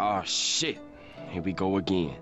Oh shit. Here we go again.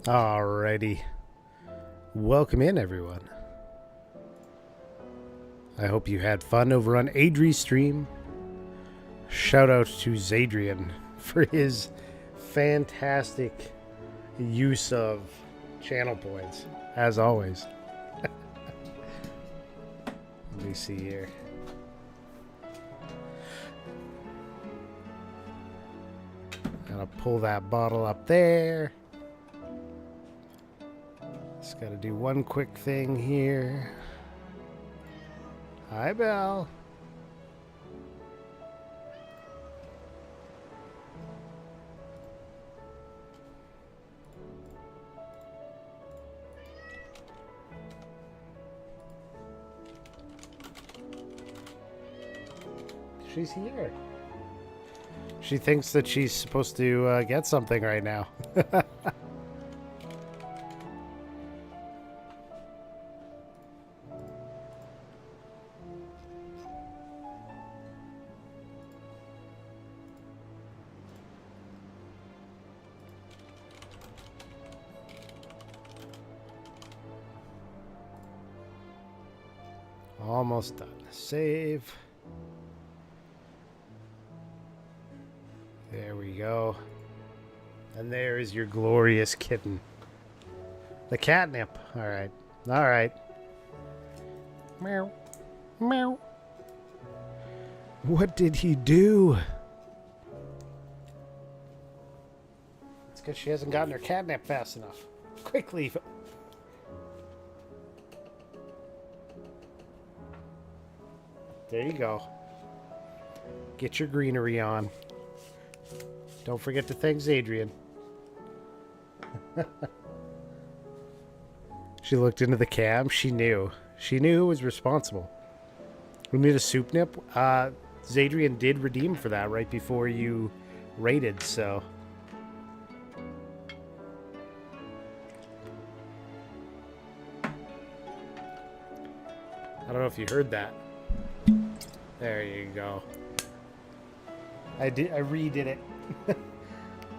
Alrighty. Welcome in, everyone. I hope you had fun over on Adri's stream. Shout out to Zadrian for his fantastic use of channel points, as always. Let me see here. Gotta pull that bottle up there. Just gotta do one quick thing here. Hi, Belle. She's here. She thinks that she's supposed to get something right now. Almost done. Save. There we go. And there is your glorious kitten. The catnip. Alright. Alright. Meow. Meow. What did he do? It's because she hasn't gotten her catnip fast enough. Quickly. There you go. Get your greenery on. Don't forget to thank Zadrian. She looked into the cam. She knew. She knew who was responsible. We need a soup nip. Zadrian did redeem for that right before you raided, so... I don't know if you heard that. There you go. I redid it.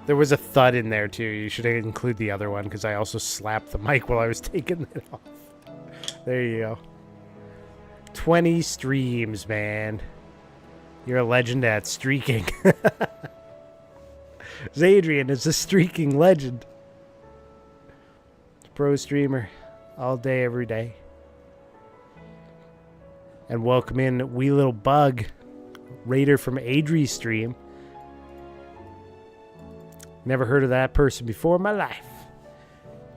There was a thud in there too. You should include the other one because I also slapped the mic while I was taking it off. There you go. 20 streams, man. You're a legend at streaking. Zadrian is a streaking legend. Pro streamer. All day, every day. And welcome in Wee Little Bug, raider from Adri's stream. Never heard of that person before in my life.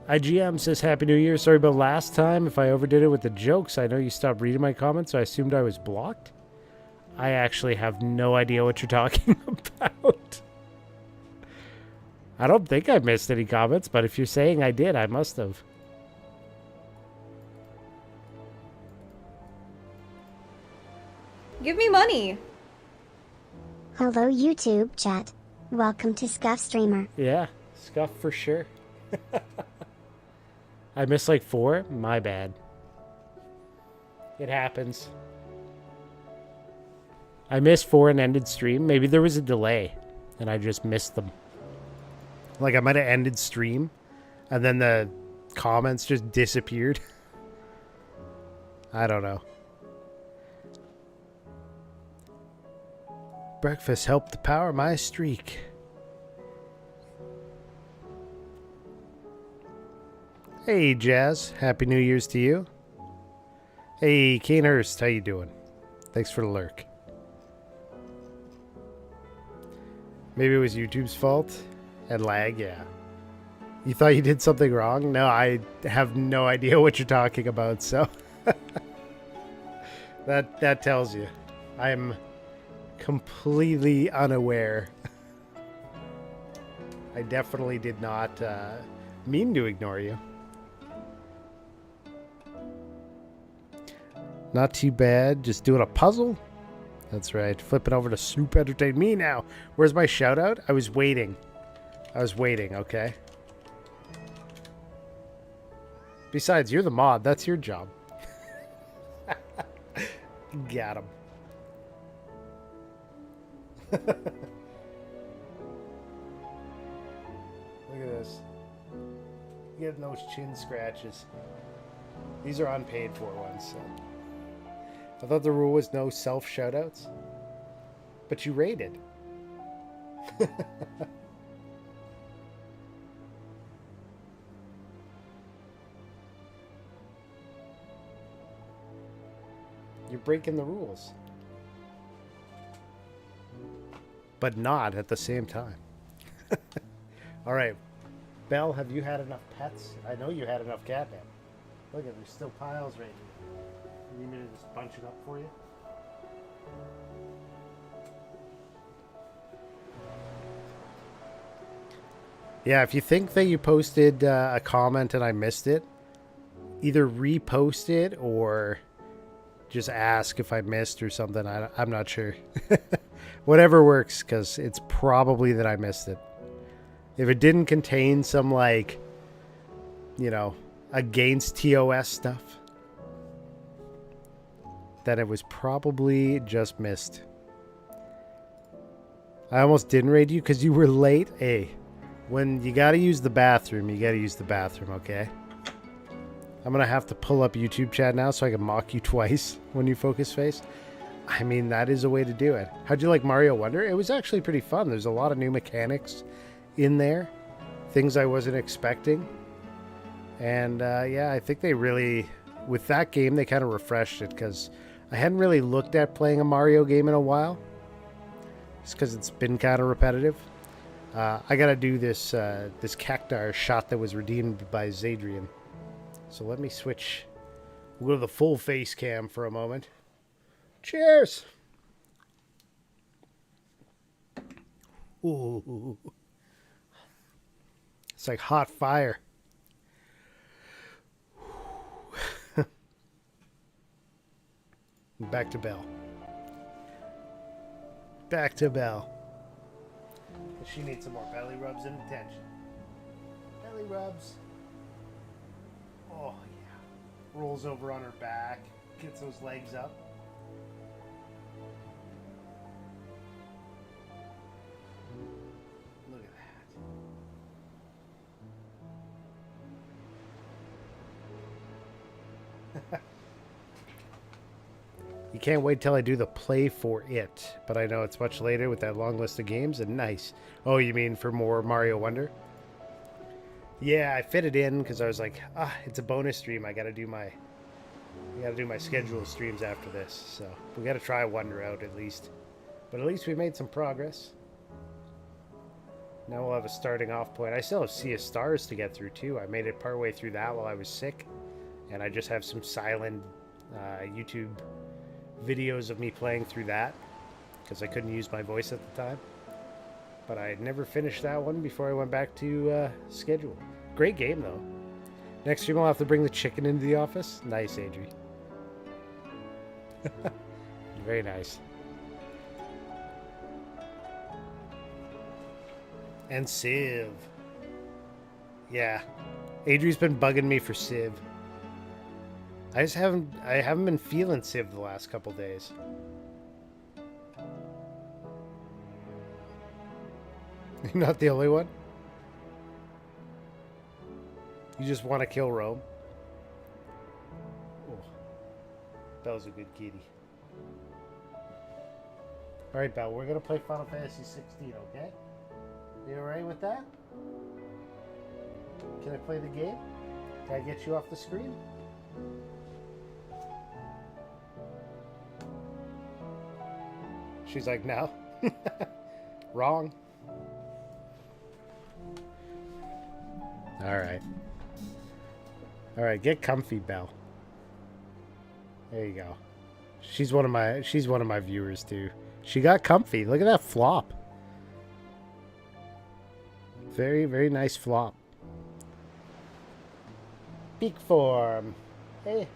IGM says Happy New Year. Sorry about last time. If I overdid it with the jokes, I know you stopped reading my comments, so I assumed I was blocked. I actually have no idea what you're talking about. I don't think I missed any comments, but if you're saying I did, I must have. Give me money. Hello YouTube chat. Welcome to Scuff Streamer. Yeah, Scuff for sure. I missed like 4? My bad. It happens. I missed 4 and ended stream. Maybe there was a delay and I just missed them. Like I might have ended stream and then the comments just disappeared. I don't know. Breakfast helped to power my streak. Hey, Jazz. Happy New Year's to you. Hey, Kane Hurst. How you doing? Thanks for the lurk. Maybe it was YouTube's fault. And lag, yeah. You thought you did something wrong? No, I have no idea what you're talking about, so... that tells you. I'm completely unaware. I definitely did not mean to ignore you. Not too bad. Just doing a puzzle? That's right. Flipping over to Soup Entertain Me now. Where's my shout out? I was waiting. Okay? Besides, you're the mod. That's your job. Got him. Look at this. Getting those chin scratches. These are unpaid for ones, so. I thought the rule was no self shoutouts. But you rated. You're breaking the rules. But not at the same time. All right. Belle, have you had enough pets? I know you had enough catnip. Look at, there's still piles right here. You need me to just bunch it up for you? Yeah, if you think that you posted a comment and I missed it, either repost it or just ask if I missed or something. I'm not sure. Whatever works, because it's probably that I missed it. If it didn't contain some, like, you know, against TOS stuff, then it was probably just missed. I almost didn't raid you because you were late. Hey, when you got to use the bathroom, you got to use the bathroom, okay? I'm going to have to pull up YouTube chat now so I can mock you twice when you focus face. I mean, that is a way to do it. How'd you like Mario Wonder? It was actually pretty fun. There's a lot of new mechanics in there. Things I wasn't expecting. And yeah, I think they really, with that game, they kind of refreshed it because I hadn't really looked at playing a Mario game in a while. Just because it's been kind of repetitive. I got to do this this Cactar shot that was redeemed by Zadrian. So let me switch. We'll go to the full face cam for a moment. Cheers! Ooh. It's like hot fire. Back to Belle. Back to Belle. She needs some more belly rubs and attention. Belly rubs. Oh, yeah. Rolls over on her back. Gets those legs up. Look at that. You can't wait till I do the play for it. But I know it's much later with that long list of games. And nice. Oh, you mean for more Mario Wonder? Yeah, I fit it in because I was like, it's a bonus stream. I gotta do my schedule of streams after this. So we gotta try Wonder out at least. But at least we made some progress. Now we'll have a starting off point. I still have Sea of Stars to get through too. I made it partway through that while I was sick. And I just have some silent YouTube videos of me playing through that because I couldn't use my voice at the time. But I had never finished that one before I went back to schedule. Great game, though. Next stream, I'll have to bring the chicken into the office. Nice, Adri. Very nice. And Civ. Yeah. Adri's been bugging me for Civ. I haven't been feeling Civ the last couple days. You're not the only one? You just want to kill Rome? Oh, Belle's a good kitty. Alright, Belle, we're going to play Final Fantasy 16, okay? You alright with that? Can I play the game? Can I get you off the screen? She's like, no. Wrong. Alright. Alright, get comfy, Belle. There you go. She's one of my viewers too. She got comfy. Look at that flop. Very, very nice flop. Peak form. Hey.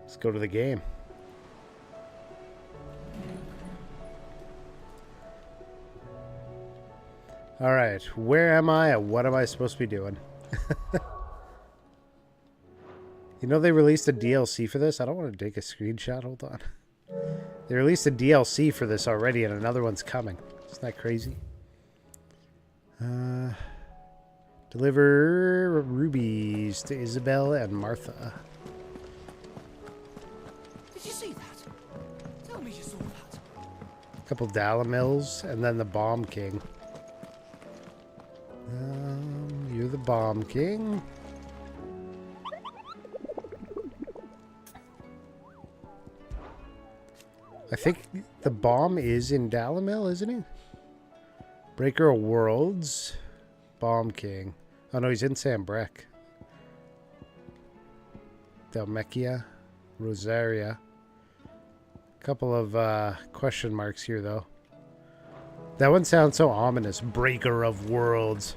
Let's go to the game. Alright, where am I and what am I supposed to be doing? You know they released a DLC for this? I don't want to take a screenshot. Hold on. They released a DLC for this already and another one's coming. Isn't that crazy? Deliver rubies to Isabel and Martha. Did you see that? Tell me you saw that. A couple Dalamils and then the Bomb King. You're the Bomb King. I think the bomb is in Dalamil, isn't he? Breaker of Worlds. Bomb King. Oh no, he's in Sambrek. Dalmekia. Rosaria. Couple of question marks here though. That one sounds so ominous. Breaker of Worlds.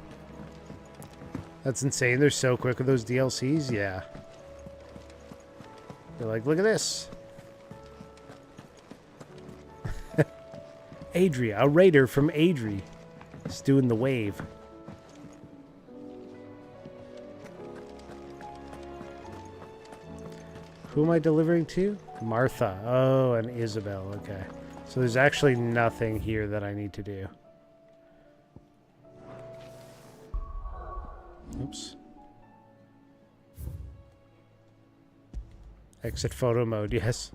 That's insane. They're so quick with those DLCs. Yeah. They're like, look at this. Adria, a raider from Adri. Is doing the wave. Who am I delivering to? Martha. Oh, and Isabel. Okay. So there's actually nothing here that I need to do. Oops. Exit photo mode, yes.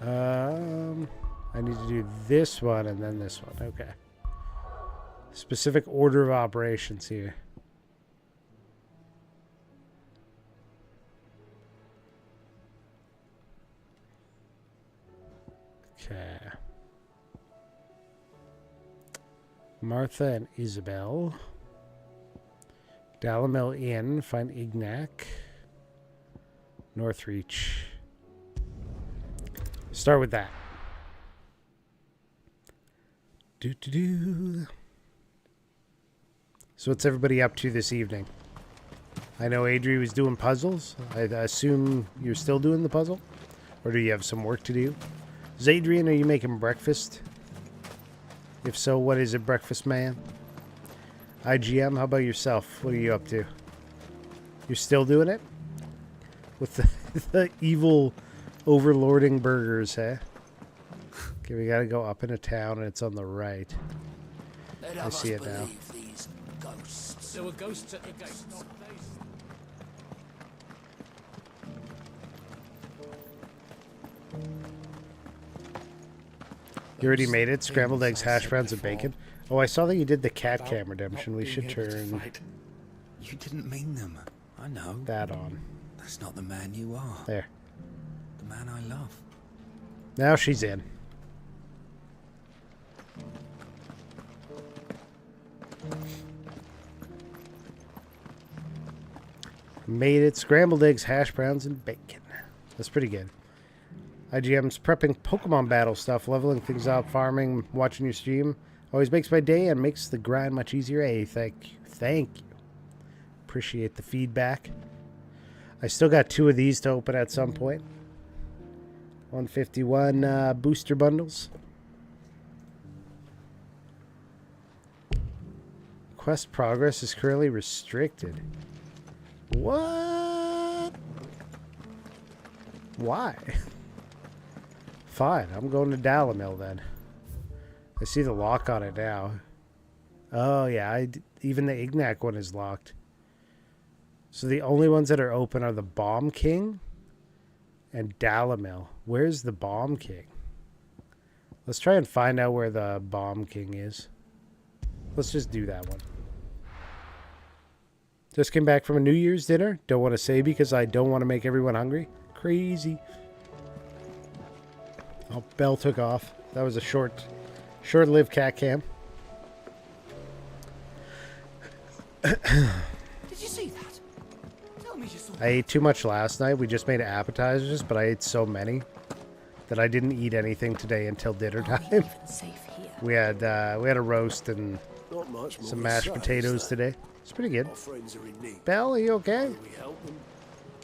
I need to do this one and then this one. Okay. Specific order of operations here. Okay. Martha and Isabel. Dalamel Inn. Find Ignac. Northreach. Start with that. So what's everybody up to this evening? I know Adri was doing puzzles. I assume you're still doing the puzzle? Or do you have some work to do? Zadrian, are you making breakfast? If so, what is it, breakfast man? IGM, how about yourself? What are you up to? You're still doing it? With the evil overlording burgers, eh? Okay, we gotta go up in a town and it's on the right. I see it now. These ghosts. There were ghosts at the gate, not days. You already made it? Scrambled eggs, hash browns, and bacon? Oh, I saw that you did the cat cam redemption. We should turn You didn't mean them. I know. that on. That's not the man you are. There. The man I love. Now she's in. Made it. Scrambled eggs, hash browns, and bacon. That's pretty good. IGM's prepping Pokemon battle stuff, leveling things up, farming, watching your stream. Always makes my day and makes the grind much easier. Hey, thank you. Thank you. Appreciate the feedback. I still got 2 of these to open at some point. 151 booster bundles. Quest progress is currently restricted. What? Why? Fine, I'm going to Dalamil then. I see the lock on it now. Oh yeah, even the Ignac one is locked. So the only ones that are open are the Bomb King and Dalamil. Where's the Bomb King? Let's try and find out where the Bomb King is. Let's just do that one. Just came back from a New Year's dinner. Don't want to say because I don't want to make everyone hungry. Crazy. Oh, Bell took off. That was a short-lived cat cam. Did you see that? Tell me you saw I ate too much last night. We just made appetizers, but I ate so many that I didn't eat anything today until dinner time. safe here. We had a roast and Not much more some to mashed say, potatoes is there? today. It's pretty good. My friends are in need. Belle, are you okay? Either we help them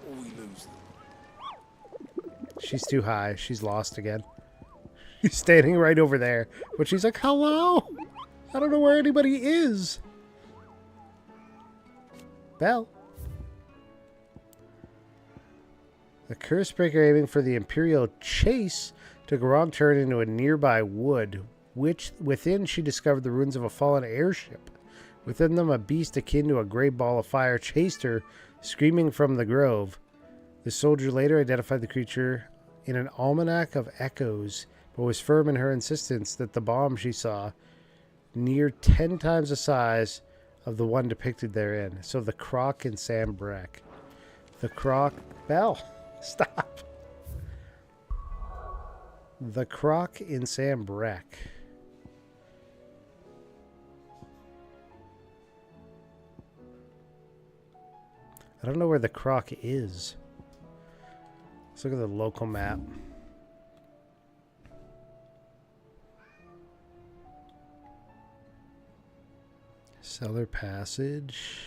or we lose them. She's too high. She's lost again. She's standing right over there. But she's like, hello? I don't know where anybody is. Belle. The curse breaker aiming for the Imperial chase took a wrong turn into a nearby wood, which within she discovered the ruins of a fallen airship. Within them, a beast akin to a great ball of fire chased her, screaming from the grove. The soldier later identified the creature in an almanac of echoes, but was firm in her insistence that the bomb she saw near 10 times the size of the one depicted therein. So the croc in Sam Breck. The croc... Bell, stop. The croc in Sam Breck. I don't know where the croc is. Let's look at the local map. Cellar Passage.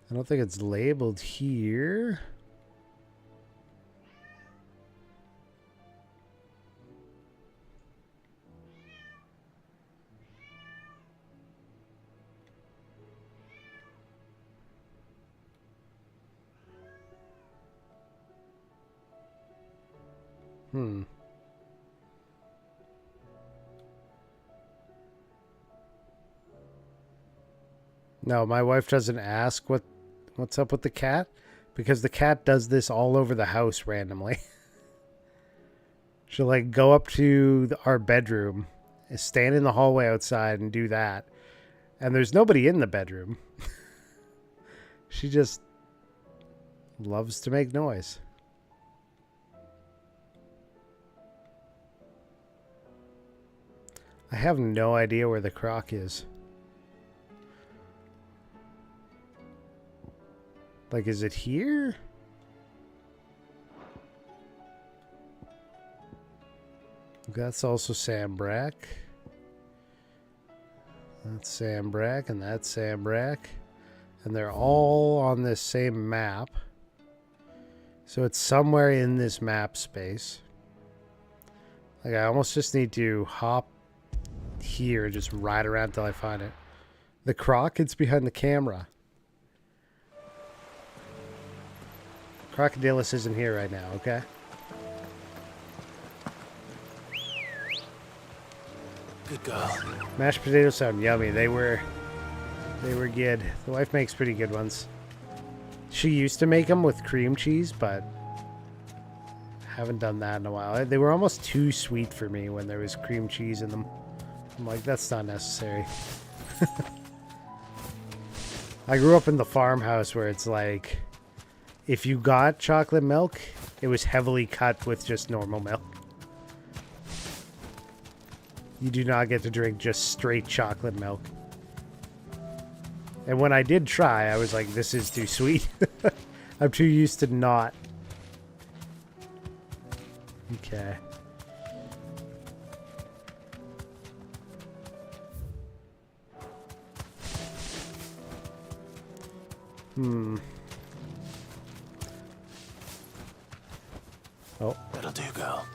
I don't think it's labeled here. No, my wife doesn't ask what's up with the cat because the cat does this all over the house randomly. She'll like go up to our bedroom, stand in the hallway outside and do that. And there's nobody in the bedroom. She just loves to make noise. I have no idea where the croc is. Like, is it here? That's also Sam Brack. That's Sam Brack, and that's Sam Brack. And they're all on this same map. So it's somewhere in this map space. Like, I almost just need to hop here and just ride around till I find it. The croc, it's behind the camera. Crocodilus isn't here right now, okay? Good girl. Mashed potatoes sound yummy. They were good. The wife makes pretty good ones. She used to make them with cream cheese, but haven't done that in a while. They were almost too sweet for me when there was cream cheese in them. I'm like, that's not necessary. I grew up in the farmhouse where it's like, if you got chocolate milk, it was heavily cut with just normal milk. You do not get to drink just straight chocolate milk. And when I did try, I was like, this is too sweet. I'm too used to not. Okay. Oh. That'll do, girl.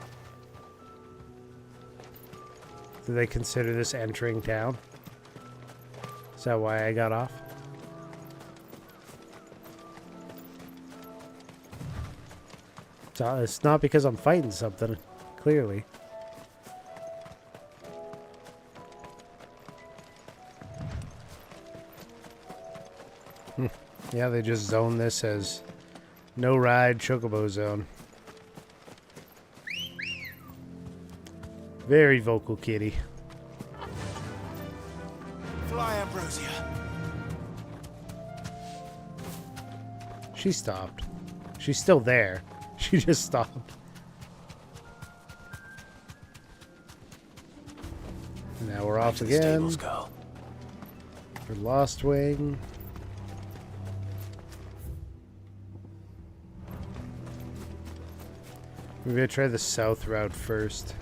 Do they consider this entering town? Is that why I got off? It's not because I'm fighting something, clearly. Yeah, they just zone this as no ride chocobo zone. Very vocal kitty. Fly, Ambrosia. She stopped. She's still there. She just stopped. Now we're off again. Stables, girl. For Lost Wing. We're gonna try the south route first.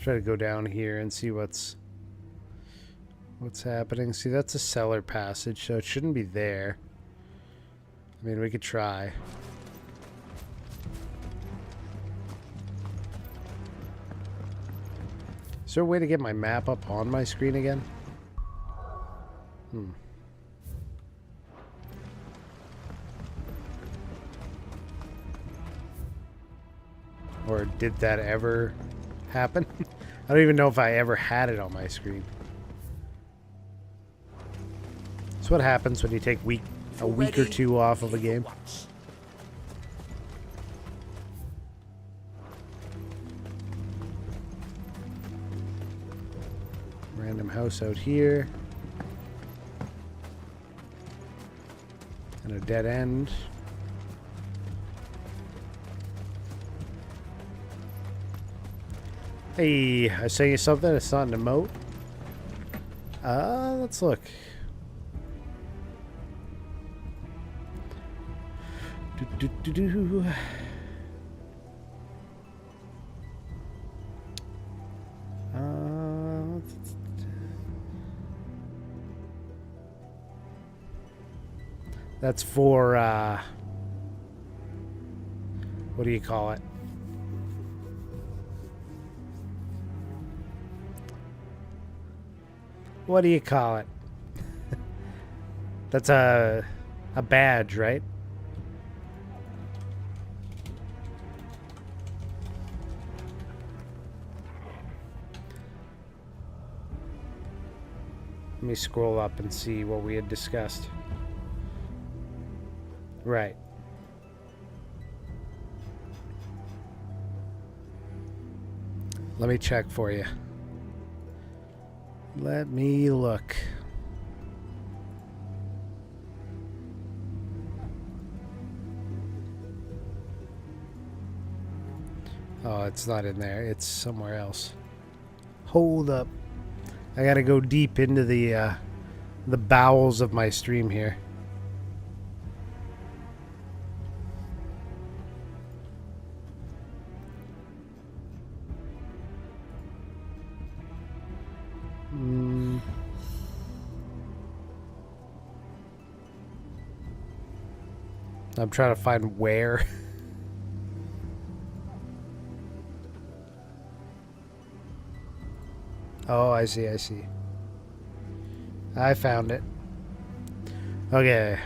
Try to go down here and see what's happening. See, that's a cellar passage, so it shouldn't be there. I mean, we could try. Is there a way to get my map up on my screen again? Or did that ever happen? I don't even know if I ever had it on my screen. That's what happens when you take a week or two off of a game. Random house out here. And a dead end. Hey, I sent you something. It's not an emote. Let's look. That's for, what do you call it? What do you call it? That's a badge, right? Let me scroll up and see what we had discussed. Right. Let me check for you. Let me look. Oh, it's not in there. It's somewhere else. Hold up. I gotta go deep into the bowels of my stream here. I'm trying to find where. Oh, I see, I see. I found it. Okay.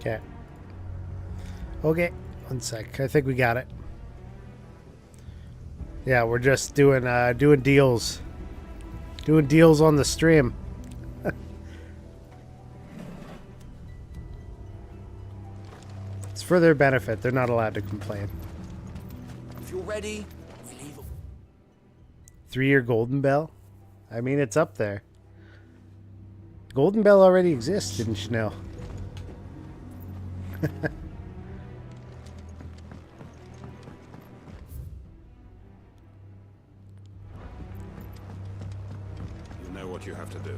Okay. Okay. One sec. I think we got it. Yeah, we're just doing deals. Doing deals on the stream. It's It's for their benefit. They're not allowed to complain. If you're ready, we leave. 3-year Golden Bell? I mean, it's up there. Golden Bell already exists, didn't you know? You know what you have to do.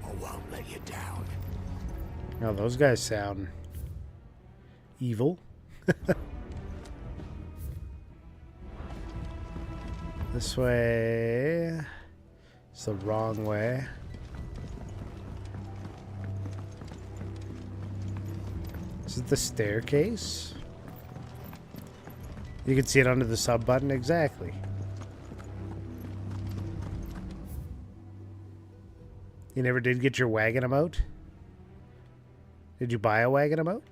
I won't let you down. Oh, those guys sound evil. This way. It's the wrong way. Is it the staircase? You can see it under the sub button. Exactly. You never did get your wagon emote? Did you buy a wagon emote?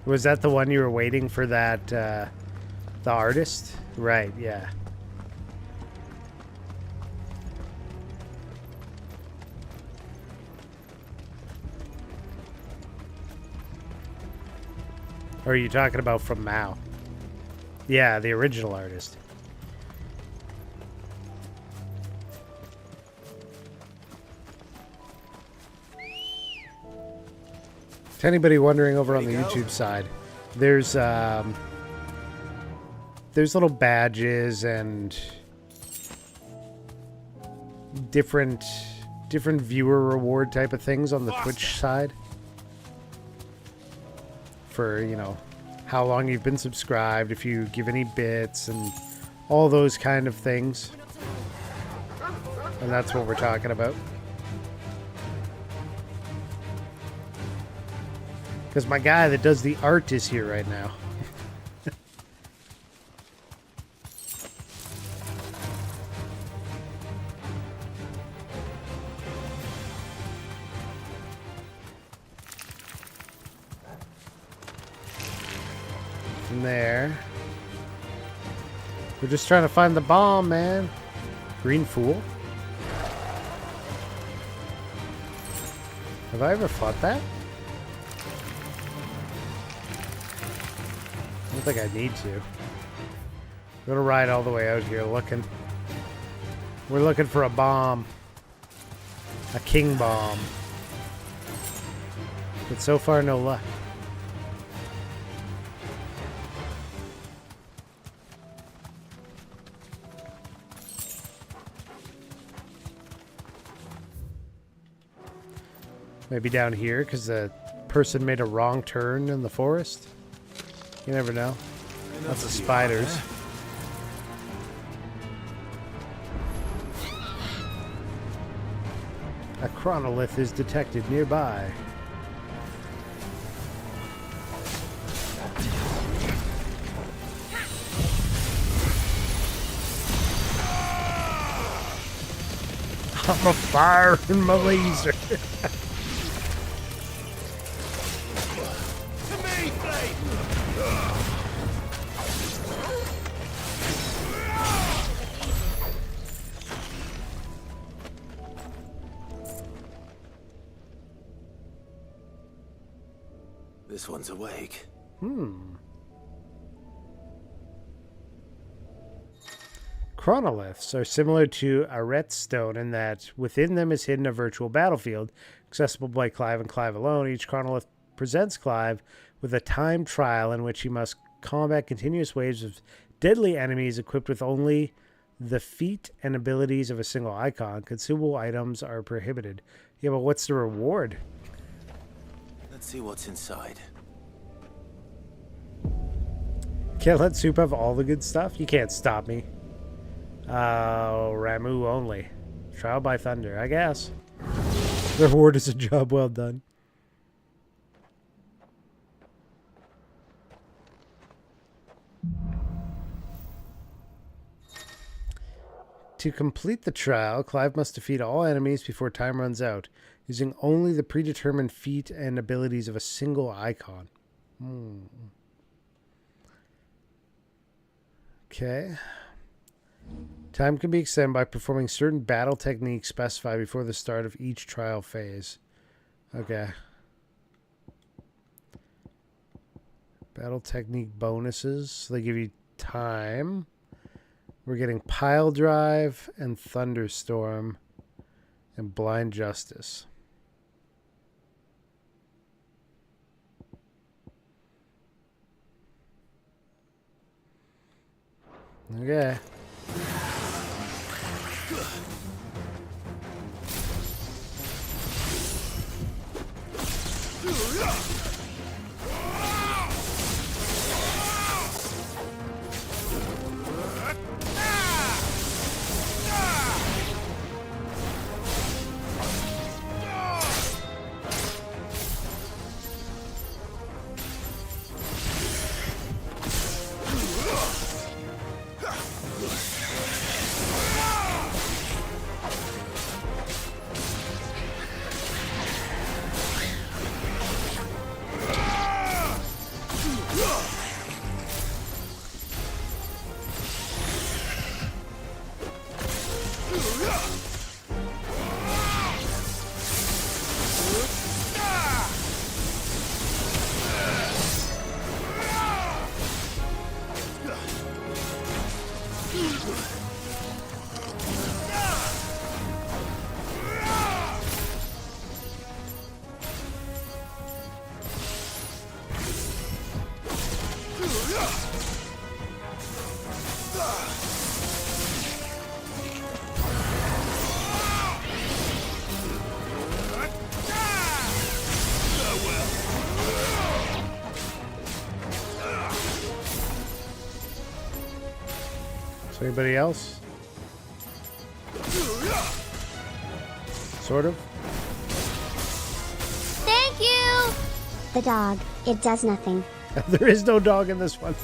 Was that the one you were waiting for that, the artist? Right, yeah. Or are you talking about from Mao? Yeah, the original artist. To anybody wondering over on the YouTube side, there's little badges and different viewer reward type of things on the Twitch side for, you know, how long you've been subscribed, if you give any bits and all those kind of things. And that's what we're talking about. Because my guy that does the art is here right now. From there. We're just trying to find the bomb, man. Green Fool? Have I ever fought that? I don't think I need to. I'm gonna ride all the way out here looking. We're looking for a bomb. A king bomb. But so far, no luck. Maybe down here, because the person made a wrong turn in the forest. You never know. Lots of spiders. A chronolith is detected nearby. I'm a fire in my laser. This one's awake. Chronoliths are similar to a Retstone in that within them is hidden a virtual battlefield, accessible by Clive and Clive alone. Each Chronolith presents Clive with a time trial in which he must combat continuous waves of deadly enemies equipped with only the feat and abilities of a single icon. Consumable items are prohibited. Yeah, but what's the reward? Let's see what's inside. Can't let Soup have all the good stuff? You can't stop me. Ramu only. Trial by thunder, I guess. The reward is a job well done. To complete the trial, Clive must defeat all enemies before time runs out, using only the predetermined feat and abilities of a single icon. Okay. Time can be extended by performing certain battle techniques specified before the start of each trial phase. Okay. Battle technique bonuses. So they give you time. We're getting Pile Drive and Thunderstorm and Blind Justice. Okay. So anybody else? Sort of. Thank you! The dog. It does nothing. There is no dog in this one.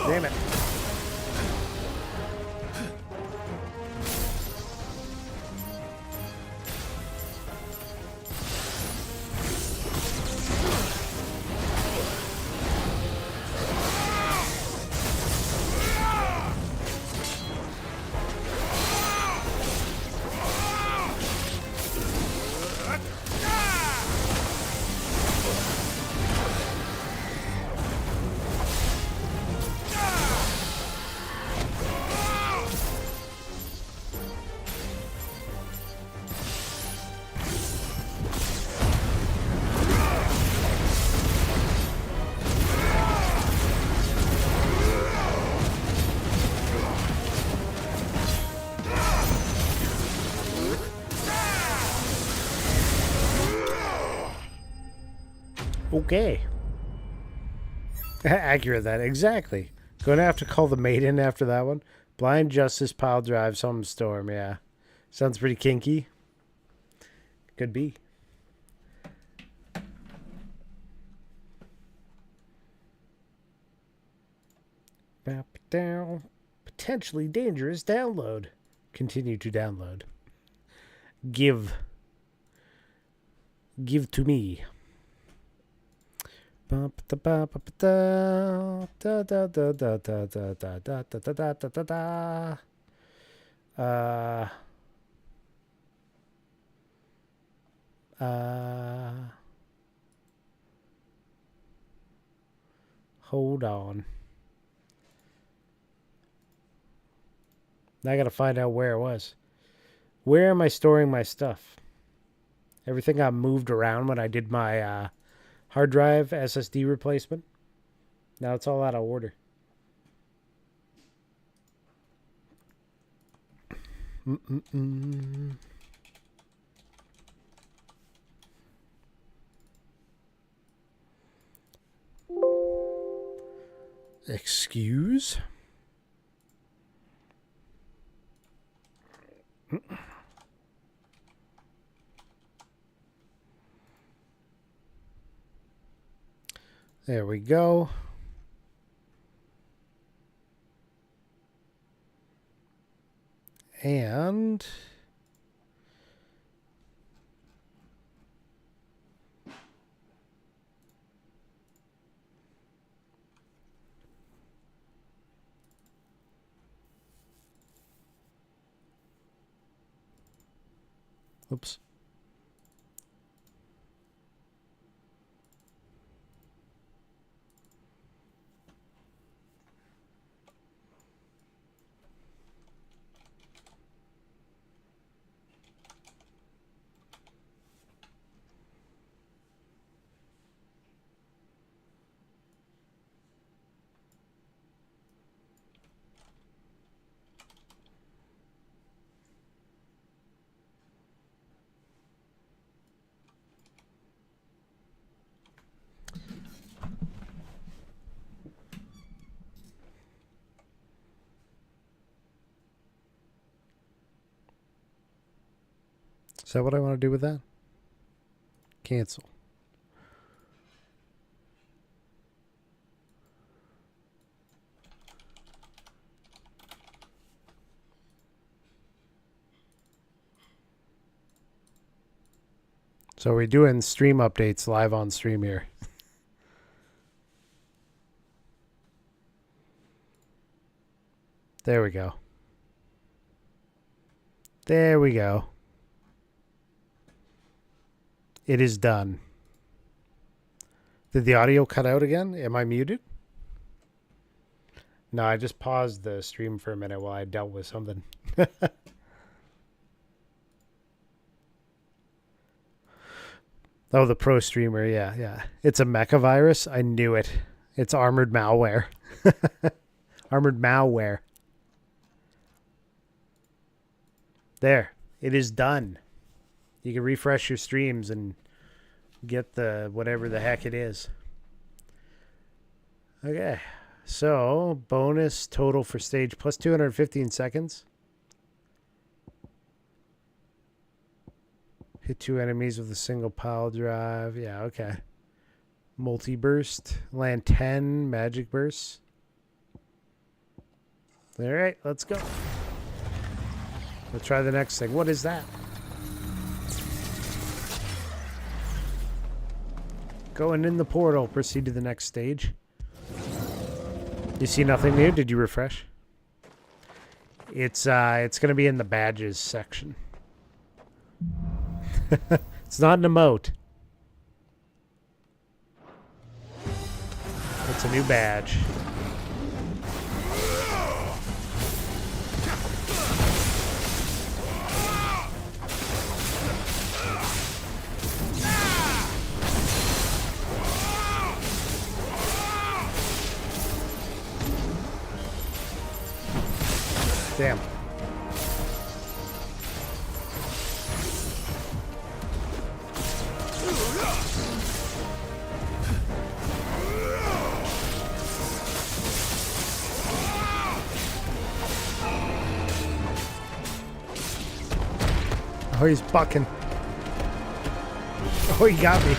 Damn it. Okay. Accurate that. Exactly. Gonna have to call the maiden after that one. Blind Justice, Pile Drive, Some Storm. Yeah. Sounds pretty kinky. Could be. Map down. Potentially dangerous download. Continue to download. Give to me. Hold on. Now I gotta find out where it was. Where am I storing my stuff? Everything got moved around when I did my hard drive SSD replacement. Now it's all out of order. Excuse? There we go. And oops. Is that what I want to do with that? Cancel. So we're doing stream updates live on stream here. There we go. There we go. It is done. Did the audio cut out again? Am I muted? No, I just paused the stream for a minute while I dealt with something. Oh, the pro streamer. Yeah, yeah. It's a mecha virus. I knew it. It's armored malware. Armored malware. There. It is done. You can refresh your streams and get the whatever the heck it is. Okay. So, bonus total for stage plus 215 seconds. Hit 2 enemies with a single pile drive. Yeah, okay. Multi-burst. Land 10 magic bursts. All right, let's go. Let's try the next thing. What is that? Going in the portal. Proceed to the next stage. You see nothing new? Did you refresh? It's going to be in the badges section. It's not an emote. It's a new badge. Damn. Oh, he's bucking. Oh, he got me.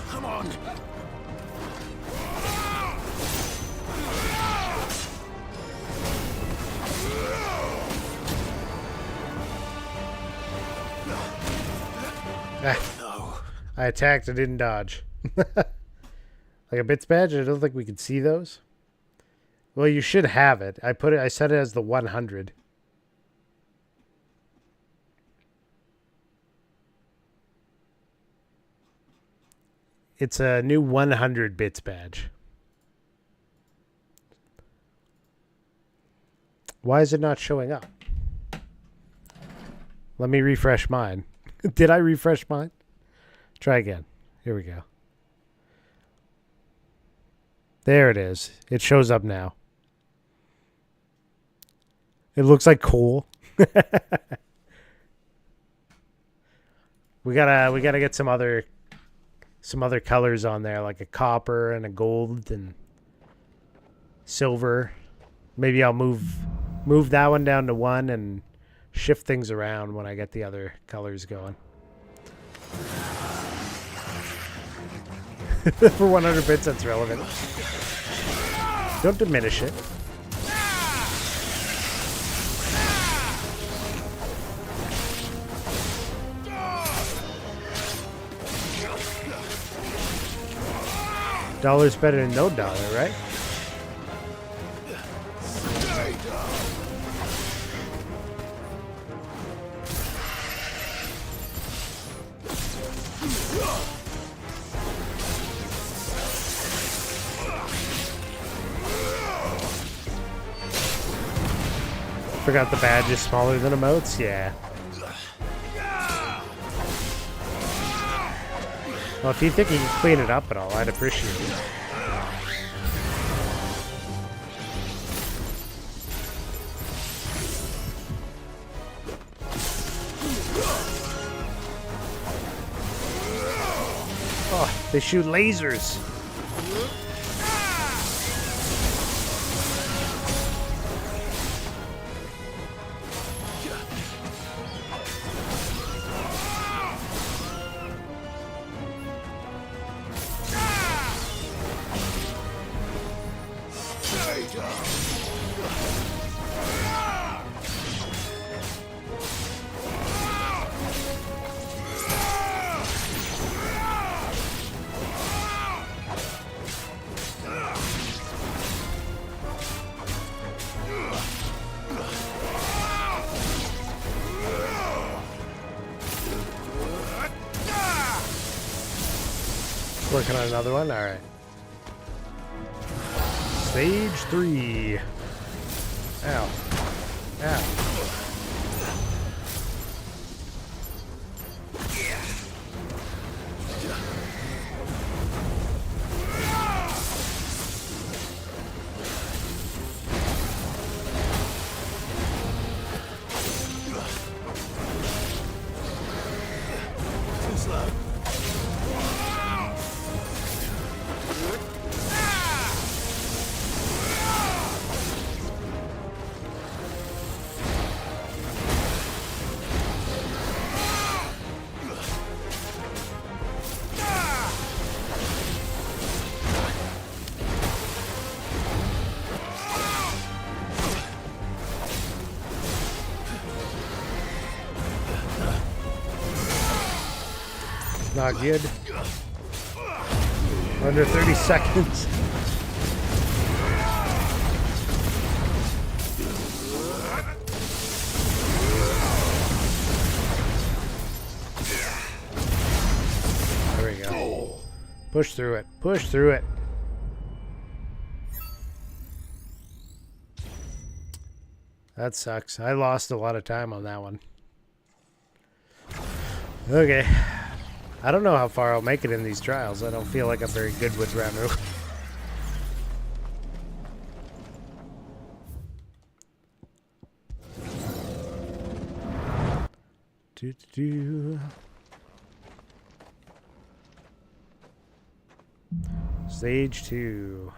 Come on. Ah, I attacked, I didn't dodge. Like a bits badge, I don't think we could see those. Well, you should have it. I set it as the 100. It's a new 100 bits badge. Why is it not showing up? Let me refresh mine. Did I refresh mine? Try again. Here we go. There it is. It shows up now. It looks like coal. we gotta get some other colors on there, like a copper and a gold and silver. Maybe I'll move that one down to 1 and shift things around when I get the other colors going. For 100 bits, that's relevant. Don't diminish it. $1's better than no dollar, right? Forgot the badge is smaller than emotes? Yeah. Well, if you think you can clean it up at all, I'd appreciate it. Oh, they shoot lasers. Working on another one? Alright. Stage 3. Ow. Ow. Not good. Under 30 seconds. There we go. Push through it. Push through it. That sucks. I lost a lot of time on that one. Okay. I don't know how far I'll make it in these trials. I don't feel like I'm very good with Ramu. Stage 2.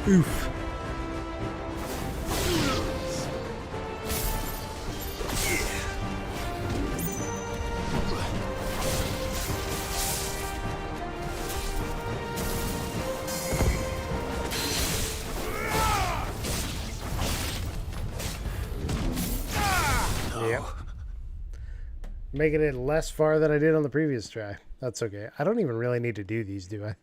Oof. Yep. Making it less far than I did on the previous try. That's okay. I don't even really need to do these, do I?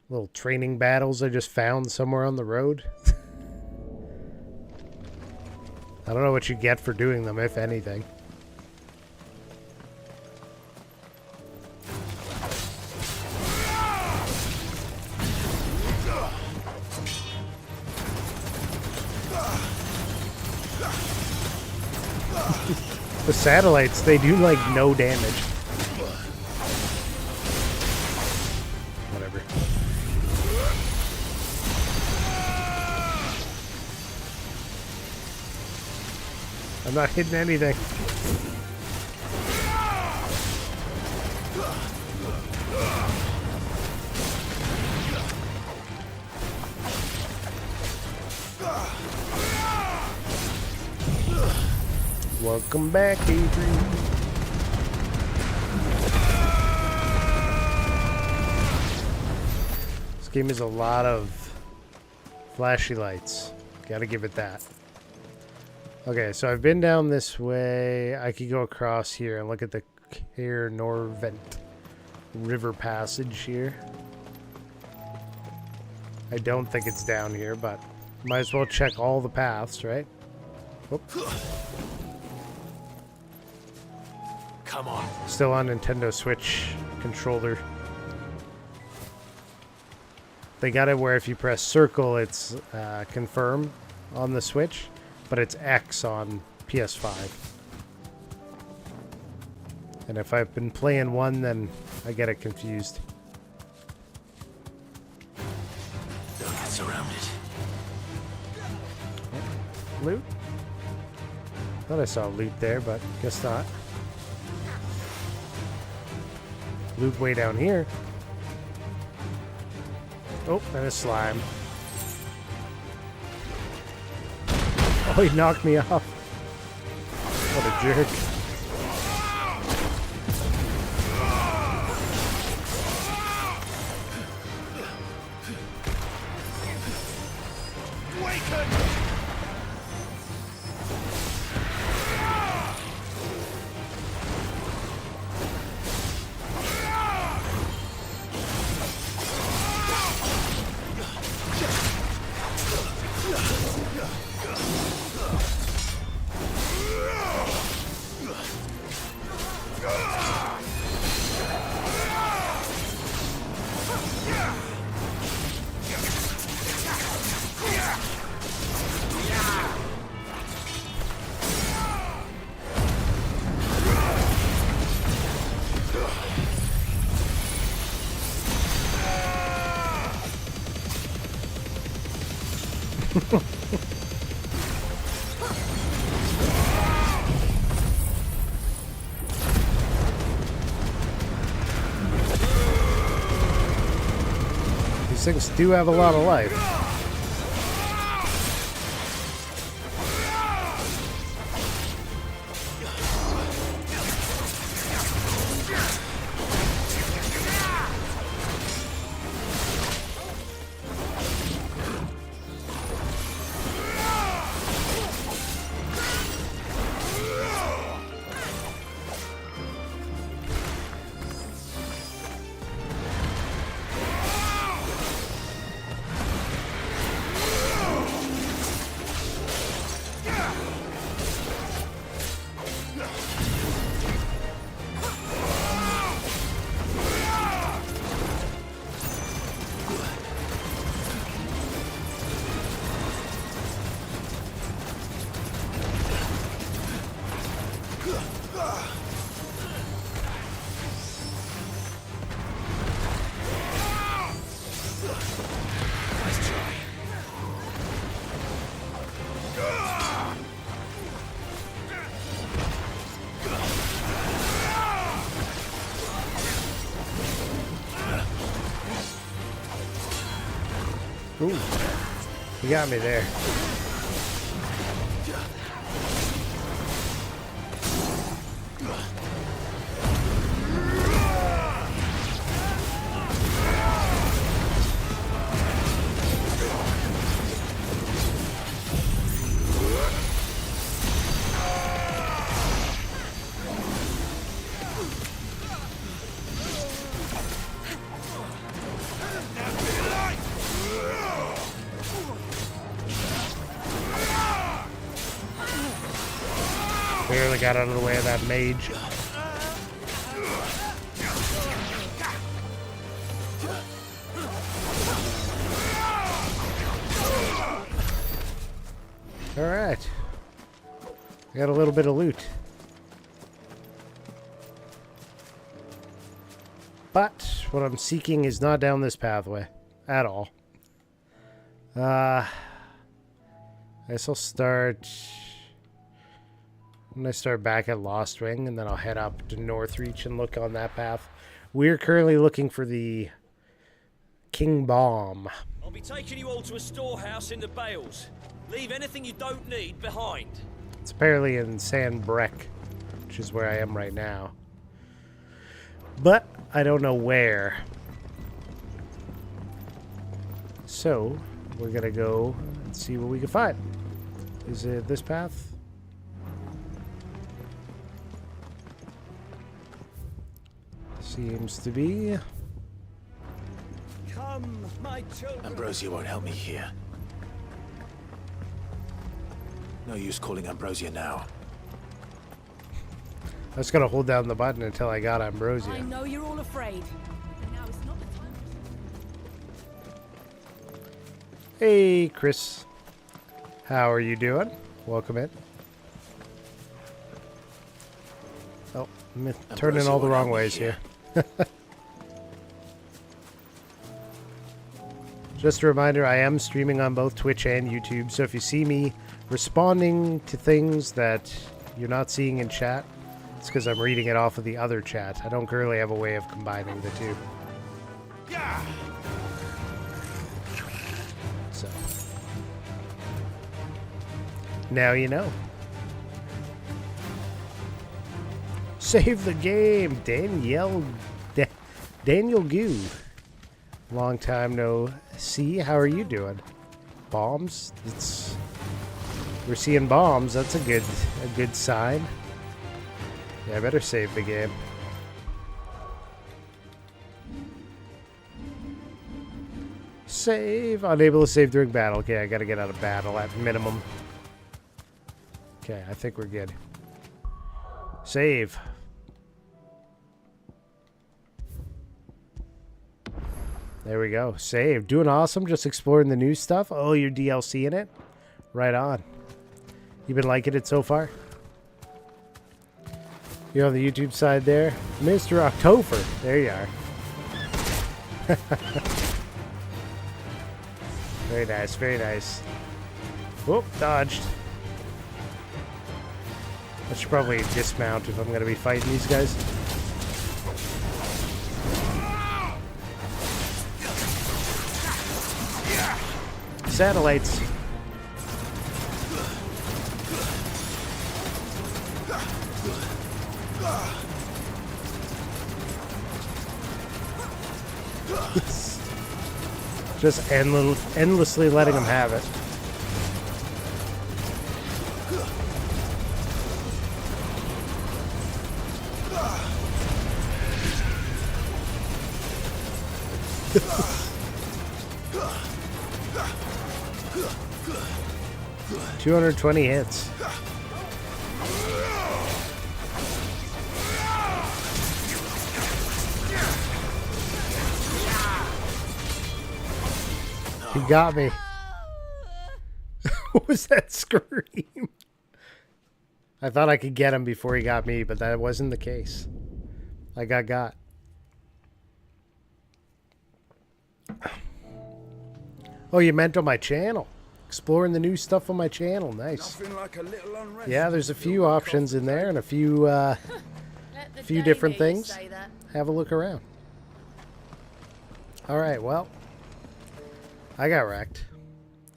Little training battles I just found somewhere on the road. I don't know what you get for doing them, if anything. The satellites, they do like no damage. Whatever. I'm not hitting anything. Welcome back, Adrian. This game is a lot of flashy lights. Gotta give it that. Okay, so I've been down this way. I could go across here and look at the Cair Norvent River Passage here. I don't think it's down here, but might as well check all the paths, right? Whoop. Come on. Still on Nintendo Switch controller. They got it where if you press circle, it's confirm on the Switch, but it's X on PS5. And if I've been playing one, then I get it confused. Don't get surrounded. Loot? Thought I saw loot there, but guess not. Loot way down here. Oh, and a slime. Oh, he knocked me off. What a jerk. These things do have a lot of life. Ooh. You got me there. Barely got out of the way of that mage. Alright. Got a little bit of loot. But what I'm seeking is not down this pathway at all. I guess I'll start... I'm going to start back at Lost Ring, and then I'll head up to Northreach and look on that path. We're currently looking for the King Bomb. I'll be taking you all to a storehouse in the Bales. Leave anything you don't need behind. It's apparently in Sandbreck, which is where I am right now. But I don't know where. So, we're going to go and see what we can find. Is it this path? Seems to be. Come, my children. Ambrosia won't help me here. No use calling Ambrosia now. I was gonna hold down the button until I got Ambrosia. I know you're all afraid. Now it's not the time. Hey, Chris. How are you doing? Welcome in. Oh, I'm turning all the wrong ways here. Just a reminder, I am streaming on both Twitch and YouTube, so if you see me responding to things that you're not seeing in chat, it's because I'm reading it off of the other chat. I don't currently have a way of combining the two. So, now you know. Save the game, Daniel Goo. Long time no see. How are you doing? Bombs? We're seeing bombs. That's a good sign. Yeah, I better save the game. Save. Unable to save during battle. Okay, I gotta get out of battle at minimum. Okay, I think we're good. Save. There we go. Save. Doing awesome. Just exploring the new stuff. Oh, you're DLC in it? Right on. You been liking it so far? You're on the YouTube side there. Mr. October. There you are. Very nice. Very nice. Whoop. Dodged. I should probably dismount if I'm going to be fighting these guys. Satellites. Just endlessly letting them have it. $220 hits. He got me. What was that scream? I thought I could get him before he got me, but that wasn't the case. I got. Oh, you meant on my channel. Exploring the new stuff on my channel. Nice. Like yeah, there's a few options in there and a few different things. Have a look around. All right, well, I got wrecked.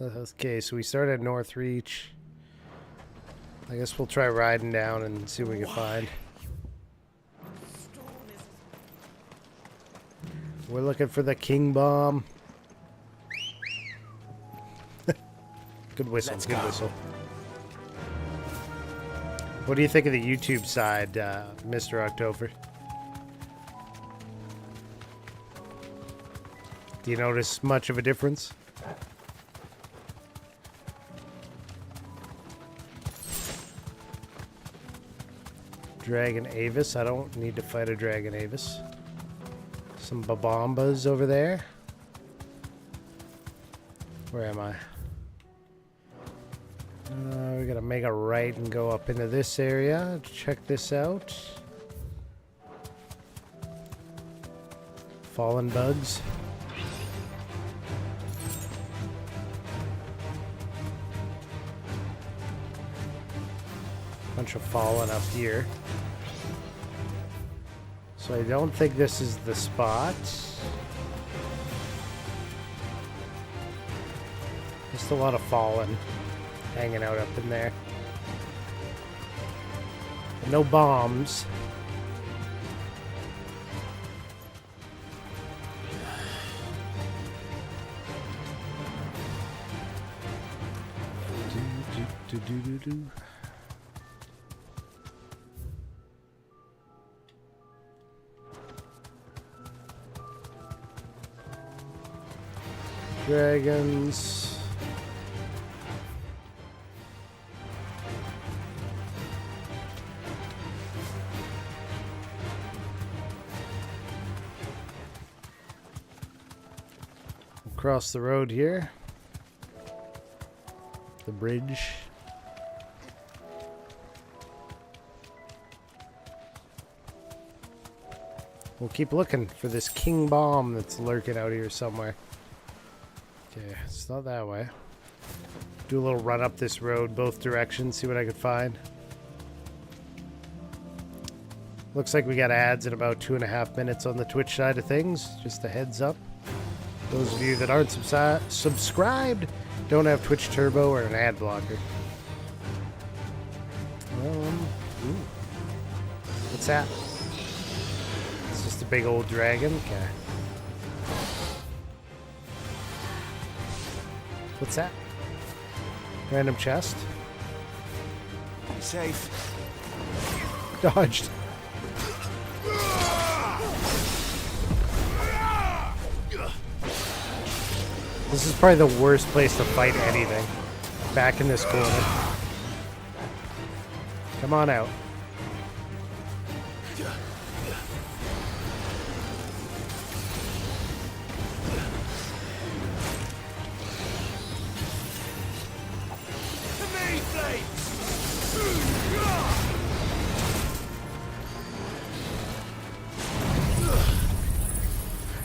Okay, so we started at North Reach. I guess we'll try riding down and see what we can find. We're looking for the King Bomb. Good whistle, Let's good go. whistle. What do you think of the YouTube side, Mr. October? Do you notice much of a difference? Dragon Avis. I don't need to fight a Dragon Avis. Some Babombas over there. Where am I? We gotta make a right and go up into this area. Check this out. Fallen bugs. Bunch of fallen up here. So I don't think this is the spot. Just a lot of fallen hanging out up in there. No bombs. Do. Dragons. Across the road here. The bridge. We'll keep looking for this King Bomb that's lurking out here somewhere. Okay, it's not that way. Do a little run up this road, both directions, see what I could find. Looks like we got ads in about 2.5 minutes on the Twitch side of things. Just a heads up. Those of you that aren't subscribed don't have Twitch Turbo or an ad blocker. Ooh. What's that? It's just a big old dragon? Okay. What's that? Random chest? Be safe. Dodged. This is probably the worst place to fight anything. Back in this corner. Come on out.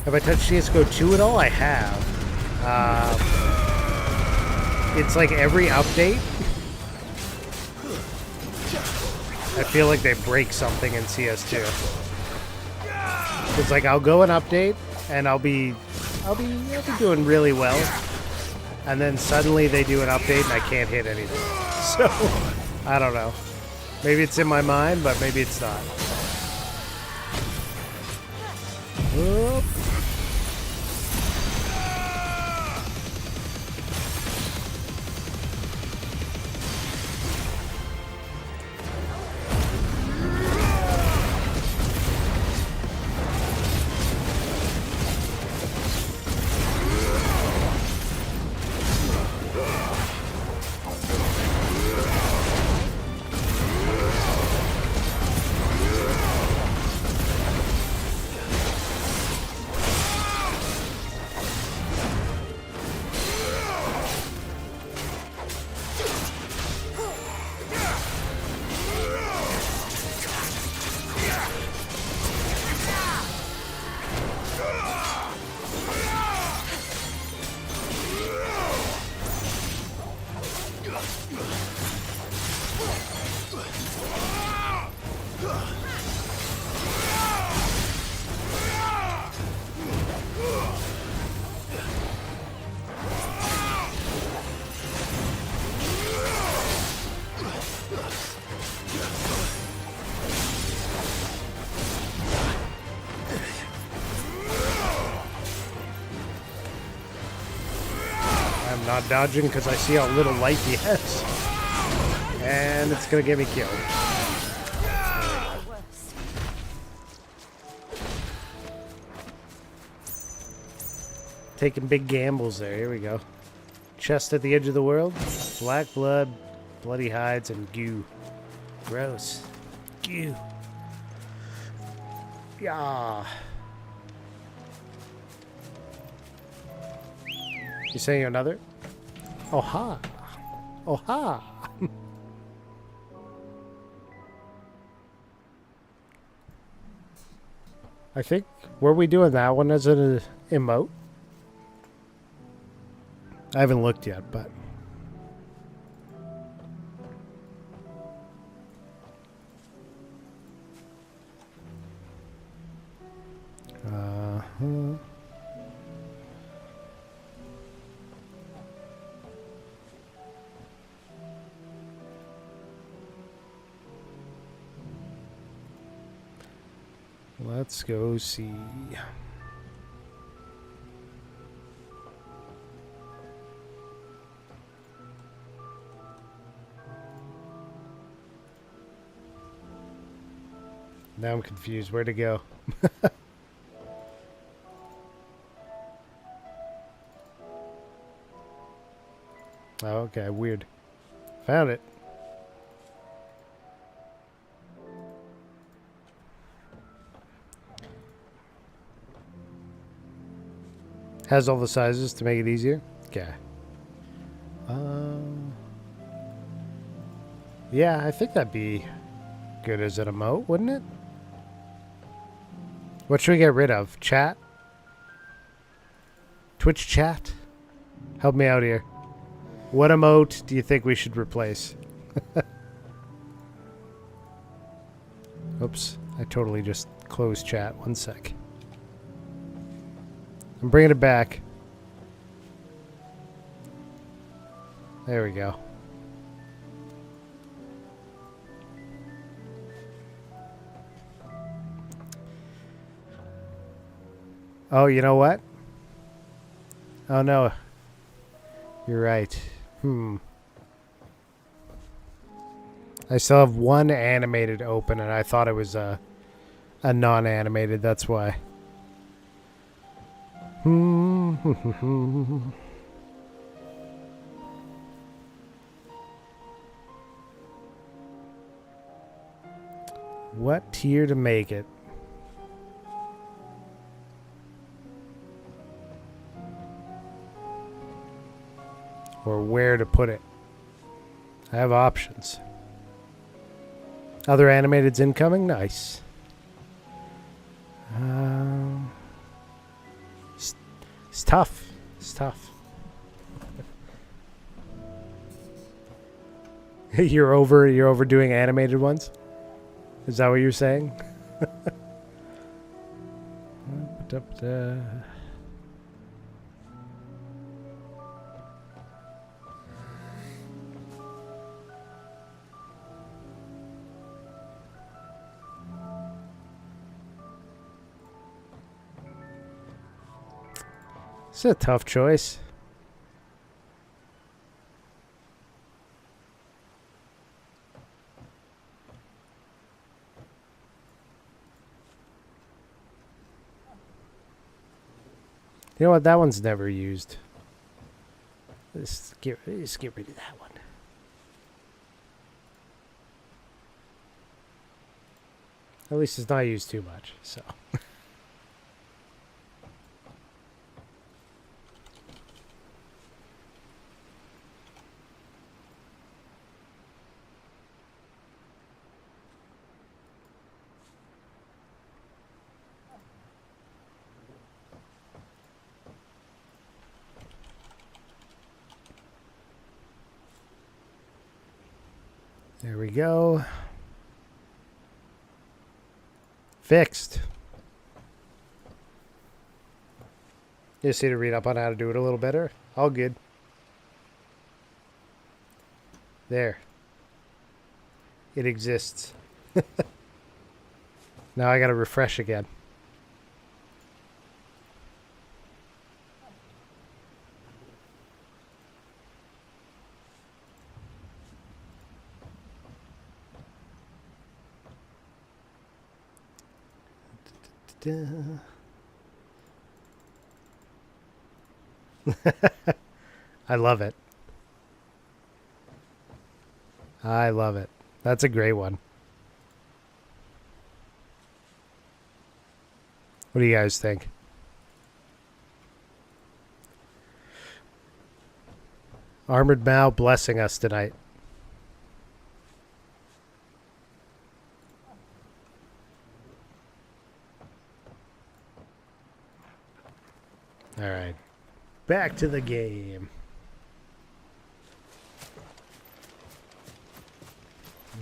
Have I touched CSGO 2 at all? I have. It's like every update, I feel like they break something in CS2. It's like I'll go and update, and I'll be doing really well, and then suddenly they do an update and I can't hit anything. So I don't know. Maybe it's in my mind, but maybe it's not. Whoop. I'm not dodging because I see how little life he has. And it's going to get me killed. Taking big gambles there. Here we go. Chest at the edge of the world. Black blood, bloody hides, and goo. Gross. Goo. Yeah. You saying another? Oh ha! Oh ha! I think, were we doing that one as an emote? I haven't looked yet, but... Uh-huh. Let's go see. Now I'm confused. Where to go? Oh, okay. Weird. Found it. Has all the sizes to make it easier? Okay. Yeah, I think that'd be good as an emote, wouldn't it? What should we get rid of? Chat? Twitch chat? Help me out here. What emote do you think we should replace? Oops, I totally just closed chat. One sec. I'm bringing it back. There we go. Oh, you know what? Oh, no. You're right. I still have one animated open, and I thought it was a non-animated. That's why. What tier to make it? Or where to put it? I have options. Other animateds incoming? Nice. It's tough. It's tough. You're overdoing animated ones? Is that what you're saying? It's a tough choice. You know what? That one's never used. Let's get rid of that one. At least it's not used too much, so. There we go. Fixed. Just need to read up on how to do it a little better. All good. There. It exists. Now I gotta refresh again. I love it. I love it. That's a great one. What do you guys think? Armored Mao blessing us tonight. All right. Back to the game.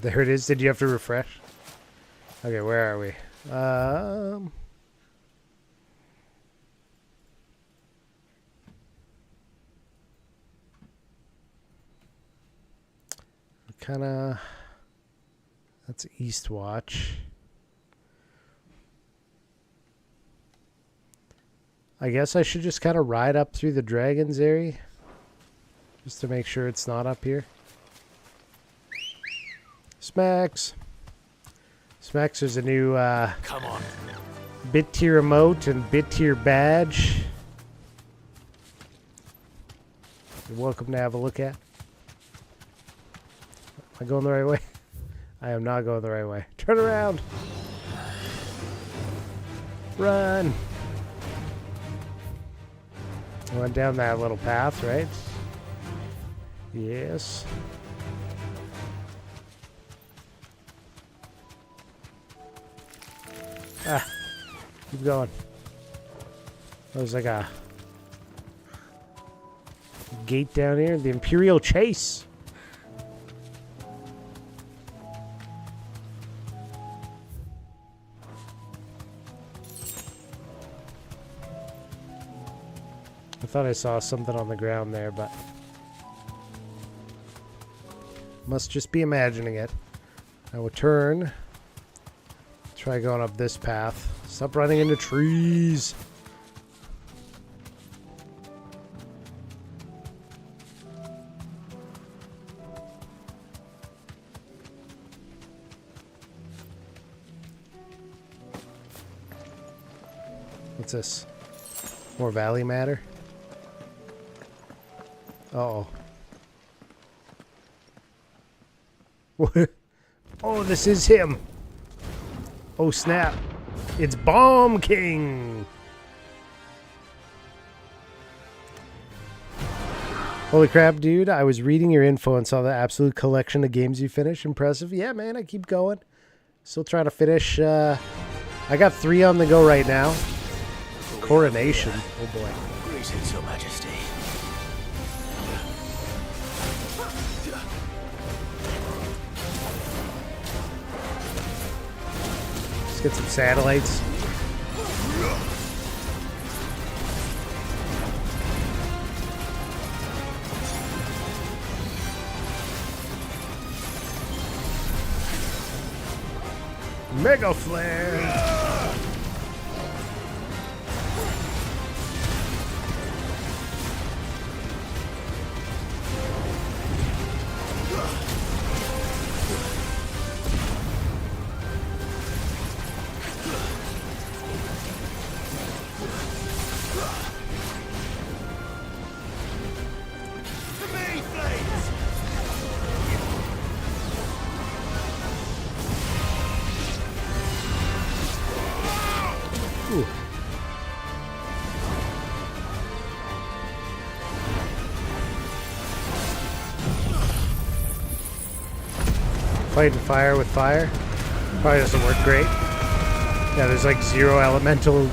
There it is. Did you have to refresh? Okay, where are we? Kind of. That's Eastwatch. I guess I should just kind of ride up through the Dragon's area. Just to make sure it's not up here. Smacks. Smacks, there's a new Come on. bit tier emote and bit tier badge. You're welcome to have a look at. Am I going the right way? I am not going the right way. Turn around. Run. I went down that little path, right? Yes. Ah, keep going. There's like a gate down here. The Imperial Chase. I thought I saw something on the ground there, but must just be imagining it. I will turn. Try going up this path. Stop running into trees. What's this? More valley matter? Uh-oh. What? Oh, this is him. Oh, snap. It's Bomb King. Holy crap, dude. I was reading your info and saw the absolute collection of games you finished. Impressive. Yeah, man, I keep going. Still trying to finish. I got 3 on the go right now. Coronation. Oh, boy. Greetings, Your Majesty. Let's get some satellites. Mega Flare! Ooh. Fighting fire with fire probably doesn't work great. Yeah, there's like 0 elemental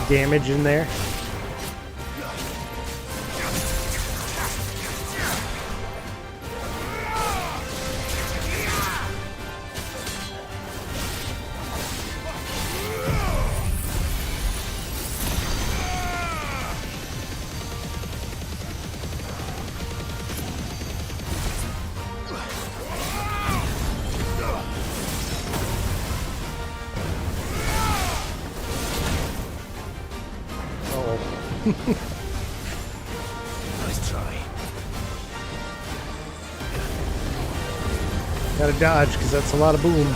damage in there. Nice try. Gotta dodge, because that's a lot of boom.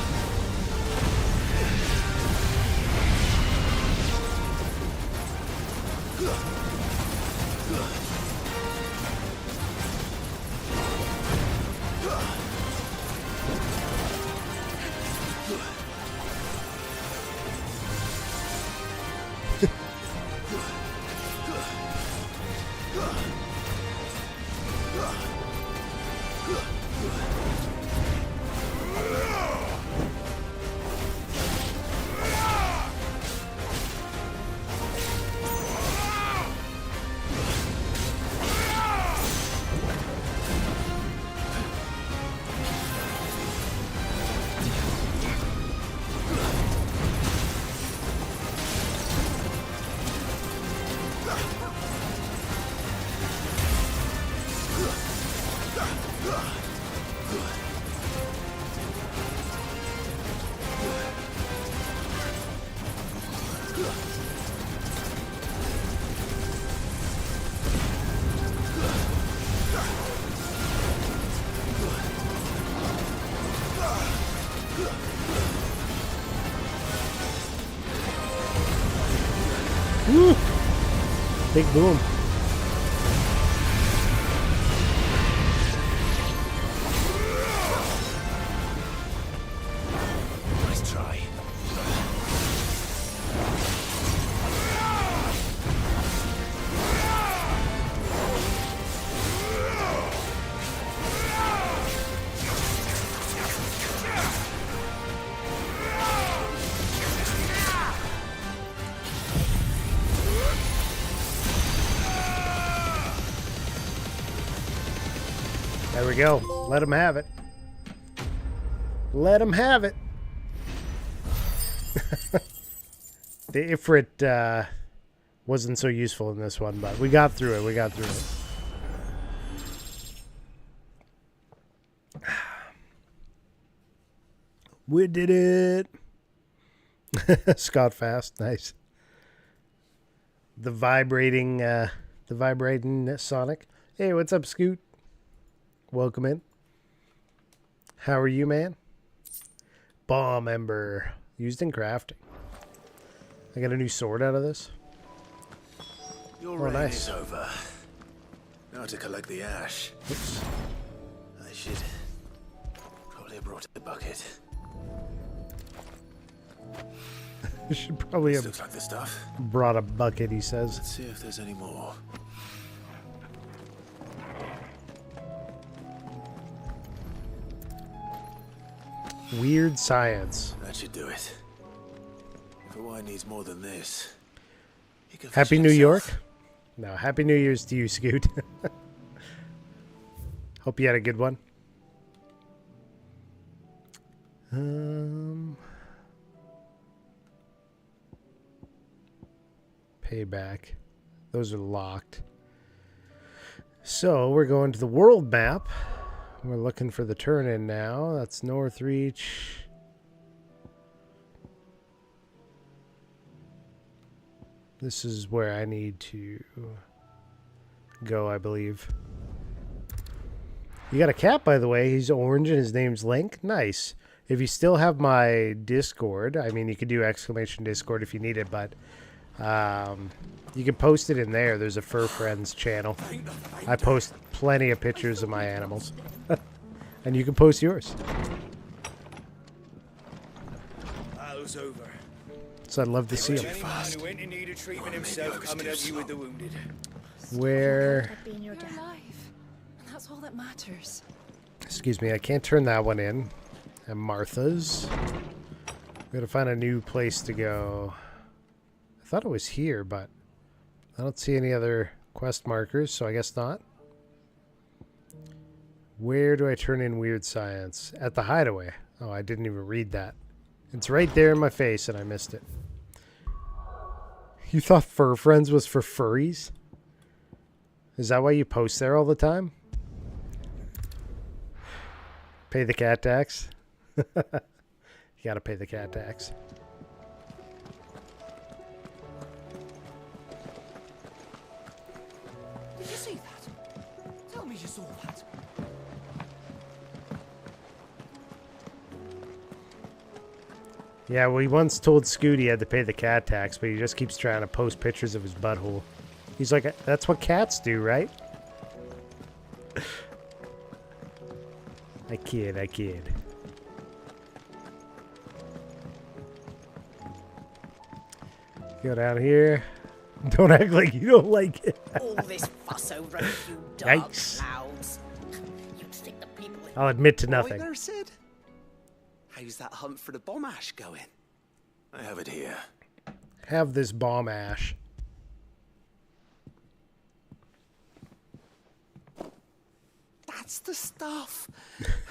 Woo! Big boom. Nice try. There we go. Let him have it. Let him have it. The Ifrit wasn't so useful in this one, but we got through it. We got through it. We did it. Scott Fast. Nice. The vibrating Sonic. Hey, what's up, Scoot? Welcome in. How are you, man? Bomb Ember. Used in crafting. I got a new sword out of this. Your Oh, reign nice. is over. Now to collect the ash. Oops. I should probably have brought a bucket. I should probably This have looks like the stuff. brought a bucket, he says. Let's see if there's any more. Weird science. That should do it. If Hawaii needs more than this, he can Happy fix it New York? himself. No, Happy New Year's to you, Scoot. Hope you had a good one. Payback. Those are locked. So we're going to the world map. We're looking for the turn-in now. That's Northreach. This is where I need to go, I believe. You got a cat, by the way. He's orange and his name's Link. Nice. If you still have my Discord, I mean, you could do exclamation Discord if you need it, but you can post it in there. There's a Fur Friends channel. I post plenty of pictures of my animals. And you can post yours. Battle's over. So I'd love to see them. Anyone who went in need of treatment himself coming at you with the wounded. Where... Being your You're dad. alive. And that's all that matters. Excuse me, I can't turn that one in. And Martha's. We gotta find a new place to go. I thought it was here, but I don't see any other quest markers, so I guess not. Where do I turn in weird science? At the hideaway. Oh, I didn't even read that. It's right there in my face and I missed it. You thought Fur Friends was for furries? Is that why you post there all the time? Pay the cat tax? You gotta pay the cat tax. Did you see that? Tell me you saw that. Yeah, well, he once told Scoot he had to pay the cat tax, but he just keeps trying to post pictures of his butthole. He's like, that's what cats do, right? I kid, I kid. Go down here. Don't act like you don't like it. All this fuss over a few dark Yikes. clouds. You'd think the people in I'll admit to Right nothing. there, Sid. How's that hunt for the bomb ash going? I have it here. Have this bomb ash. That's the stuff.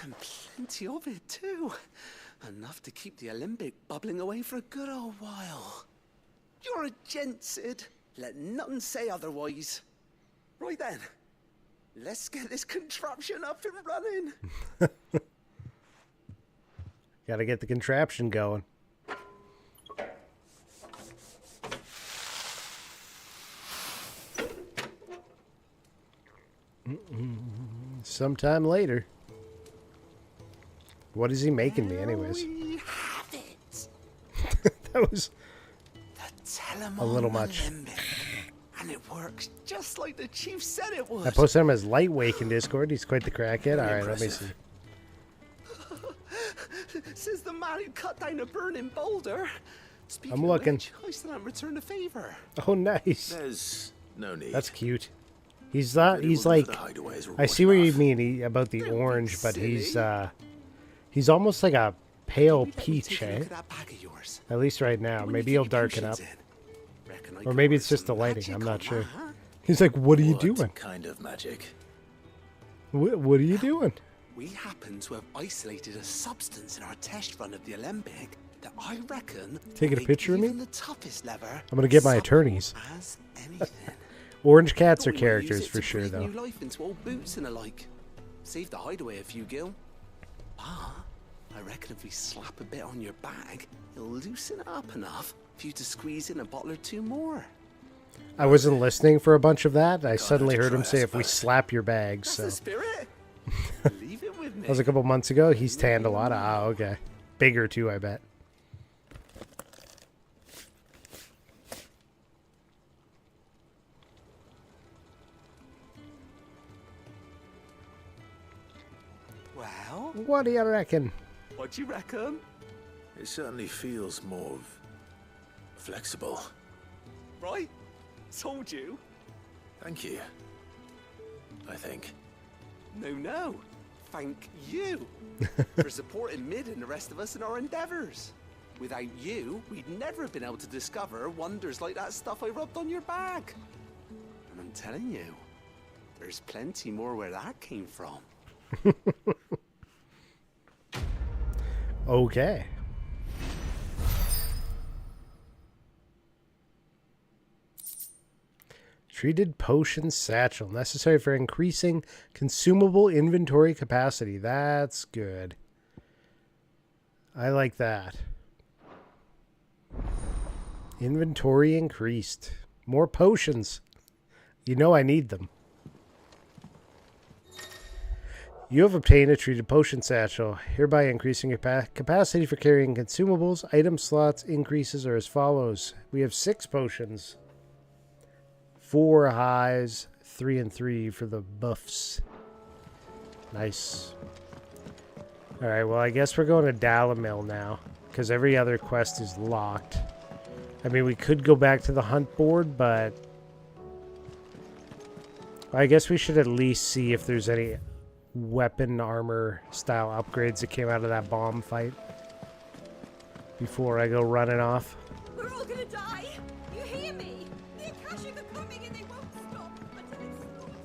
And plenty of it, too. Enough to keep the Olympic bubbling away for a good old while. You're a gent, Sid. Let nothing say otherwise. Right then. Let's get this contraption up and running. Gotta get the contraption going. Sometime later. What is he making me, anyways? We have it. That was Telemon a little much. Alembic. And it works just like the chief said it would. I posted him as lightweight in Discord. He's quite the crackhead. All right, let me see. Says the man who cut down a burning boulder. Speaking I'm of looking. which, I still haven't returned the favor. Oh, nice. There's no need. That's cute. He's not. He's like. I see what you mean about the orange, but he's almost like a pale peach, eh? At least right now. Maybe he'll darken up, or maybe it's just the lighting. I'm not sure. He's like, "What are you doing? What kind of magic? What are you doing?" We happen to have isolated a substance in our test run of the Alembic that I reckon Taking a will picture of make me? even the toughest lever I'm gonna get my supple attorneys. as anything. Orange cats are Thought we might use characters it for to sure, breathe though. New life into old boots and the like. Save the hideaway a few gil. Ah, I reckon if we slap a bit on your bag, it'll loosen it up enough for you to squeeze in a bottle or two more. I wasn't listening for a bunch of that. I suddenly to heard try, him I say, "If we suppose." slap your bags." That's So the spirit. Leave it with me. that was a couple months ago. He's tanned a lot. Ah, okay. Bigger too, I bet. Well, What do you reckon? what do you reckon? It certainly feels more flexible. Right? Told you. Thank you. I think. No. Thank you for supporting Mid and the rest of us in our endeavors. Without you, we'd never have been able to discover wonders like that stuff I rubbed on your bag. And I'm telling you, there's plenty more where that came from. Okay. Treated potion satchel. Necessary for increasing consumable inventory capacity. That's good. I like that. Inventory increased. More potions. You know I need them. You have obtained a treated potion satchel, hereby increasing your capacity for carrying consumables. Item slots increases are as follows. We have 6 potions. 4 highs, 3 and 3 for the buffs. Nice. Alright, well I guess we're going to Dalamil now, because every other quest is locked. I mean, we could go back to the hunt board, but I guess we should at least see if there's any weapon armor style upgrades that came out of that bomb fight before I go running off. We're all gonna die. You hear me? The Akashic are coming and they won't stop until it's slaughtered.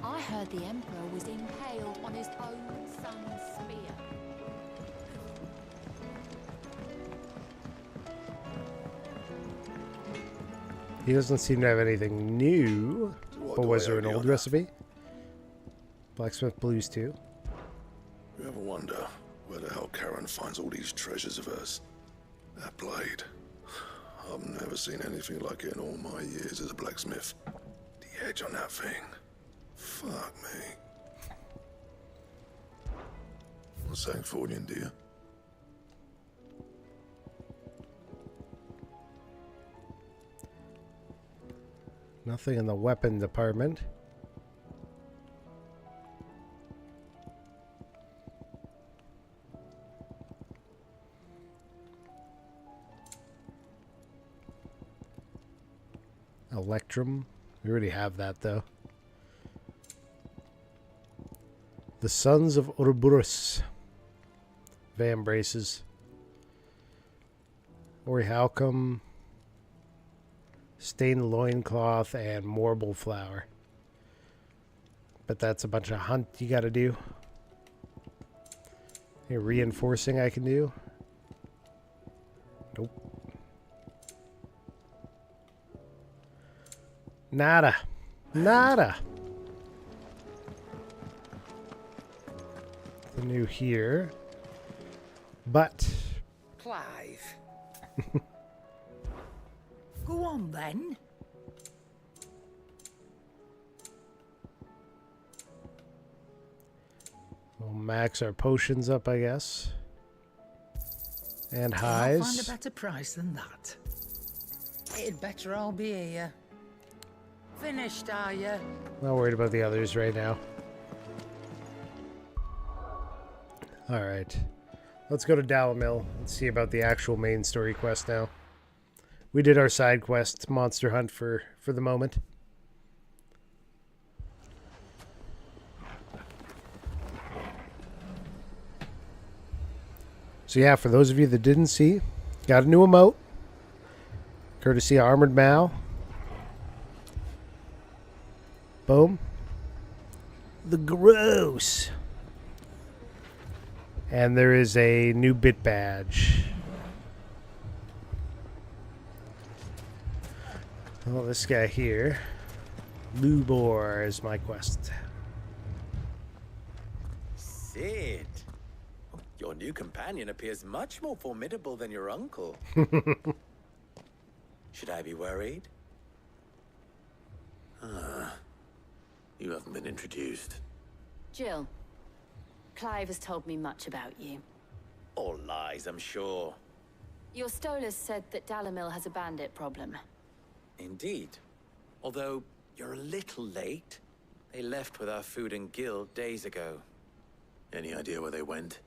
I heard the Emperor was impaled on his own son's spear. He doesn't seem to have anything new. But was there an old recipe? Blacksmith Blues 2. You ever wonder where the hell Karen finds all these treasures of hers? That blade. I've never seen anything like it in all my years as a blacksmith. The edge on that thing. Fuck me. What's that for you, dear? Nothing in the weapon department. Electrum. We already have that, though. The Sons of Ouroboros. Van braces. Orichalcum. Stained loincloth and marble flower. But that's a bunch of hunt you gotta do. Any reinforcing I can do? Nope. Nada. Nada. The new here. But. Clive. Go on then. We'll max our potions up, I guess. And I'll highs. find a better price than that. It'd better all be here. Finished, are you? Not worried about the others right now. Alright. Let's go to Dalamil and see about the actual main story quest now. We did our side quest, monster hunt for the moment. So yeah, for those of you that didn't see, got a new emote. Courtesy of Armored Mal. Boom. The gross. And there is a new bit badge. Well, this guy here. Lubor is my quest. Sid. Your new companion appears much more formidable than your uncle. Should I be worried? You haven't been introduced. Jill, Clive has told me much about you. All lies, I'm sure. Your Stolas said that Dalamil has a bandit problem. Indeed. Although, you're a little late. They left with our food and guild days ago. Any idea where they went?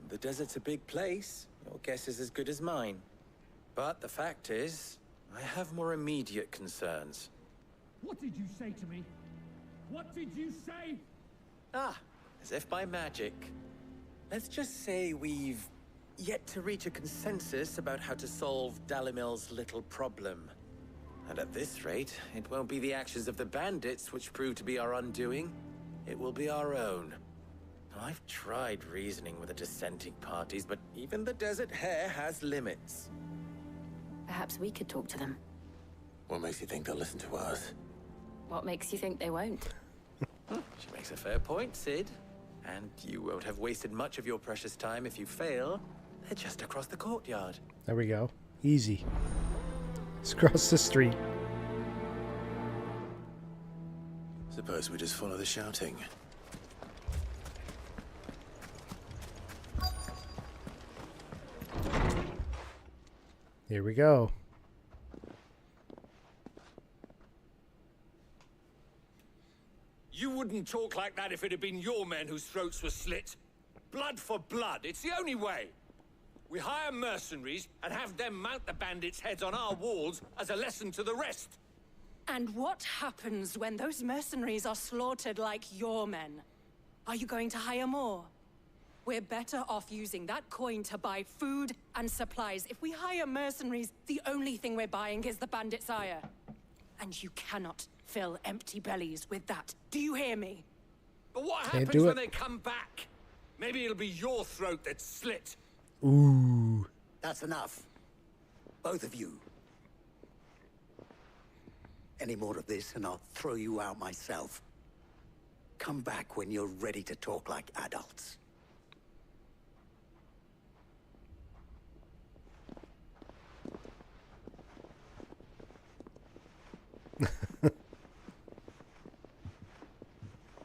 The desert's a big place. Your guess is as good as mine. But the fact is, I have more immediate concerns. What did you say to me? What did you say? Ah, as if by magic. Let's just say we've yet to reach a consensus about how to solve Dalimil's little problem. And at this rate, it won't be the actions of the bandits which prove to be our undoing. It will be our own. I've tried reasoning with the dissenting parties, but even the Desert Hare has limits. Perhaps we could talk to them. What makes you think they'll listen to us? What makes you think they won't? She makes a fair point, Sid. And you won't have wasted much of your precious time if you fail. They're just across the courtyard. There we go. Easy. Let's cross the street. Suppose we just follow the shouting. Here we go. You wouldn't talk like that if it had been your men whose throats were slit. Blood for blood, it's the only way. We hire mercenaries and have them mount the bandits' heads on our walls as a lesson to the rest. And what happens when those mercenaries are slaughtered like your men? Are you going to hire more? We're better off using that coin to buy food and supplies. If we hire mercenaries, the only thing we're buying is the bandits' ire. And you cannot fill empty bellies with that. Do you hear me? But what Can't happens do when it. they come back? Maybe it'll be your throat that's slit. Ooh. That's enough. Both of you. Any more of this and I'll throw you out myself. Come back when you're ready to talk like adults.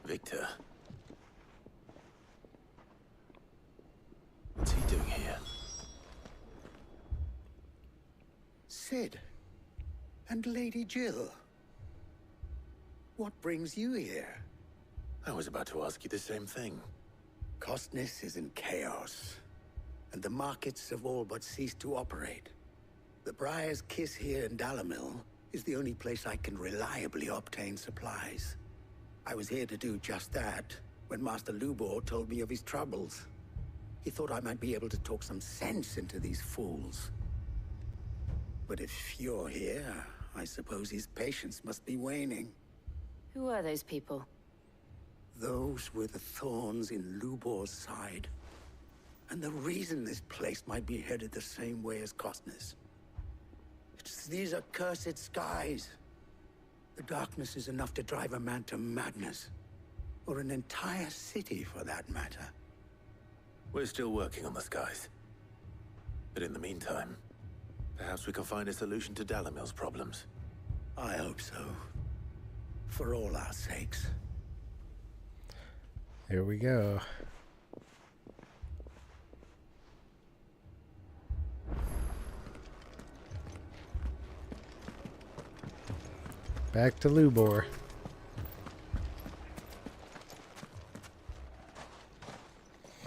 Victor. What's he doing here? Sid. And Lady Jill. What brings you here? I was about to ask you the same thing. Costness is in chaos, and the markets have all but ceased to operate. The Briar's Kiss here in Dalamil is the only place I can reliably obtain supplies. I was here to do just that when Master Lubor told me of his troubles. He thought I might be able to talk some sense into these fools. But if you're here, I suppose his patience must be waning. Who are those people? Those were the thorns in Lubor's side. And the reason this place might be headed the same way as Costness. It's these accursed skies. The darkness is enough to drive a man to madness. Or an entire city, for that matter. We're still working on the skies. But in the meantime, perhaps we can find a solution to Dalimil's problems. I hope so. For all our sakes. Here we go. Back to Lubor.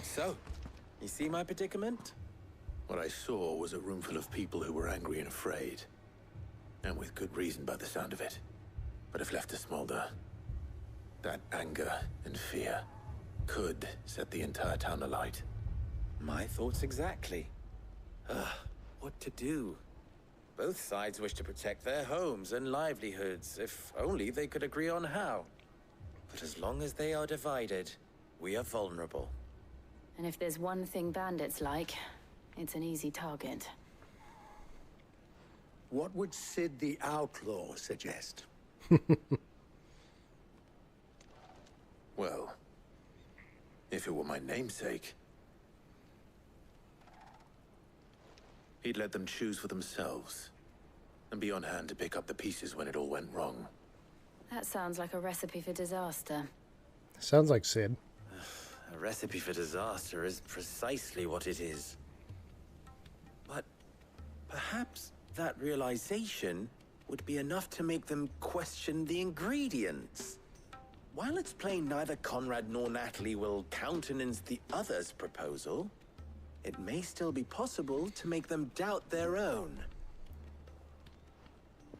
So, you see my predicament? What I saw was a room full of people who were angry and afraid. And with good reason by the sound of it. But if left to smolder, that anger and fear could set the entire town alight. My thoughts exactly. What to do? Both sides wish to protect their homes and livelihoods, if only they could agree on how. But as long as they are divided, we are vulnerable. And if there's one thing bandits like, it's an easy target. What would Sid the Outlaw suggest? Well, if it were my namesake, he'd let them choose for themselves, and be on hand to pick up the pieces when it all went wrong. That sounds like a recipe for disaster. Sounds like Sid. A recipe for disaster is precisely what it is. But perhaps that realization would be enough to make them question the ingredients. While it's plain neither Conrad nor Natalie will countenance the other's proposal, it may still be possible to make them doubt their own.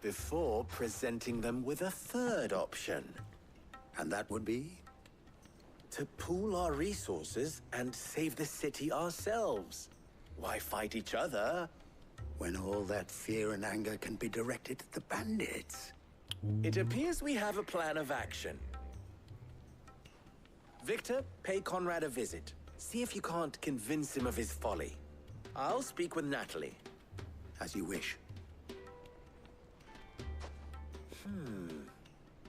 Before presenting them with a third option. And that would be? To pool our resources and save the city ourselves. Why fight each other? When all that fear and anger can be directed at the bandits. It appears we have a plan of action. Victor, pay Conrad a visit. See if you can't convince him of his folly. I'll speak with Natalie. As you wish.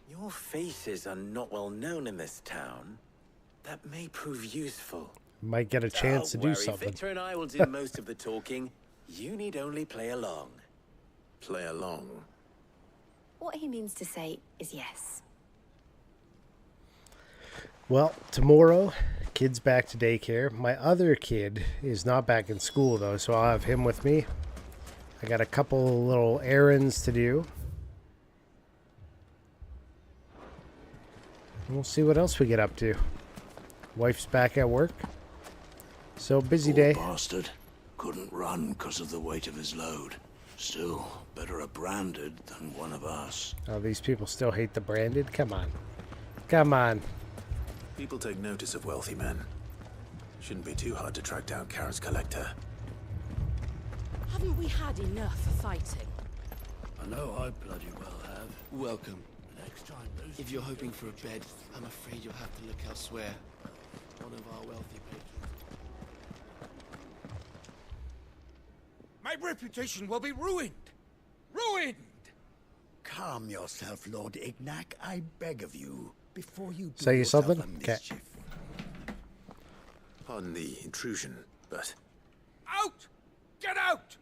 Your faces are not well known in this town. That may prove useful. Might get a chance to do something. Victor and I will do most of the talking. You need only play along. Play along? What he means to say is yes. Well, tomorrow, kid's back to daycare. My other kid is not back in school, though, so I'll have him with me. I got a couple little errands to do. We'll see what else we get up to. Wife's back at work. So, busy day. Poor bastard. Couldn't run because of the weight of his load. Still, better a branded than one of us. Oh, these people still hate the branded? Come on. Come on. People take notice of wealthy men. Shouldn't be too hard to track down Karen's collector. Haven't we had enough fighting? I know I bloody well have. Welcome. Next time, If you're hoping for a bed, I'm afraid you'll have to look elsewhere. One of our wealthy patrons. My reputation will be ruined! Ruined! Calm yourself, Lord Ignac, I beg of you, before you do Say yourself something? a Okay. mischief. Pardon the intrusion, but... Out! Get out!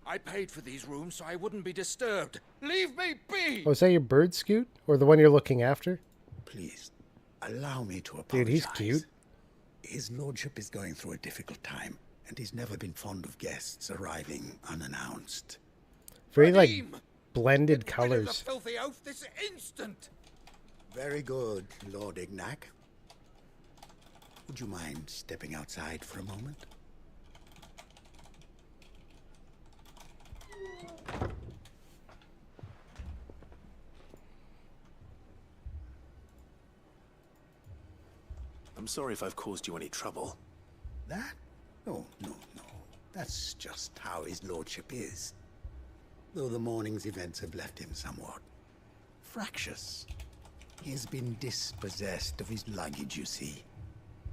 I paid for these rooms so I wouldn't be disturbed. Leave me be! Oh, is that your bird, Scoot? Or the one you're looking after? Please, allow me to apologize. Dude, he's cute. His lordship is going through a difficult time, and he's never been fond of guests arriving unannounced. Very, like, Raheem, blended get rid of the colors. filthy oaf this instant! Very good, Lord Ignac. Would you mind stepping outside for a moment? I'm sorry if I've caused you any trouble. That? Oh, no. That's just how his lordship is. Though the morning's events have left him somewhat fractious. He has been dispossessed of his luggage, you see.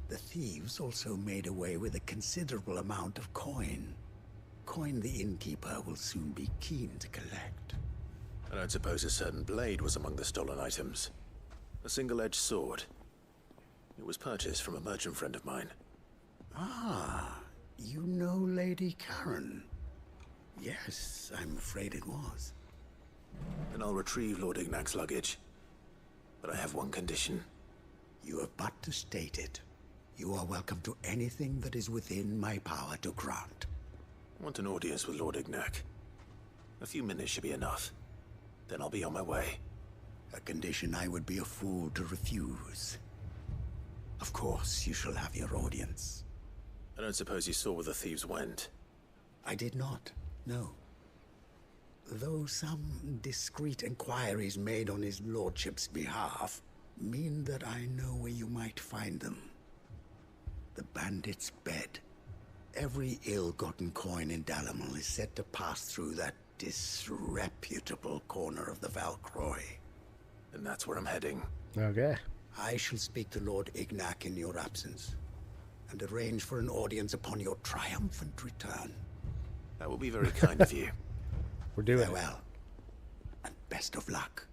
The thieves also made away with a considerable amount of coin. Coin the innkeeper will soon be keen to collect. I don't suppose a certain blade was among the stolen items. A single-edged sword. It was purchased from a merchant friend of mine. Ah, you know Lady Karen. Yes, I'm afraid it was. Then I'll retrieve Lord Ignac's luggage. But I have one condition. You have but to state it. You are welcome to anything that is within my power to grant. I want an audience with Lord Ignac. A few minutes should be enough. Then I'll be on my way. A condition I would be a fool to refuse. Of course, you shall have your audience. I don't suppose you saw where the thieves went. I did not, no. Though some discreet inquiries made on his lordship's behalf mean that I know where you might find them. The bandit's bed. Every ill-gotten coin in Dalimil is said to pass through that disreputable corner of the Valcroy. And that's where I'm heading. Okay. I shall speak to Lord Ignac in your absence, and arrange for an audience upon your triumphant return. That will be very kind of you. We're doing it. Farewell, and best of luck.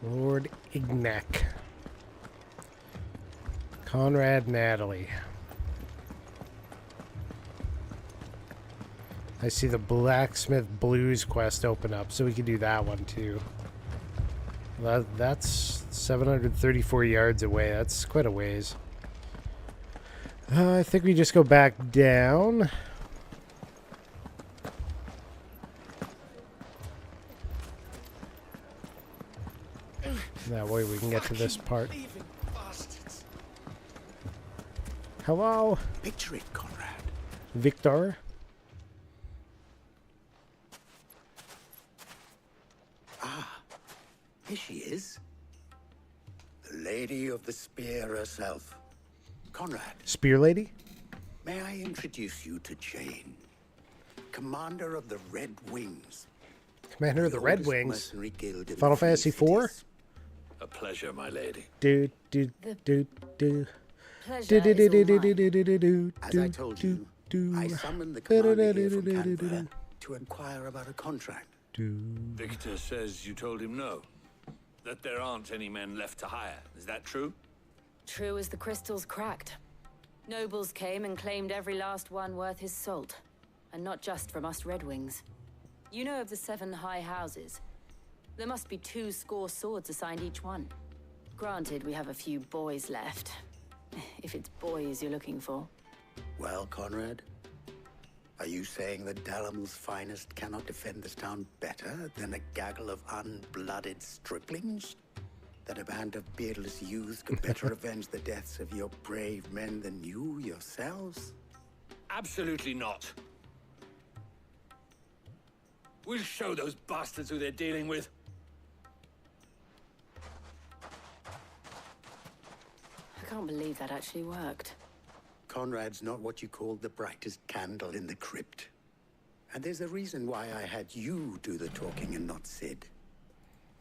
Lord Ignac. Conrad Natalie. I see the Blacksmith Blues quest open up, so we can do that one too. That's 734 yards away. That's quite a ways. I think we just go back down. That way we can get to this part. Hello? Picture it, Conrad. Victor? Ah, here she is. The Lady of the Spear herself. Conrad. Spear Lady? May I introduce you to Jane, Commander of the Red Wings. Commander of the Red oldest Wings? mercenary guild in Final the Free Fantasy IV? Cities. A pleasure, my lady. Do. As I told you, I summoned the commander here from Canberra to inquire about a contract. Victor says you told him no. That there aren't any men left to hire. Is that true? True as the crystals cracked. Nobles came and claimed every last one worth his salt. And not just from us Red Wings. You know of the 7 high houses. There must be 2 swords assigned each one. Granted, we have a few boys left. If it's boys you're looking for. Well, Conrad, are you saying that Dalimil's finest cannot defend this town better than a gaggle of unblooded striplings? That a band of beardless youths could better avenge the deaths of your brave men than you yourselves? Absolutely not. We'll show those bastards who they're dealing with. I can't believe that actually worked. Conrad's not what you call the brightest candle in the crypt. And there's a reason why I had you do the talking and not Sid.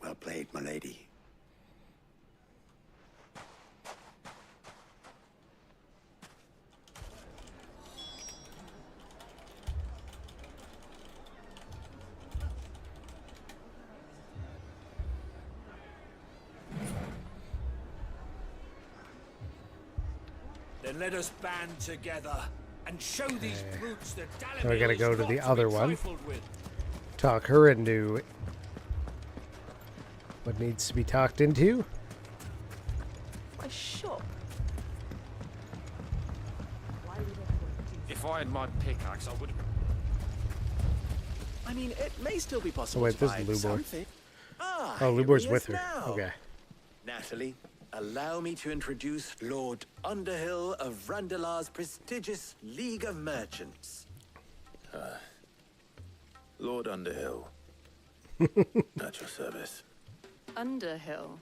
Well played, my lady. Then let us band together and show these brutes that Dalimil Now we gotta go is to not the be other one. trifled with. Talk her into what needs to be talked into. My shop. If I had my pickaxe, I would have... I mean, it may still be possible Oh wait, to this buy is Lubor. something. Ah, Oh, here Lubor's he with is her. now. Okay. Natalie, allow me to introduce Lord Underhill of Randalar's prestigious League of Merchants. Lord Underhill. At your service. Underhill.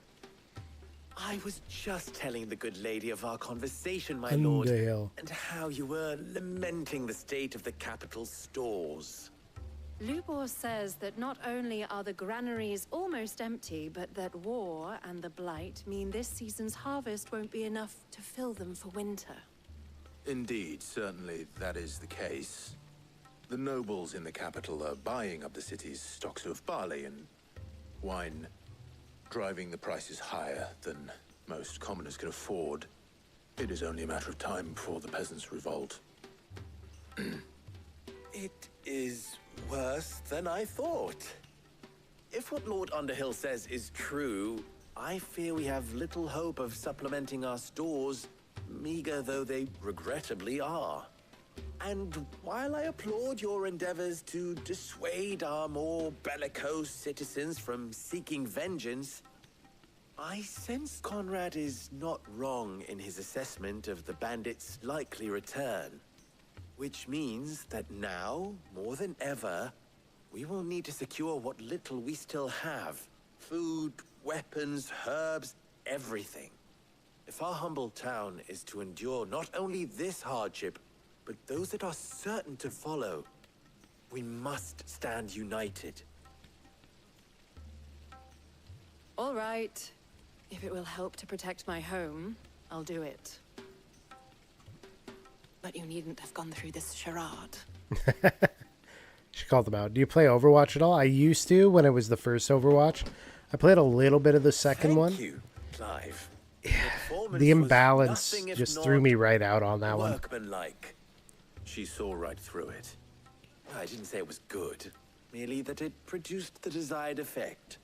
I was just telling the good lady of our conversation, my Underhill. lord, and how you were lamenting the state of the capital's stores. Lubor says that not only are the granaries almost empty, but that war and the Blight mean this season's harvest won't be enough to fill them for winter. Indeed, certainly that is the case. The nobles in the capital are buying up the city's stocks of barley and wine, driving the prices higher than most commoners can afford. It is only a matter of time before the peasants revolt. It is worse than I thought. If what Lord Underhill says is true, I fear we have little hope of supplementing our stores, meager though they regrettably are. And while I applaud your endeavors to dissuade our more bellicose citizens from seeking vengeance, I sense Conrad is not wrong in his assessment of the bandits' likely return. Which means that now, more than ever, we will need to secure what little we still have. Food, weapons, herbs, everything. If our humble town is to endure not only this hardship, but those that are certain to follow, we must stand united. All right. If it will help to protect my home, I'll do it. But you needn't have gone through this charade. She called them out. Do you play Overwatch at all? I used to when it was the first Overwatch. I played a little bit of the second one. Thank you, Clive. The imbalance just threw me right out on that one. Workmanlike. She saw right through it. I didn't say it was good, merely that it produced the desired effect.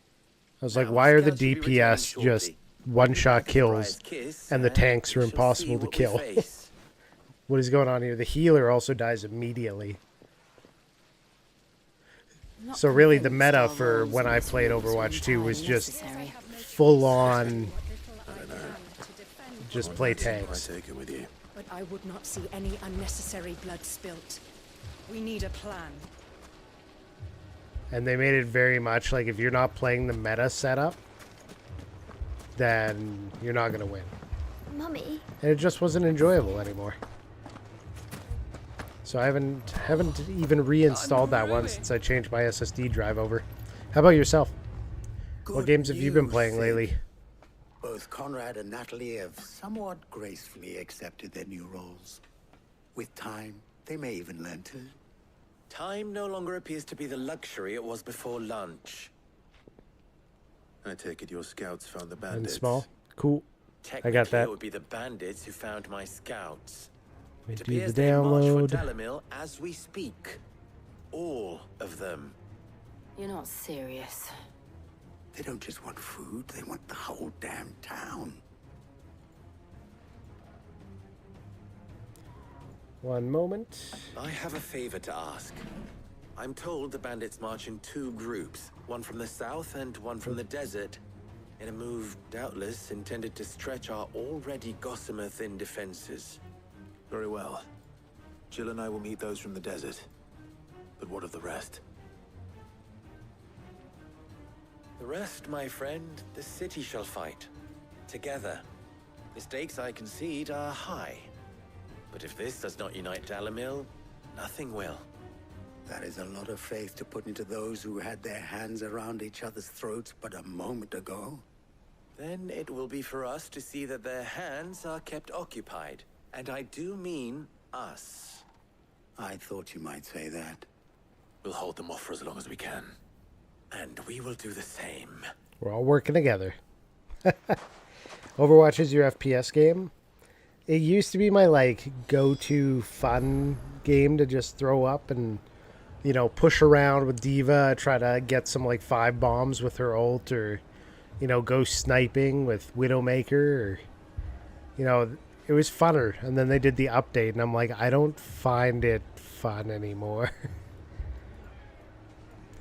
I was like, why are the DPS just one-shot kills and the tanks are impossible to kill? What is going on here? The healer also dies immediately. So really the meta for when I played Overwatch 2 was just full-on just play tanks. But I would not see any unnecessary blood spilt. We need a plan. And they made it very much like if you're not playing the meta setup, then you're not going to win. Mummy. And it just wasn't enjoyable anymore. So I haven't even reinstalled that one since I changed my SSD drive over. How about yourself? What games have you been playing lately? Both Conrad and Natalie have somewhat gracefully accepted their new roles. With time, they may even learn to. Time no longer appears to be the luxury it was before lunch. I take it your scouts found the And bandits. small? Cool. I got Technically, that. it would be the bandits who found my scouts. Let me It do appears the they march download. for Dalamil as we speak. All of them. You're not serious. They don't just want food, they want the whole damn town. One moment. I have a favor to ask. I'm told the bandits march in two groups, one from the south and one from the desert, in a move doubtless intended to stretch our already gossamer-thin defenses. Very well. Jill and I will meet those from the desert. But what of the rest? The rest, my friend, the city shall fight. Together. The stakes, I concede, are high. But if this does not unite Dalamil, nothing will. That is a lot of faith to put into those who had their hands around each other's throats but a moment ago. Then it will be for us to see that their hands are kept occupied. And I do mean us. I thought you might say that. We'll hold them off for as long as we can. And we will do the same. We're all working together. Overwatch is your FPS game. It used to be my like go-to fun game to just throw up and, you know, push around with Diva, try to get some like 5 bombs with her ult, or, you know, go sniping with Widowmaker, or, you know, it was funner. And then they did the update and I'm like, I don't find it fun anymore.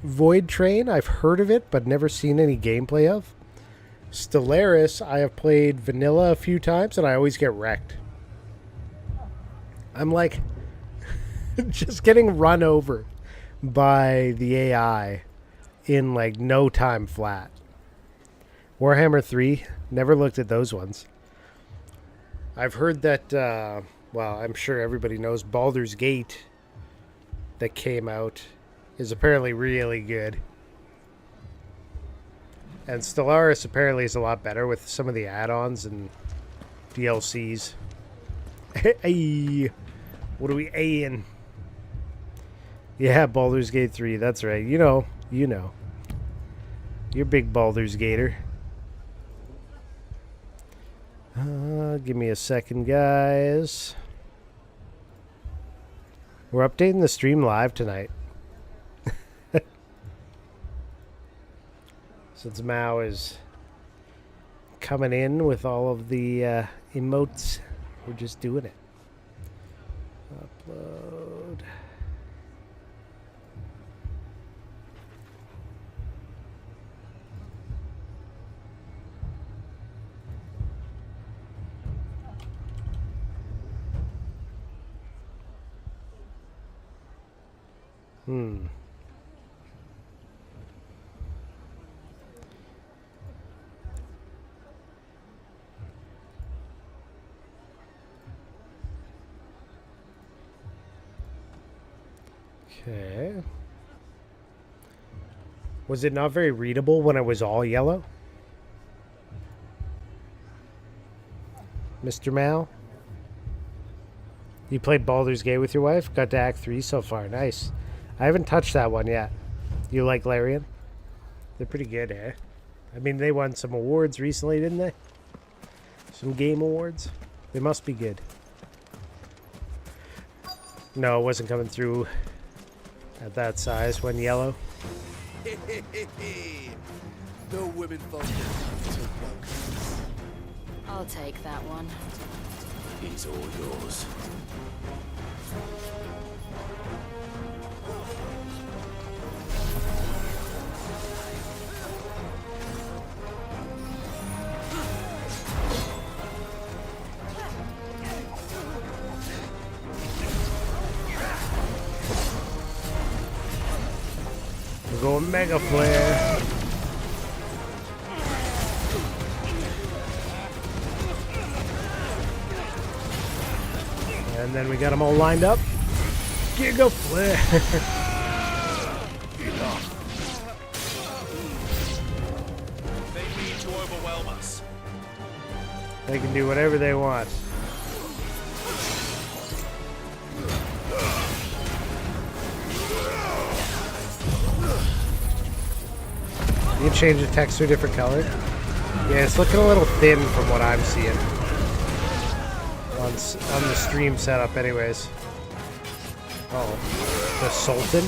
Void Train, I've heard of it, but never seen any gameplay of. Stellaris, I have played vanilla a few times, and I always get wrecked. I'm like, just getting run over by the AI in like no time flat. Warhammer 3, never looked at those ones. I've heard that, well, I'm sure everybody knows Baldur's Gate that came out is apparently really good. And Stellaris apparently is a lot better with some of the add-ons and DLCs. Hey, what are we A-ing? Yeah, Baldur's Gate 3, that's right. You know. You're big Baldur's Gator. Give me a second, guys. We're updating the stream live tonight. Since Mao is coming in with all of the emotes, we're just doing it. Upload. Okay. Was it not very readable when it was all yellow? Mr. Mal? You played Baldur's Gate with your wife? Got to Act 3 so far. Nice. I haven't touched that one yet. You like Larian? They're pretty good, eh? I mean, they won some awards recently, didn't they? Some game awards. They must be good. No, it wasn't coming through at that size when yellow. No women folk. I'll take that one. He's all yours. We're going Mega Flare. And then we got them all lined up. Giga Flare. They need to overwhelm us. They can do whatever they want. You can change the text to a different color. Yeah, it's looking a little thin from what I'm seeing. On the stream setup anyways. Oh, the Sultan?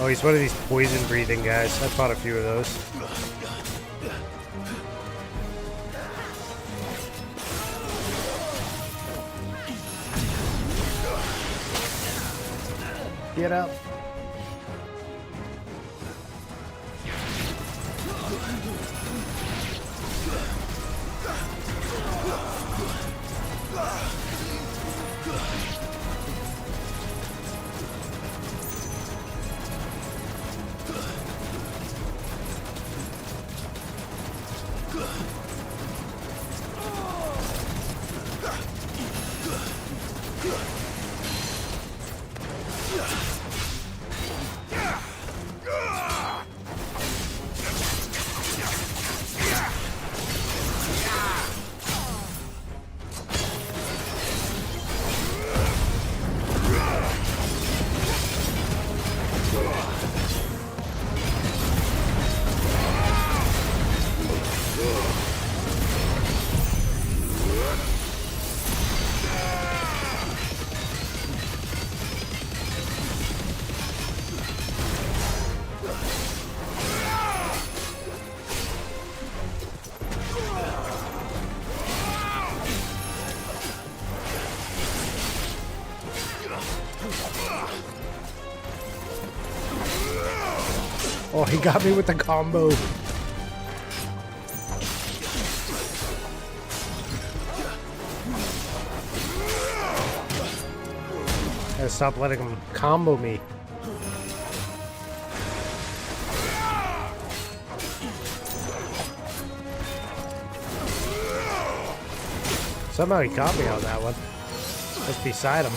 Oh, he's one of these poison breathing guys. I fought a few of those. Get up. Oh, he got me with the combo. Gotta stop letting him combo me. Somehow he caught me on that one. Just beside him.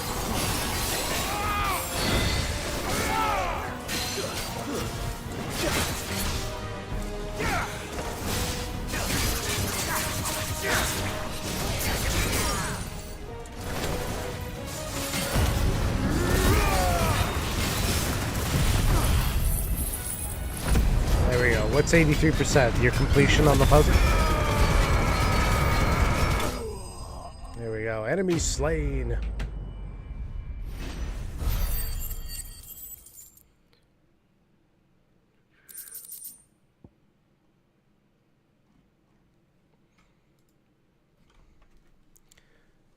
What's 83%? Your completion on the puzzle? There we go. Enemy slain.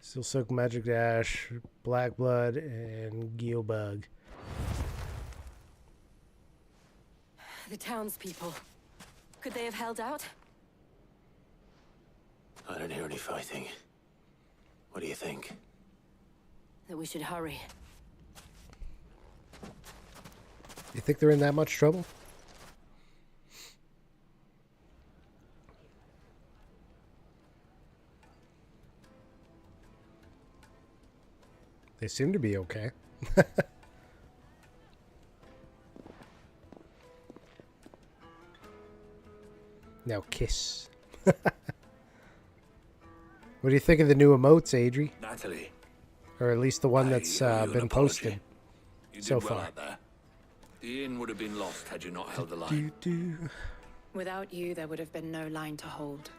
Steel Soak, Magic Dash, Black Blood, and Geobug. The townspeople. Could they have held out? I don't hear any fighting. What do you think? That we should hurry. You think they're in that much trouble? They seem to be okay. Now kiss. What do you think of the new emotes, Adri? Natalie. Or at least the one that's been posted You so did well far. out there. The inn would have been lost had you not held the line. Without you, there would have been no line to hold.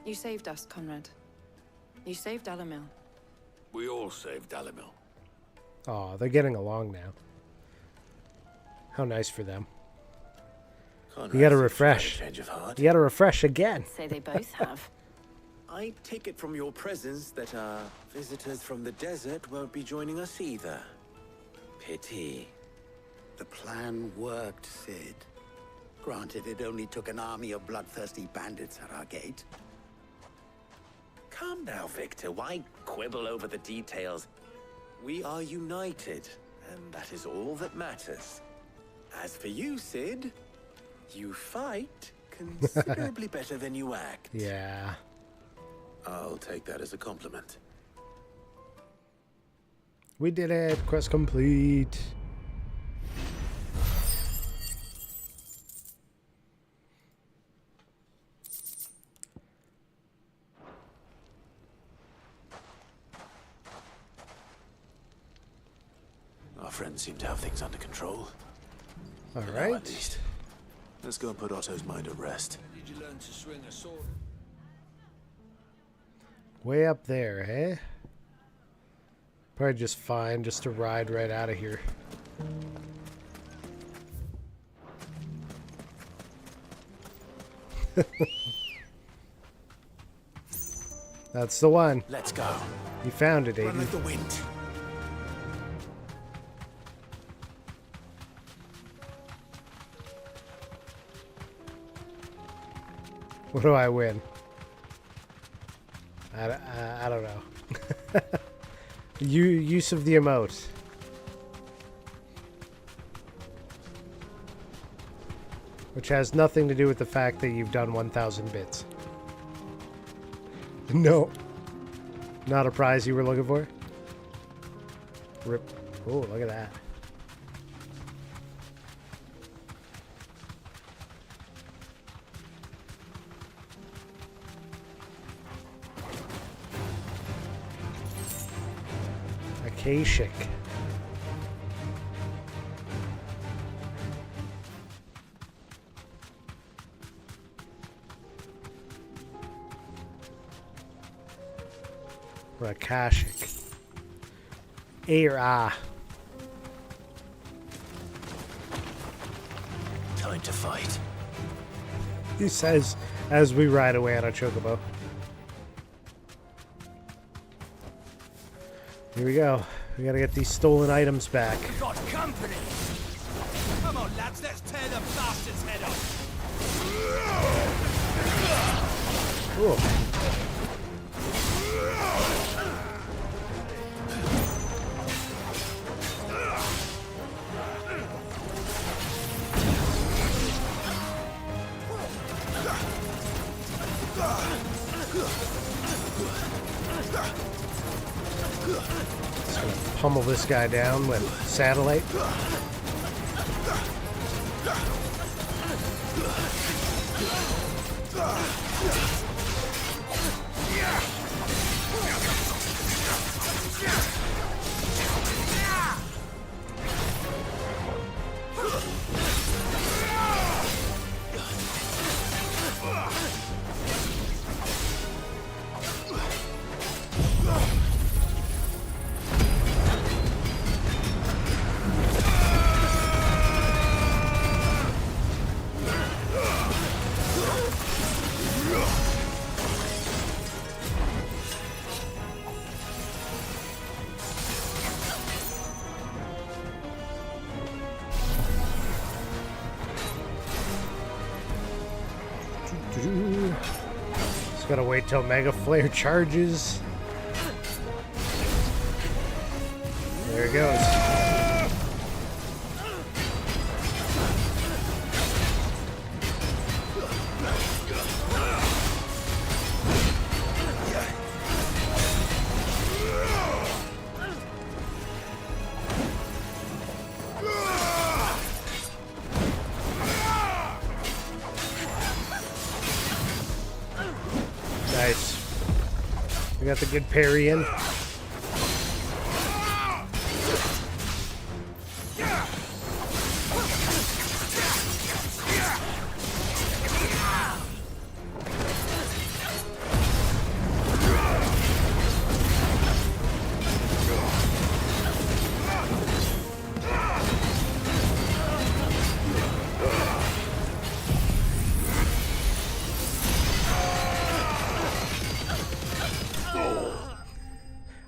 You saved us, Conrad. You saved Dalamil. We all saved Dalamil. Oh, they're getting along now. How nice for them. You gotta refresh. Change of heart. You gotta refresh again. Say they both have. I take it from your presence that our visitors from the desert won't be joining us either. Pity. The plan worked, Sid. Granted, it only took an army of bloodthirsty bandits at our gate. Calm now, Victor. Why quibble over the details? We are united, and that is all that matters. As for you, Sid, you fight considerably better than you act. Yeah. I'll take that as a compliment. We did it. Quest complete. Our friends seem to have things under control. All For now, right. at least. Let's go and put Otto's mind at rest. Did you learn to swing a sword? Way up there, eh? Probably just fine just to ride right out of here. That's the one. Let's go. You found it, Run Aiden. like the wind. What do I win? I don't know. Use of the emote. Which has nothing to do with the fact that you've done 1,000 bits. No. Not a prize you were looking for? Rip. Oh, look at that. Akashic. Or Akashic. A or ah. Time to fight. He says as we ride away on a chocobo. Here we go. We gotta get these stolen items back. We got company! Come on, lads, let's tear the bastard's head off! Ooh. Just gonna pummel this guy down with satellite. Just gotta wait till Mega Flare charges. There it goes. Nice. We got the good parry in.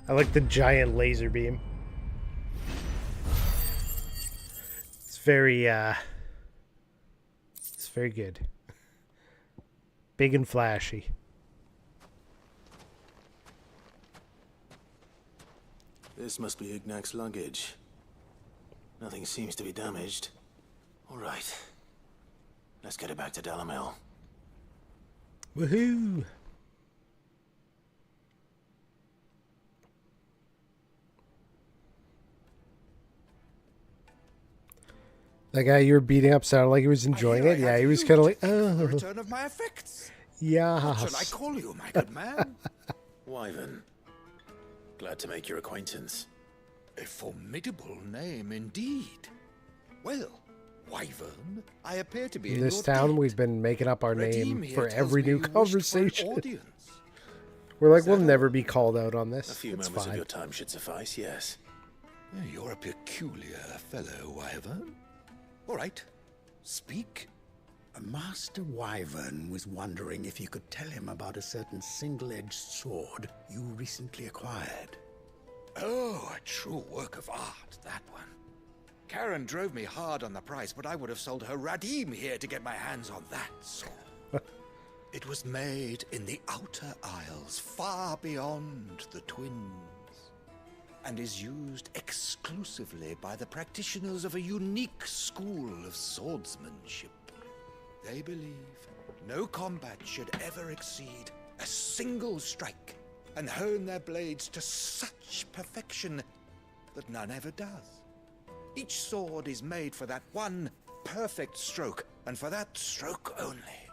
I like the giant laser beam. It's very good. Big and flashy. This must be Ignac's luggage. Nothing seems to be damaged. All right. Let's get it back to Dalamil. Woohoo! That guy you were beating up sounded like he was enjoying it. Yeah, he was kind of like, oh. The return of my effects. Yes. What shall I call you, my good man? Wyvern. Glad to make your acquaintance. A formidable name indeed. Well, Wyvern, I appear to be In this town, we've been making up our name for every new conversation. We're like, we'll never be called out on this. A few it's moments fine. of your time should suffice, yes. You're a peculiar fellow, Wyvern. All right, speak. Master Wyvern was wondering if you could tell him about a certain single-edged sword you recently acquired. Oh, a true work of art, that one. Karen drove me hard on the price, but I would have sold her Radim here to get my hands on that sword. It was made in the Outer Isles, far beyond the Twins, and is used exclusively by the practitioners of a unique school of swordsmanship. They believe no combat should ever exceed a single strike, and hone their blades to such perfection that none ever does. Each sword is made for that one perfect stroke, and for that stroke only.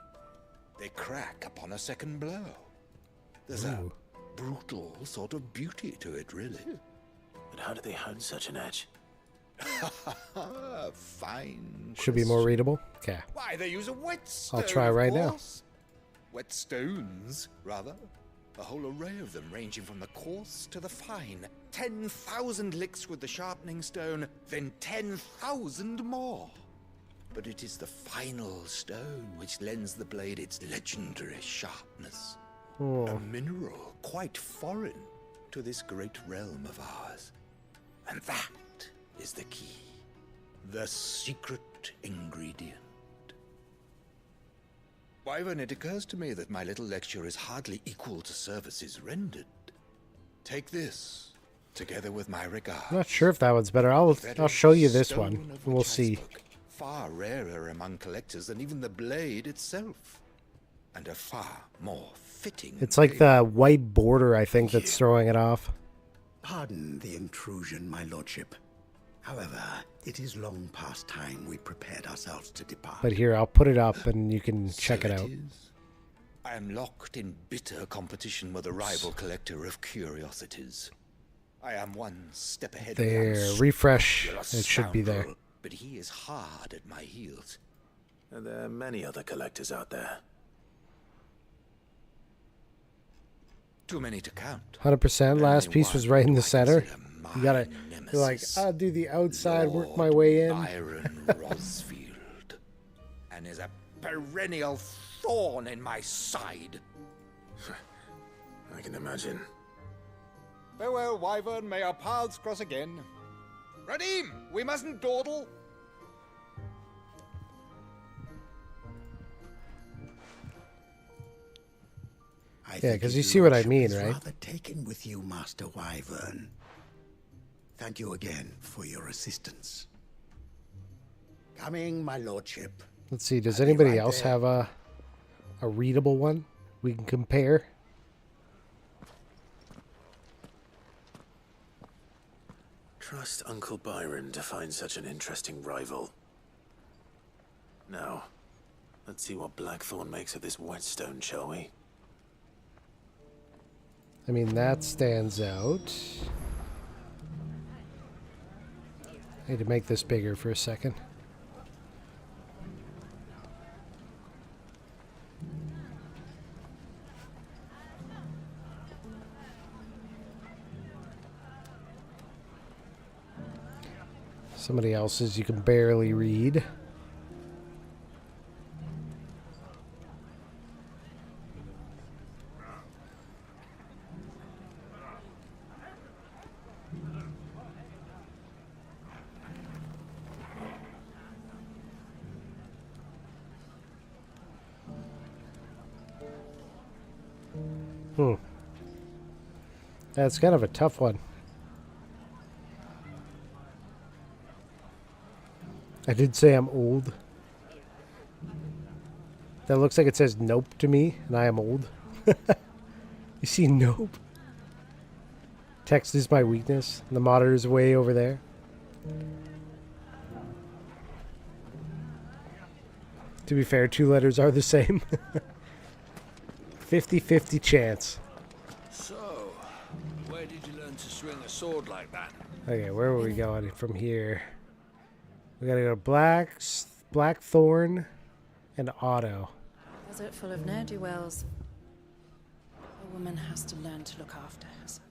They crack upon a second blow. There's a brutal sort of beauty to it, really. But how do they hone such an edge? Fine. Should be more readable. Okay. Why, they use a whetstone. I'll try right now. Whetstones, rather. A whole array of them, ranging from the coarse to the fine. 10,000 licks with the sharpening stone, then 10,000 more. But it is the final stone which lends the blade its legendary sharpness. A mineral quite foreign to this great realm of ours. And that is the key. The secret ingredient. Wyvern, it occurs to me that my little lecture is hardly equal to services rendered. Take this, together with my regards. I'm not sure if that one's better. I'll show you this one, and we'll see. Far rarer among collectors than even the blade itself, and a far more fitting. It's like the white border, I think, that's throwing it off. Pardon the intrusion, my lordship. However, it is long past time we prepared ourselves to depart. But here, I'll put it up, and you can check it out. I am locked in bitter competition with a rival collector of curiosities. I am one step ahead of There, refresh. It should be there. But he is hard at my heels. And there are many other collectors out there. Too many to count. 100%. Last piece was right in the center. You gotta, you're like, I'll do the outside, work my way in. Byron Rosfield, and is a perennial thorn in my side. I can imagine. Farewell, Wyvern. May our paths cross again. Radim, we mustn't dawdle. Yeah, because you see what I mean, right? Rather taken with you, Master Wyvern. Thank you again for your assistance. Coming, my lordship. Let's see, does I'll be anybody right else there. have a readable one we can compare? Trust Uncle Byron to find such an interesting rival. Now, let's see what Blackthorn makes of this whetstone, shall we? I mean, that stands out. I need to make this bigger for a second. Somebody else's you can barely read. That's kind of a tough one. I did say I'm old. That looks like it says nope to me, and I am old. You see nope? Text is my weakness. The monitor's way over there. To be fair, 2 letters are the same. 50-50 chance. So, where did you learn to swing a sword like that? Okay, where were we going from here? We gotta go Blackthorn and Otto. Desert full of ne'er-do-wells. A woman has to learn to look after herself.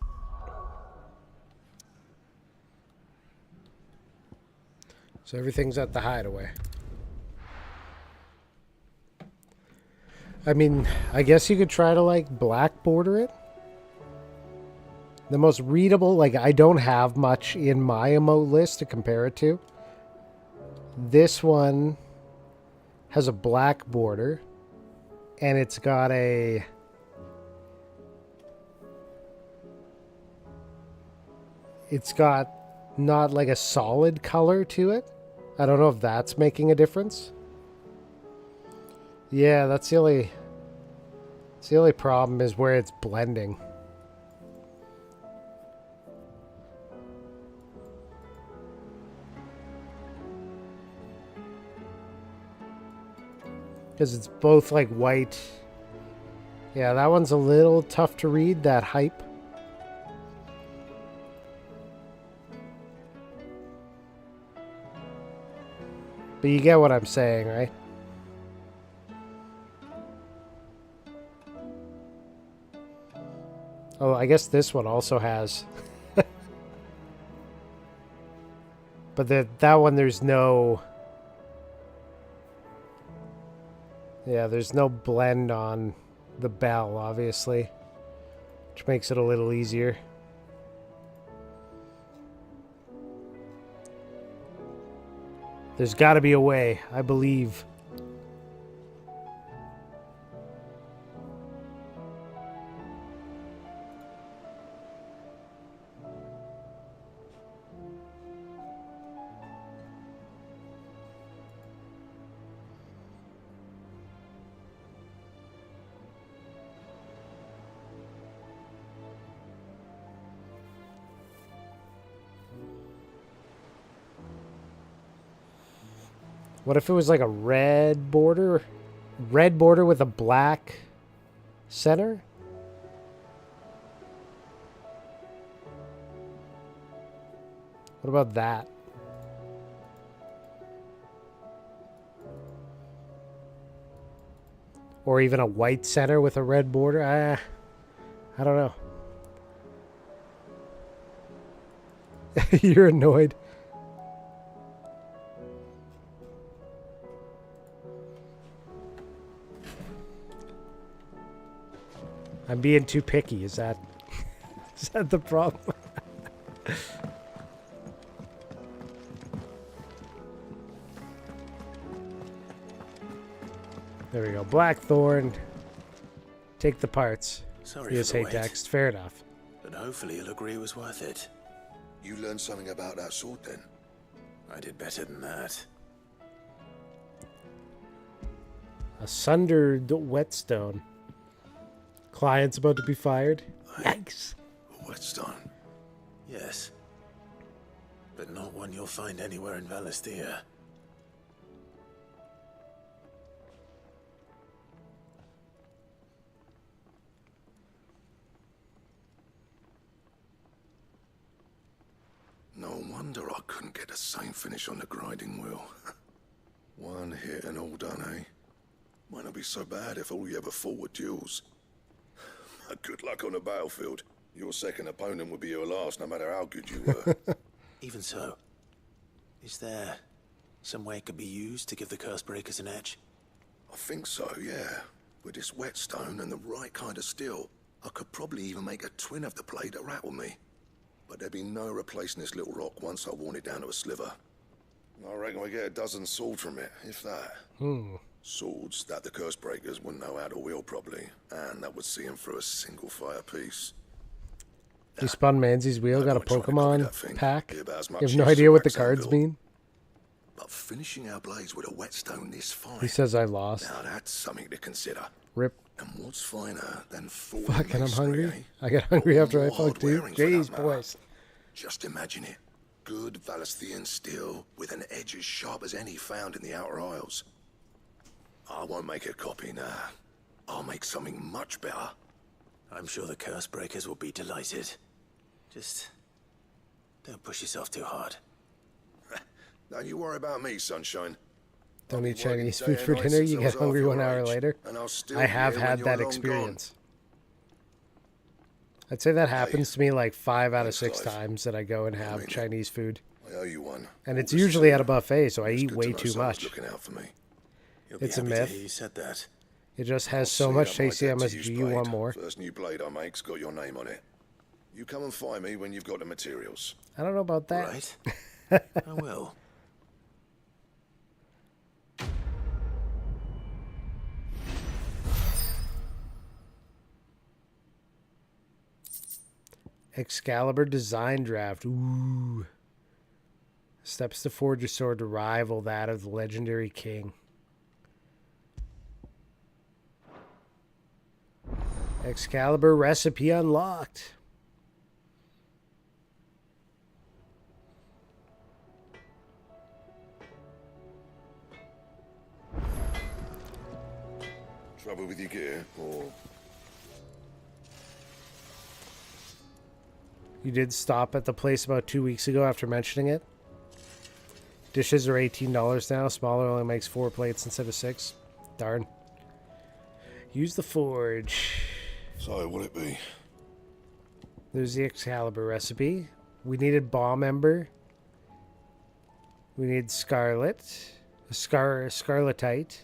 So everything's at the hideaway. I mean, I guess you could try to, like, black border it. The most readable, like, I don't have much in my emote list to compare it to. This one has a black border, and it's got a... It's got not, like, a solid color to it. I don't know if that's making a difference. Yeah, that's the only problem is where it's blending. Because it's both like white. Yeah, that one's a little tough to read, that hype. But you get what I'm saying, right? Oh, I guess this one also has. But that one, there's no... Yeah, there's no blend on the bell, obviously. Which makes it a little easier. There's got to be a way, I believe. What if it was like a red border? Red border with a black center? What about that? Or even a white center with a red border? I don't know. You're annoyed. I'm being too picky. Is that the problem? There we go. Blackthorn. Take the parts. Sorry Yes, for the hey, wait. Dex. Fair enough. But hopefully he'll agree it was worth it. You learned something about that sword then? I did better than that. A sundered whetstone. Client's about to be fired. Yikes. A whetstone? Yes. But not one you'll find anywhere in Valisthea. No wonder I couldn't get the same finish on the grinding wheel. One hit and all done, eh? Might not be so bad if all you ever fought were duels. Good luck on the battlefield. Your second opponent would be your last, no matter how good you were. Even so, is there some way it could be used to give the curse breakers an edge? I think so, yeah. With this whetstone and the right kind of steel, I could probably even make a twin of the blade that rattled me. But there'd be no replacing this little rock once I worn it down to a sliver. I reckon we get a dozen swords from it, if that. Swords that the curse breakers wouldn't know how to wield properly, and that would see them through a single fire piece. You spun Manzi's wheel, got a Pokemon pack. Be about as You much have no use as idea what the wax cards anvil. mean? But finishing our blades with a whetstone this fine. He says I lost. Now that's something to consider. Rip. And what's finer than four Fuck, and I'm masonry, hungry. eh? I got hungry after I More fucked too. hard-wearing for that Jeez, matter. boys. Just imagine it. Good Valisthean steel with an edge as sharp as any found in the Outer Isles. I won't make a copy now. I'll make something much better. I'm sure the curse breakers will be delighted. Just don't push yourself too hard. Don't you worry about me, sunshine. Don't eat I've been working Chinese day food and for night dinner. since You I get was half hungry your 1 hour age, later. and I'll still I be have here when had you're that long experience. I'd say that happens to me like 5 out of 6 Clive. times that I go and have Chinese food. gone. I owe you one. And it's All this usually to at a you. buffet, so I It's eat good way to know too someone's much. looking out for me. You'll be It's a happy to myth. hear you said that. It just has I'll so see much that my tasty debt to MSG. you's You want paid. more? First new blade I make's got your name on it. You come and find me when you've got the materials. I don't know about that. Right? I will. Excalibur design draft. Ooh. Steps to forge a sword to rival that of the legendary king. Excalibur recipe unlocked. Trouble with your gear, or You did stop at the place about 2 weeks ago after mentioning it. Dishes are $18 now. Smaller only makes 4 plates instead of 6. Darn. Use the forge. so will it be? There's the Excalibur recipe. We needed Bomb Ember. We need Scarlet. Scarletite.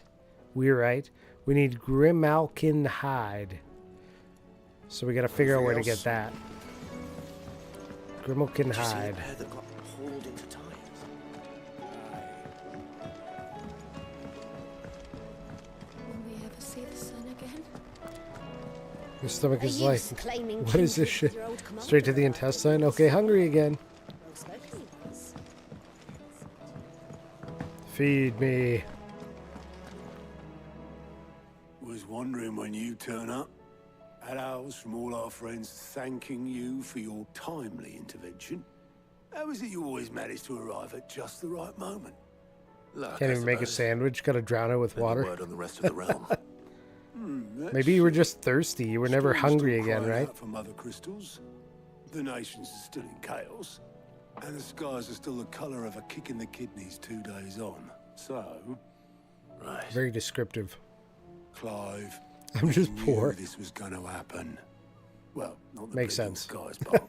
Weirite. We need Grimalkin Hide. So we gotta figure out where to get that. Grimalkin Hide. That got hauled into times. Will we ever see the sun again? Your stomach is Are you like, claiming what is this kinship shit? with your old commander Straight to the about intestine. this? Okay, hungry again. Most likely it was. Feed me. Was wondering when you turn up. Had ours from all our friends thanking you for your timely intervention. How is it you always manage to arrive at just the right moment? Luck, Can't I even make a suppose. sandwich. Gotta drown it with And the water. word on the rest of the realm. Maybe you were just thirsty. You were never hungry again, right? For mother crystals. The nations are still in chaos, and the skies are still the color of a kick in the kidneys 2 days on. So, Right. Very descriptive. Clive, I'm just you poor. knew this was going to happen. Well, not the Makes bleeding sense. skies part,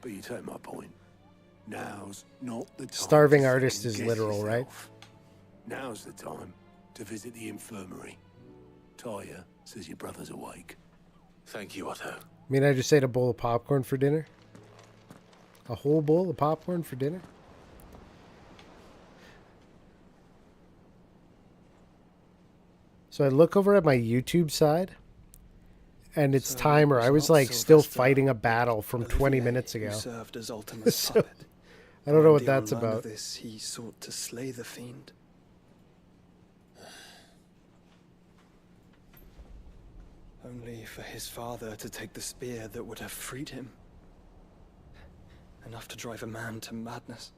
but you take my point. Now's not the time. Starving to artist is second-guess literal, right? yourself. Now's the time to visit the infirmary. Talia says your brother's awake. Thank you, Otto. I mean, I just ate a bowl of popcorn for dinner. A whole bowl of popcorn for dinner? So I look over at my YouTube side. and its So timer. it I was not like still Sylvester fighting a battle from 20 Olivier minutes ago. who served as Ultima's So, puppet. I don't know what Already on that's learn of about. This, he sought to slay the fiend. Only for his father to take the spear that would have freed him. Enough to drive a man to madness.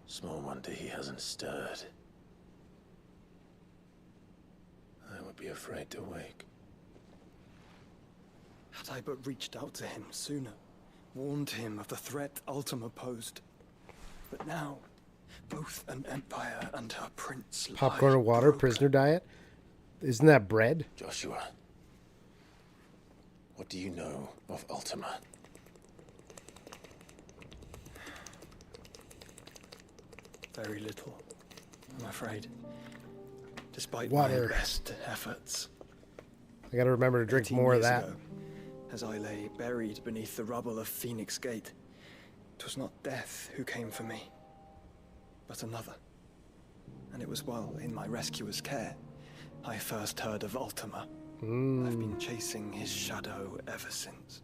Small wonder he hasn't stirred. I would be afraid to wake. Had I but reached out to him sooner, warned him of the threat Ultima posed. But now, both an empire and her prince Popcorn and water, prisoner diet? Isn't that bread? Joshua, what do you know of Ultima? Very little, I'm afraid. Despite Water. my best efforts. I gotta remember to drink 18 more of years that. ago, as I lay buried beneath the rubble of Phoenix Gate, it was not death who came for me, but another. And it was while in my rescuer's care, I first heard of Ultima. I've been chasing his shadow ever since.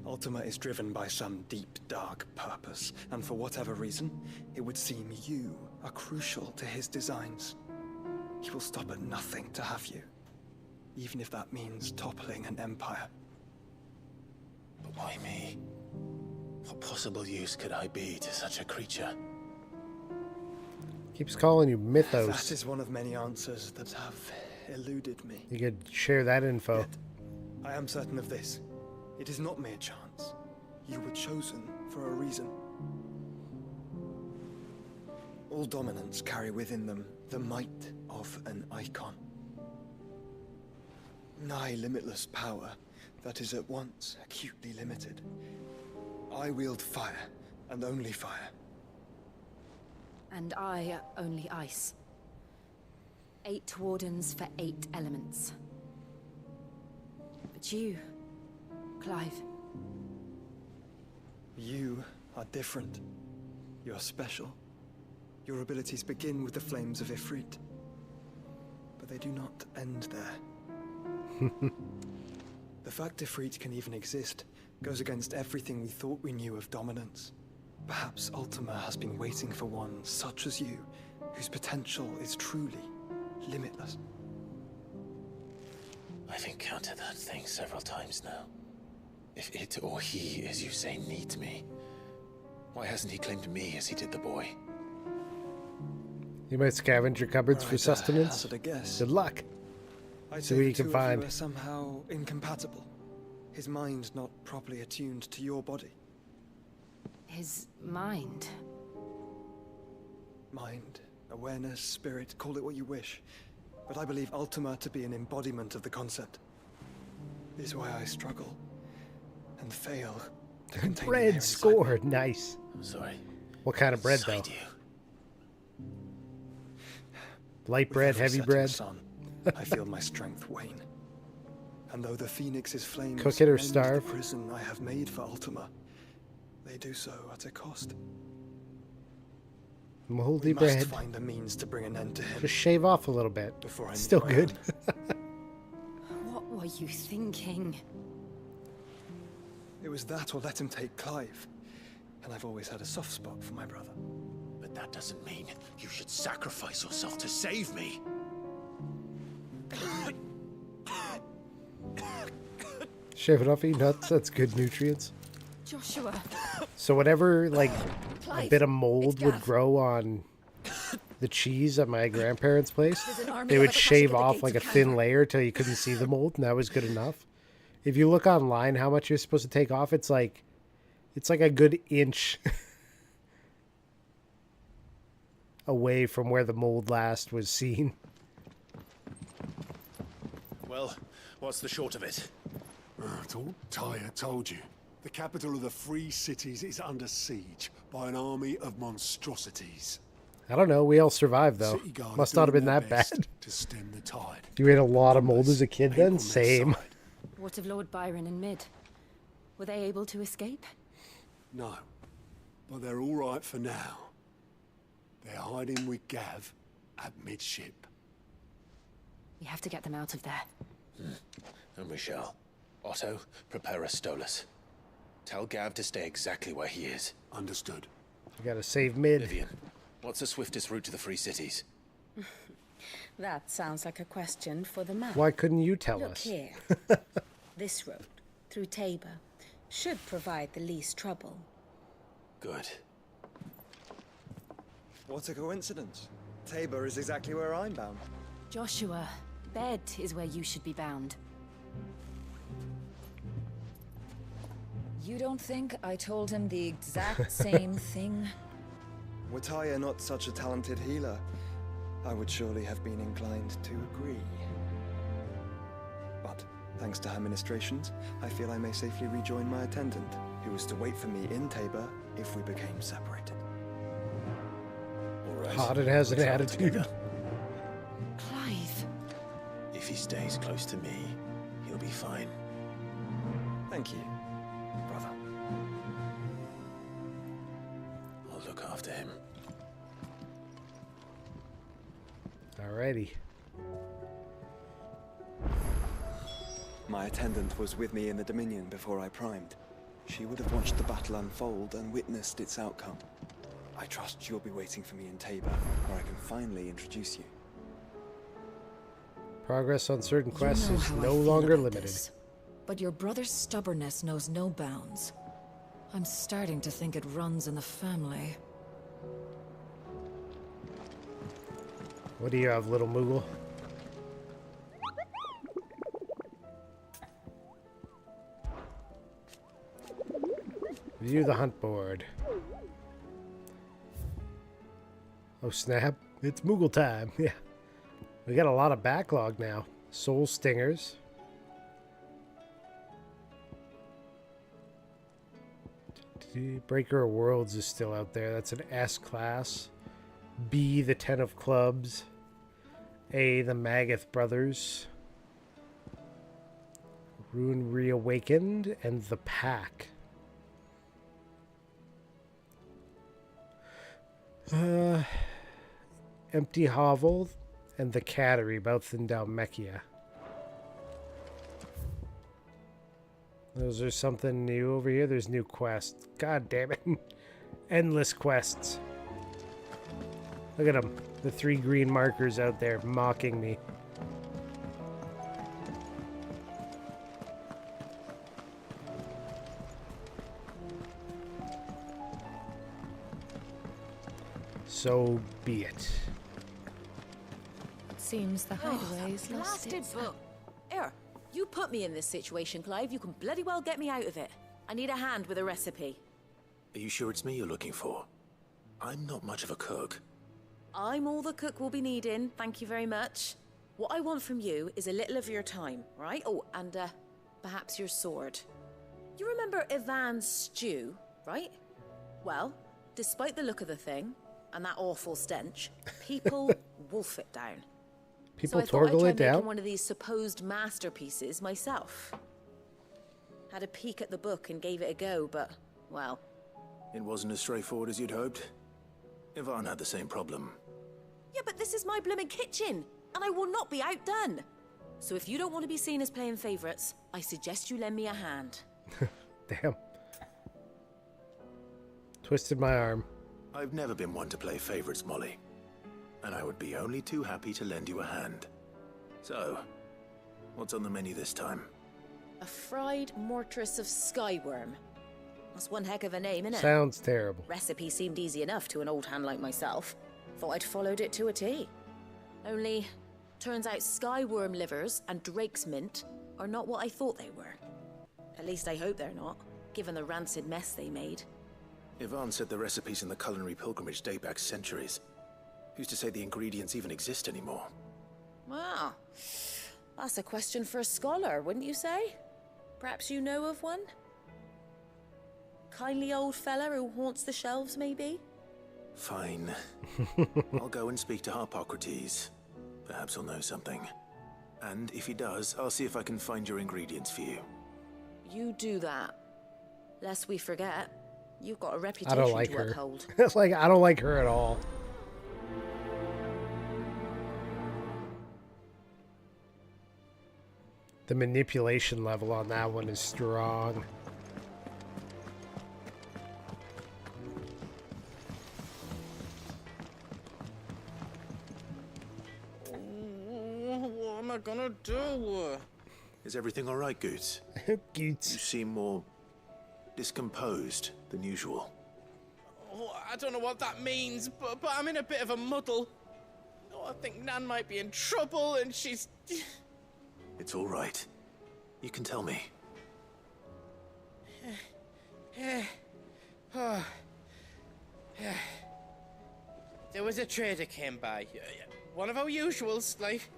Ultima is driven by some deep, dark purpose, and for whatever reason, it would seem you are crucial to his designs. He will stop at nothing to have you, even if that means toppling an empire. But why me? What possible use could I be to such a creature? Keeps calling you Mythos. That is one of many answers that have eluded me. You could share that info. I am certain of this. It is not mere chance. You were chosen for a reason. All dominants carry within them the might of an icon. Nigh limitless power that is at once acutely limited. I wield fire, and only fire. And I only ice. 8 wardens for 8 elements. But you, Clive. You are different. You are special. Your abilities begin with the flames of Ifrit. But they do not end there. The fact Ifrit can even exist goes against everything we thought we knew of dominance. Perhaps Ultima has been waiting for one such as you, whose potential is truly limitless. I've encountered that thing several times now. If it or he, as you say, needs me, why hasn't he claimed me as he did the boy? You might scavenge your cupboards for sustenance. Hazard a guess. Good luck. I'd See say what the you can two find. of you are somehow incompatible. His mind not properly attuned to your body. His mind. Mind, awareness, spirit, call it what you wish. But I believe Ultima to be an embodiment of the concept. This is why I struggle and fail to contain the Bread inherent scored. Nice. I'm sorry. What kind of bread, though? Inside you. Light With bread, every heavy setting bread? sun, I feel my strength wane. And though the Phoenix's flames Cook it or end starve? the prison I have made for Ultima, they do so at a cost. Moldy We must bread. find a means to bring an end to him. Just shave off a little bit. Before I meet Still my good. What were you thinking? It was that or let him take Clive. And I've always had a soft spot for my brother. But that doesn't mean you should sacrifice yourself to save me. Shave it off, eat nuts. That's good nutrients. Joshua. So whatever, like, a Clive, bit of mold it's would Gav. grow on the cheese at my grandparents' place, There's an army they of would Avakasha shave at the off gates like a of thin Kandor. layer till you couldn't see the mold, and that was good enough. If you look online how much you're supposed to take off, it's like a good inch away from where the mold last was seen. Well, what's the short of it? Tyre told you. The capital of the Free Cities is under siege by an army of monstrosities. I don't know. We all survived, though. City Guard Must are not have doing been their that best bad. to stem the tide. You ate a lot of mold as a kid then? Same. What of Lord Byron and Mid? Were they able to escape? No, but they're all right for now. They're hiding with Gav at midship. We have to get them out of there. And we shall. Otto, prepare a Stolas. Tell Gav to stay exactly where he is. Understood. We gotta save mid. Vivian, what's the swiftest route to the Free Cities? That sounds like a question for the map. Why couldn't you tell Look us? here. This road, through Tabor, should provide the least trouble. Good. What a coincidence. Tabor is exactly where I'm bound. Joshua, bed is where you should be bound. You don't think I told him the exact same thing? Were Tyre not such a talented healer, I would surely have been inclined to agree. But, thanks to her ministrations, I feel I may safely rejoin my attendant, who was to wait for me in Tabor if we became separated. All right. Hot and has an We'll travel attitude. together. Clive. If he stays close to me, he'll be fine. Thank you, brother. I'll look after him. Alrighty. My attendant was with me in the Dominion before I primed. She would have watched the battle unfold and witnessed its outcome. I trust you'll be waiting for me in Tabor, where I can finally introduce you. Progress on certain quests You know is how I no feel longer about limited. this, but your brother's stubbornness knows no bounds. I'm starting to think it runs in the family. What do you have, little Moogle? View the hunt board. Oh snap, it's Moogle time. Yeah. We got a lot of backlog now. Soul Stingers. Breaker of Worlds is still out there. That's an S class. B, the Ten of Clubs. A, the Magath Brothers. Rune Reawakened. And the Pack. Empty Hovel and the Cattery, both in Dalmechia. Those are something new over here. There's new quests. God damn it. Endless quests. Look at them. The 3 green markers out there mocking me. So be it. Seems the hideaway's lost Blasted its... book. Here, you put me in this situation, Clive. You can bloody well get me out of it. I need a hand with a recipe. Are you sure it's me you're looking for? I'm not much of a cook. I'm all the cook will be needing, thank you very much. What I want from you is a little of your time, right? Oh, and perhaps your sword. You remember Ivan's stew, right? Well, despite the look of the thing, and that awful stench, people wolf it down. People so I thought I'd Torgal try it down? making one of these supposed masterpieces myself. Had a peek at the book and gave it a go, but, well... It wasn't as straightforward as you'd hoped. Ivan had the same problem. Yeah, but this is my blooming kitchen, and I will not be outdone. So if you don't want to be seen as playing favourites, I suggest you lend me a hand. Damn. Twisted my arm. I've never been one to play favourites, Molly. And I would be only too happy to lend you a hand. So, what's on the menu this time? A fried mortress of skyworm. That's one heck of a name, innit? Sounds terrible. Recipe seemed easy enough to an old hand like myself. Thought I'd followed it to a T. Only, turns out skyworm livers and drake's mint are not what I thought they were. At least I hope they're not, given the rancid mess they made. Ivan said the recipes in the culinary pilgrimage date back centuries. Who's to say the ingredients even exist anymore? Wow. That's a question for a scholar, wouldn't you say? Perhaps you know of one? Kindly old fella who haunts the shelves, maybe? Fine. I'll go and speak to Harpocrates. Perhaps he'll know something. And if he does, I'll see if I can find your ingredients for you. You do that. Lest we forget, you've got a I reputation don't like to her. uphold. It's like, I don't like her at all. The manipulation level on that one is strong. What am I gonna do? Is everything all right, Goots? Goots. You seem more discomposed than usual. Oh, I don't know what that means, but I'm in a bit of a muddle. Oh, I think Nan might be in trouble, and she's... It's all right. You can tell me. There was a trader came by. One of our usuals, like.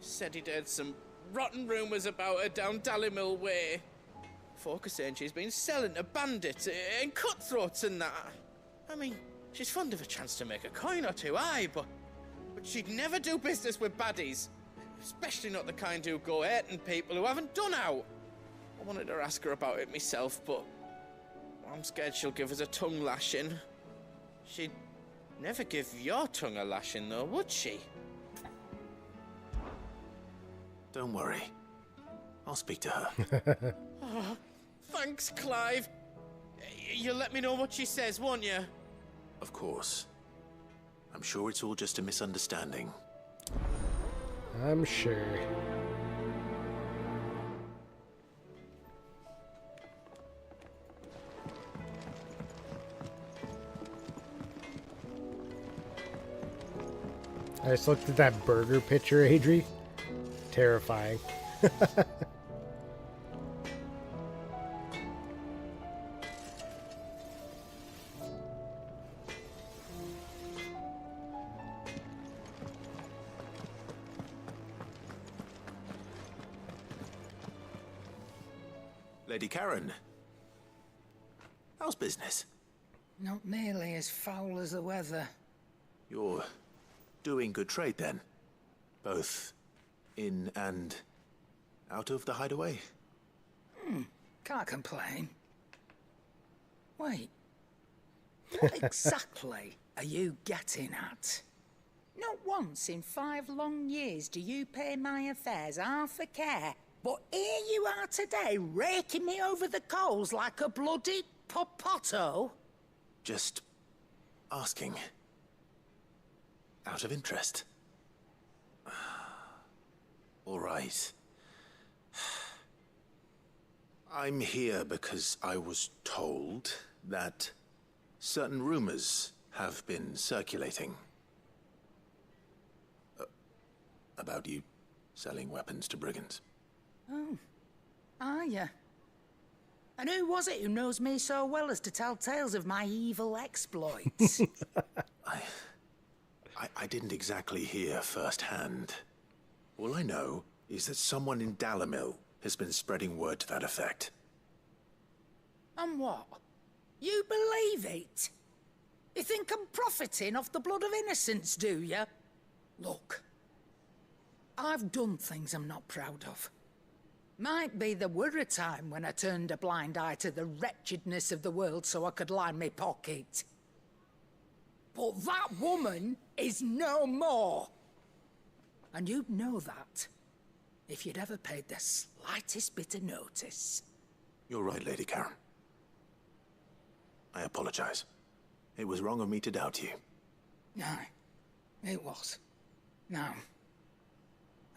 Said he'd heard some rotten rumours about her down Dalimil Way. Folk are saying she's been selling to bandits and cutthroats and that. I mean, she's fond of a chance to make a coin or two, aye, but she'd never do business with baddies. Especially not the kind who go hurting people who haven't done out. I wanted to ask her about it myself, but I'm scared she'll give us a tongue lashing. She'd never give your tongue a lashing, though, would she? Don't worry. I'll speak to her. Oh, thanks, Clive. You'll let me know what she says, won't you? Of course. I'm sure it's all just a misunderstanding. I'm sure. I just looked at that burger picture, Adri. Terrifying. Lady Karen. How's business? Not nearly as foul as the weather. You're doing good trade then? Both in and out of the hideaway? Can't complain. Wait. What exactly are you getting at? Not once in 5 long years do you pay my affairs half a care. But here you are today, raking me over the coals like a bloody popoto. Just asking. Out of interest. All right. I'm here because I was told that certain rumors have been circulating. About you selling weapons to brigands. Oh, are you? And who was it who knows me so well as to tell tales of my evil exploits? I didn't exactly hear firsthand. All I know is that someone in Dalimil has been spreading word to that effect. And what? You believe it? You think I'm profiting off the blood of innocents, do you? Look, I've done things I'm not proud of. Might be there were a time when I turned a blind eye to the wretchedness of the world so I could line my pocket. But that woman is no more. And you'd know that if you'd ever paid the slightest bit of notice. You're right, Lady Karen. I apologize. It was wrong of me to doubt you. No, it was. Now,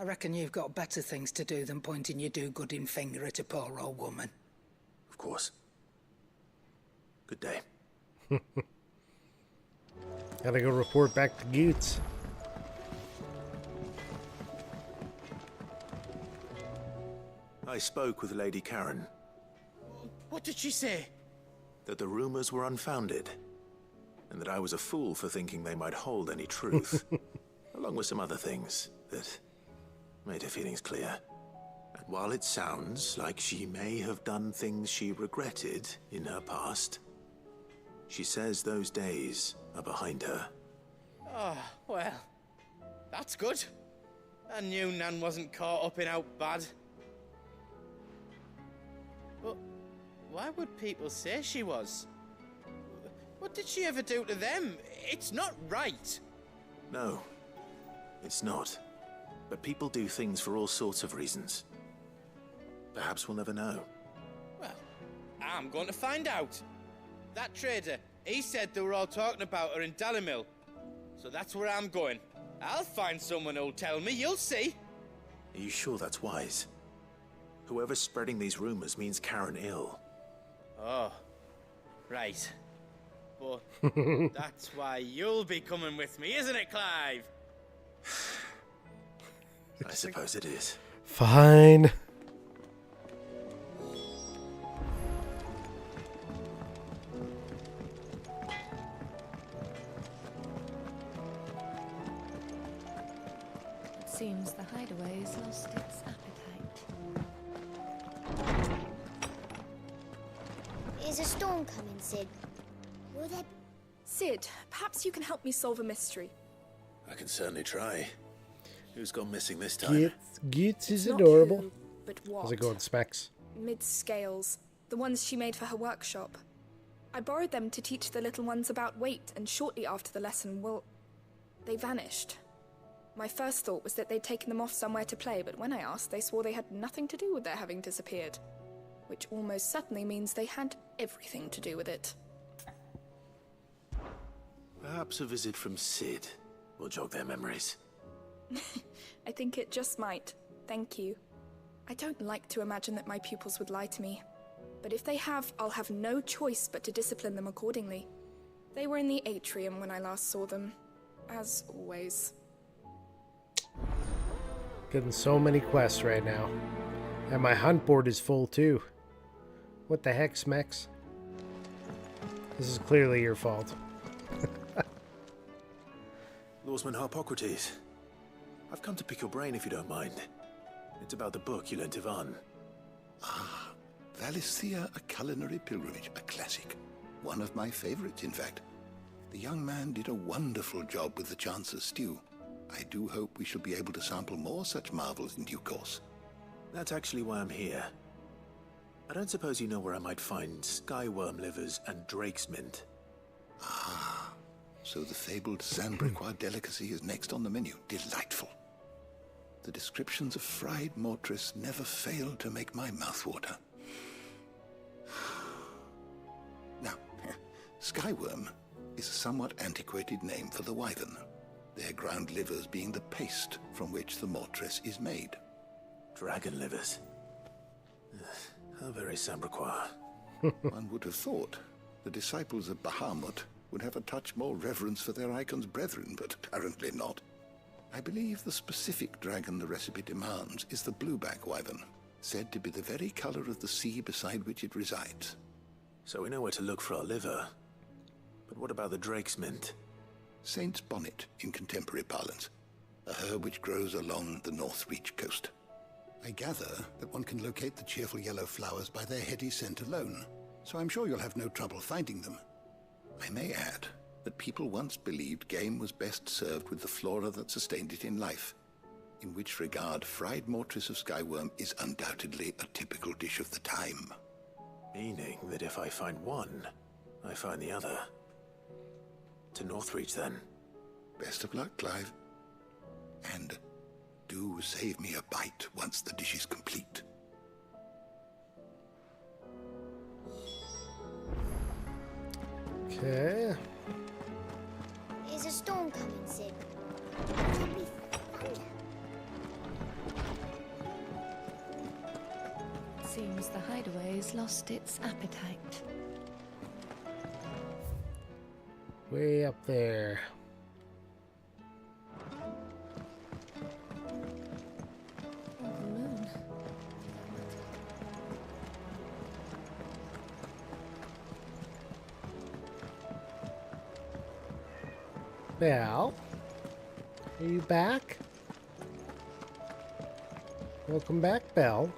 I reckon you've got better things to do than pointing your do-gooding finger at a poor old woman. Of course. Good day. Gotta go report back to Goots. I spoke with Lady Karen. What did she say? That the rumors were unfounded, and that I was a fool for thinking they might hold any truth, along with some other things that made her feelings clear. And while it sounds like she may have done things she regretted in her past, she says those days are behind her. Oh, well, that's good. I knew Nan wasn't caught up in out bad. But why would people say she was? What did she ever do to them? It's not right. No, it's not. But people do things for all sorts of reasons. Perhaps we'll never know. Well, I'm going to find out. That trader, he said they were all talking about her in Dalimil. So that's where I'm going. I'll find someone who'll tell me, you'll see. Are you sure that's wise? Whoever's spreading these rumors means Karen ill. Oh, right. But that's why you'll be coming with me, isn't it, Clive? I suppose it is. Fine. It seems the hideaway's lost its appetite. Is a storm coming, Sid? Will there... Sid, perhaps you can help me solve a mystery. I can certainly try. Who's gone missing this time? Geets is It's not adorable. who, but what? How's it going, Specs? Mid-scales. The ones she made for her workshop. I borrowed them to teach the little ones about weight, and shortly after the lesson, well, they vanished. My first thought was that they'd taken them off somewhere to play, but when I asked, they swore they had nothing to do with their having disappeared. Which almost certainly means they had everything to do with it. Perhaps a visit from Sid will jog their memories. I think it just might. Thank you. I don't like to imagine that my pupils would lie to me. But if they have, I'll have no choice but to discipline them accordingly. They were in the atrium when I last saw them. As always. Getting so many quests right now. And my hunt board is full too. What the heck, Smex? This is clearly your fault. Lawsman Harpocrates, I've come to pick your brain if you don't mind. It's about the book you lent Ivan. Ah, Valisthea, a culinary pilgrimage, a classic. One of my favorites, in fact. The young man did a wonderful job with the Chance's stew. I do hope we shall be able to sample more such marvels in due course. That's actually why I'm here. I don't suppose you know where I might find skyworm livers and drake's mint. Ah, so the fabled Zambrequois delicacy is next on the menu. Delightful. The descriptions of fried mortress never fail to make my mouth water. Now, skyworm is a somewhat antiquated name for the wyvern, their ground livers being the paste from which the mortress is made. Dragon livers. How very Zambrequois. One would have thought the disciples of Bahamut would have a touch more reverence for their icon's brethren, but apparently not. I believe the specific dragon the recipe demands is the blueback wyvern, said to be the very color of the sea beside which it resides. So we know where to look for our liver. But what about the drake's mint? Saint's bonnet in contemporary parlance, a herb which grows along the North Reach coast. I gather that one can locate the cheerful yellow flowers by their heady scent alone, so I'm sure you'll have no trouble finding them. I may add that people once believed game was best served with the flora that sustained it in life, in which regard fried mortress of skyworm is undoubtedly a typical dish of the time. Meaning that if I find one, I find the other. To Northreach, then. Best of luck, Clive. And do save me a bite once the dish is complete. Okay. Is a storm coming, Sid? There'll be thunder. Seems the hideaway's lost its appetite. Way up there. Oh, the moon. Belle? Are you back? Welcome back, Belle.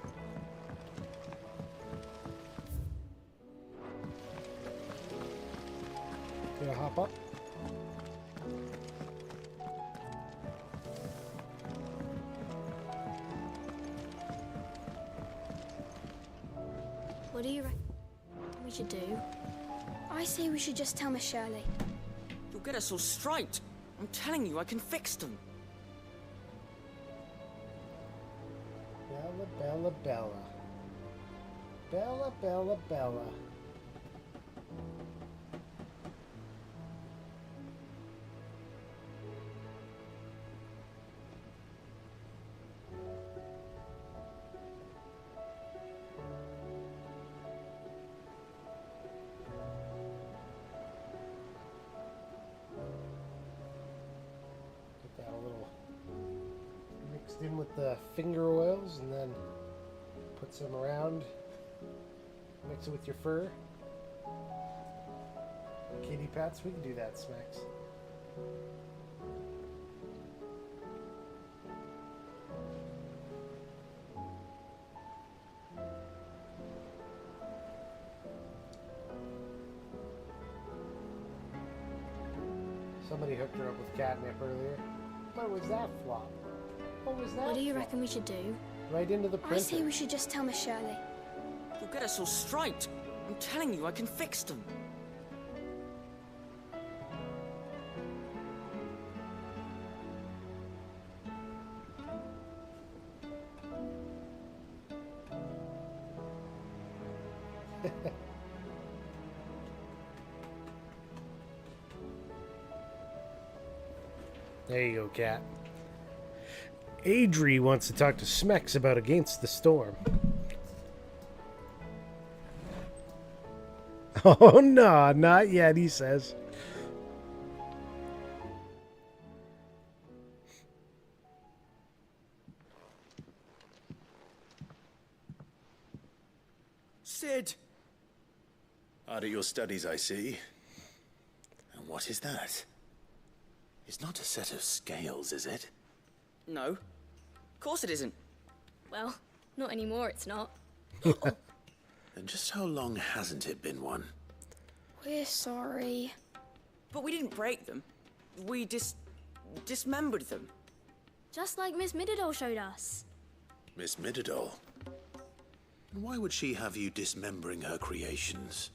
Gonna hop up. What do you reckon we should do? I say we should just tell Miss Shirley. You'll get us all straight. I'm telling you, I can fix them. Bella, Bella, Bella. Bella, Bella, Bella. Get that a little mixed in with the finger oils and then put some around. Mix it with your fur. Kitty pets, we can do that, Smacks. Somebody hooked her up with catnip earlier. What was that flop? What was that? What do you flop? reckon we should do? Right into the printer. I say we should just tell Miss Shirley. You'll get us all straight. I'm telling you, I can fix them. There you go, Cat. Adri wants to talk to Smex about Against the Storm. Oh, no, not yet, he says. Sid! Hard at your studies, I see. And what is that? It's not a set of scales, is it? No. Of course it isn't. Well, not anymore, it's not. And just how long hasn't it been one? We're sorry. But we didn't break them. We dismembered them. Just like Miss Mididol showed us. Miss Mididol? Why would she have you dismembering her creations?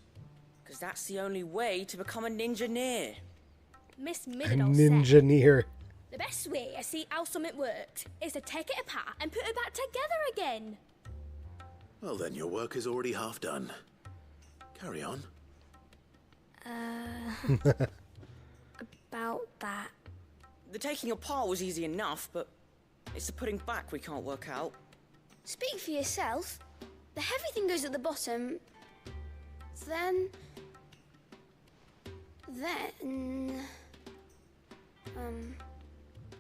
Because that's the only way to become a ninja-neer. Miss A Mididol said ninja-neer. the best way to see how something worked is to take it apart and put it back together again. Well, then your work is already half done. Carry on. About that. The taking apart was easy enough, but it's the putting back we can't work out. Speak for yourself. The heavy thing goes at the bottom. Then...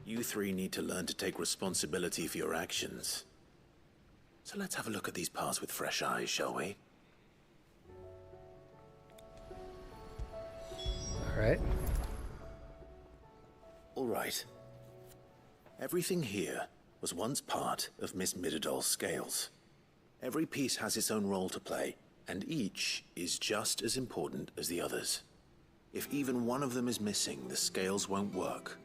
You three need to learn to take responsibility for your actions. So let's have a look at these parts with fresh eyes, shall we? All right. All right. Everything here was once part of Miss Mididol's scales. Every piece has its own role to play, and each is just as important as the others. If even one of them is missing, the scales won't work.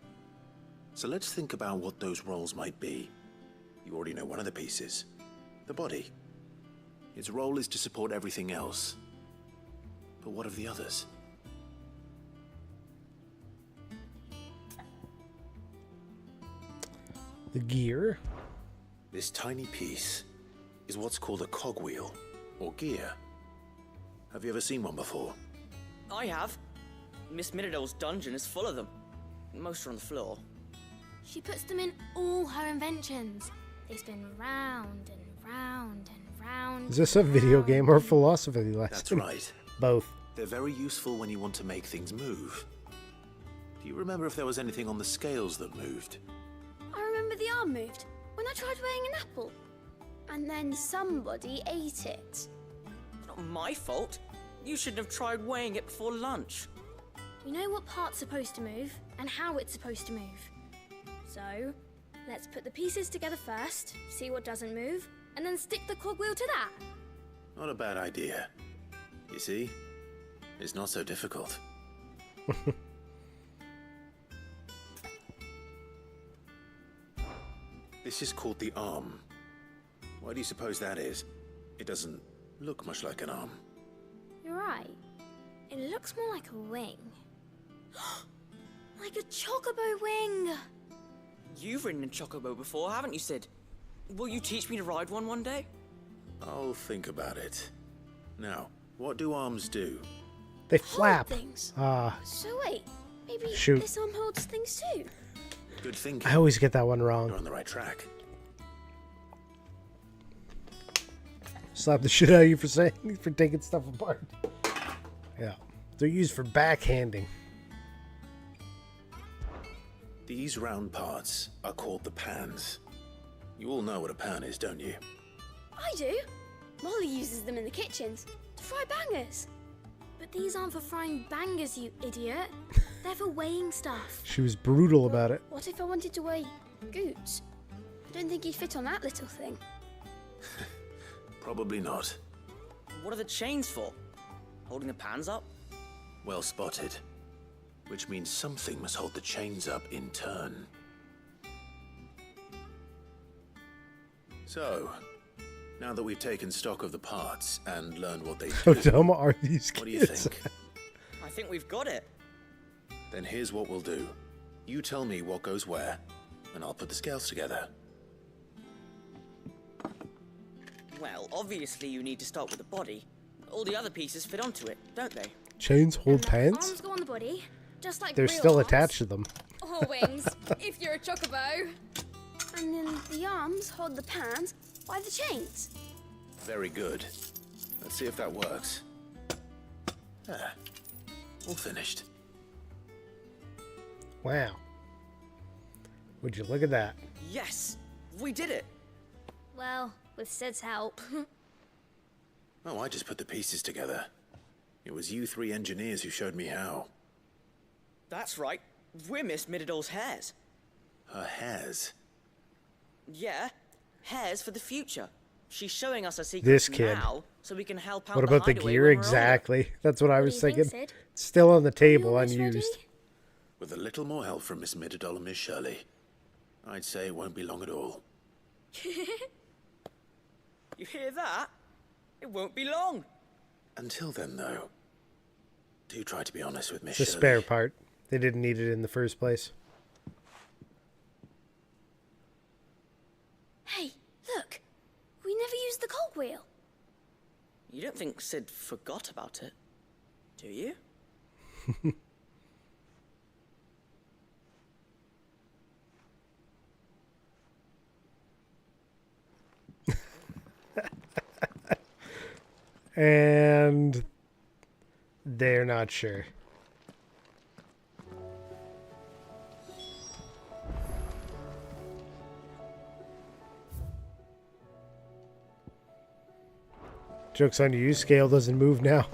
So let's think about what those roles might be. You already know one of the pieces. The body. Its role is to support everything else. But what of the others? The gear. This tiny piece is what's called a cogwheel, or gear. Have you ever seen one before? I have. Miss Mididol's dungeon is full of them. Most are on the floor. She puts them in all her inventions. They spin round and round and round. Is this a video game or a philosophy lesson? That's right. Both. They're very useful when you want to make things move. Do you remember if there was anything on the scales that moved? I remember the arm moved when I tried weighing an apple. And then somebody ate it. Not my fault. You shouldn't have tried weighing it before lunch. We know what part's supposed to move and how it's supposed to move. So, let's put the pieces together first, see what doesn't move, and then stick the cogwheel to that. Not a bad idea. You see? It's not so difficult. This is called the arm. Why do you suppose that is? It doesn't look much like an arm. You're right. It looks more like a wing. Like a chocobo wing! You've ridden a chocobo before, haven't you, Sid? Will you teach me to ride one day? I'll think about it. Now, what do arms do? They flap. Things. Ah, So wait, maybe Shoot. this arm holds things too. Good thinking. I always get that one You're wrong. on the right track. Slap the shit out of you for taking stuff apart. Yeah, they're used for backhanding. These round parts are called the pans. You all know what a pan is, don't you? I do. Molly uses them in the kitchens to fry bangers. But these aren't for frying bangers, you idiot. They're for weighing stuff. She was brutal about it. What if I wanted to weigh Goots? I don't think he'd fit on that little thing. Probably not. What are the chains for? Holding the pans up? Well spotted. Which means something must hold the chains up in turn. So, now that we've taken stock of the parts and learned what they do, How dumb are these kids? what do you think? I think we've got it. Then here's what we'll do. You tell me what goes where, and I'll put the scales together. Well, obviously you need to start with the body. All the other pieces fit onto it, don't they? Chains hold pants? Arms go on the body, just like They're real still arms. attached to them. Or wings, if you're a chocobo. And then the arms hold the pans by the chains. Very good. Let's see if that works. Ah, all finished. Wow. Would you look at that? Yes! We did it! Well, with Sid's help. Oh, I just put the pieces together. It was you three engineers who showed me how. That's right. We're Miss Mididol's hairs. Her hairs? Yeah, hairs for the future. She's showing us our secrets This kid. now, so we can help out What the about the hideaway gear? when we're older. Exactly. That's what I What was do you think, thinking. Sid? It's still on the table, almost ready? unused. With a little more help from Miss Mididol and Miss Shirley, I'd say it won't be long at all. You hear that? It won't be long. Until then, though, do try to be honest with Miss It's a Shirley. spare part. They didn't need it in the first place. Hey, look. We never used the cogwheel. You don't think Sid forgot about it, do you? And they're not sure. Joke's on you, scale doesn't move now.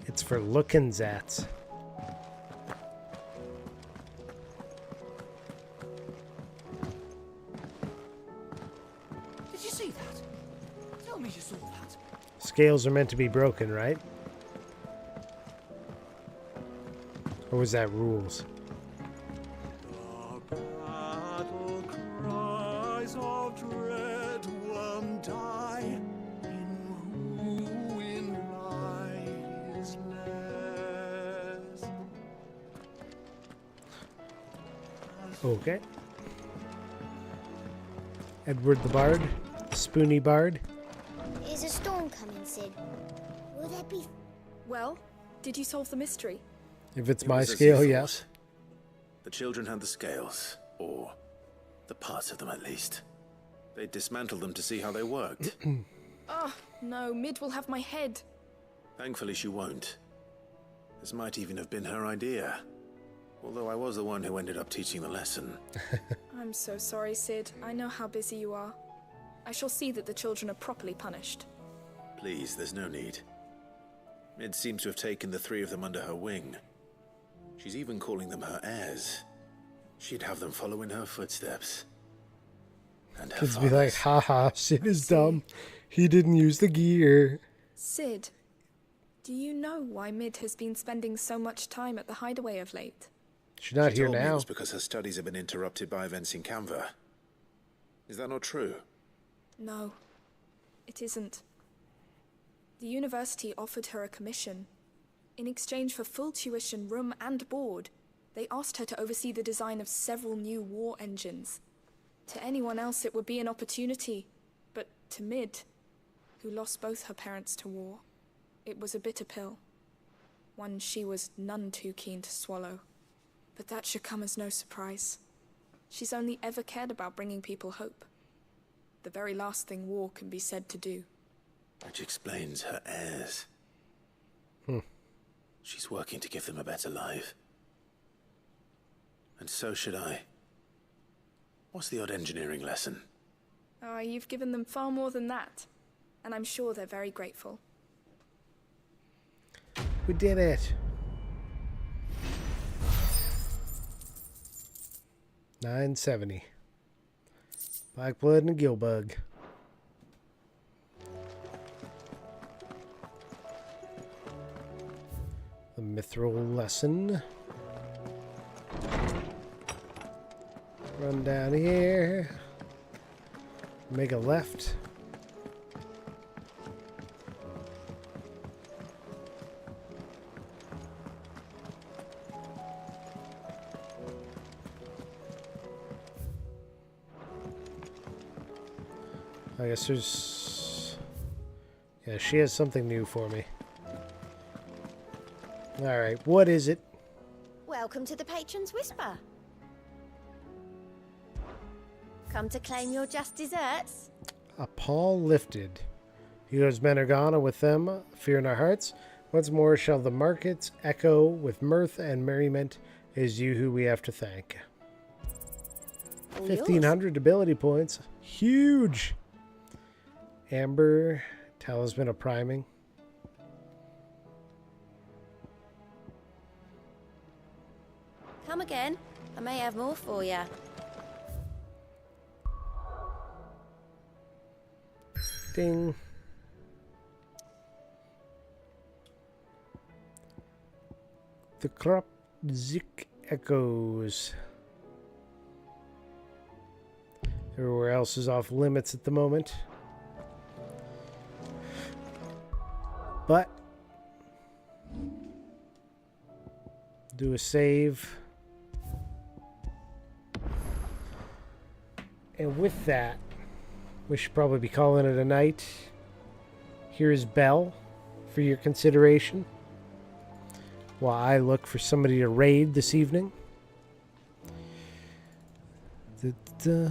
It's for lookins at. Did you see that? Tell me you saw that. Scales are meant to be broken, right? Or was that rules? Battle cries of dread won't die. In ruin lies less. Okay. Edward the Bard, the Spoony Bard. Is a storm coming, Sid? Will there be... Well, did you solve the mystery? If it's It my was as scale, you yes. thought. The children had the scales, or the parts of them at least. They dismantled them to see how they worked. Oh, no, Mid will have my head. Thankfully she won't. This might even have been her idea. Although I was the one who ended up teaching the lesson. I'm so sorry, Sid. I know how busy you are. I shall see that the children are properly punished. Please, there's no need. Mid seems to have taken the three of them under her wing. She's even calling them her heirs. She'd have them follow in her footsteps. And her Kids be like, father's. haha, Sid is dumb. He didn't use the gear. Sid, do you know why Mid has been spending so much time at the hideaway of late? She's not She here told me it now. was because her studies have been interrupted by events in Canva. Is that not true? No, it isn't. The university offered her a commission in exchange for full tuition, room and board. They asked her to oversee the design of several new war engines. To anyone else it would be an opportunity, but to Mid, who lost both her parents to war, it was a bitter pill. One she was none too keen to swallow. But that should come as no surprise. She's only ever cared about bringing people hope. The very last thing war can be said to do. Which explains her heirs. She's working to give them a better life. And so should I. What's the odd engineering lesson? Oh, you've given them far more than that. And I'm sure they're very grateful. We did it. 970. Blackblood and a Gillbug. The mithril lesson. Run down here. Make a left. I guess there's... Yeah, she has something new for me. Alright, what is it? Welcome to the Patron's Whisper. Come to claim your just desserts? A pall lifted. Hugo's men are gone, and with them, fear in our hearts. Once more shall the markets echo with mirth and merriment. It is you who we have to thank. 1,500 ability points. Huge! Amber, Talisman of Priming. Come again. I may have more for you. Ding. The Kropzik echoes. Everywhere else is off limits at the moment. But do a save. And with that, we should probably be calling it a night. Here is Belle for your consideration, while I look for somebody to raid this evening. Da-da.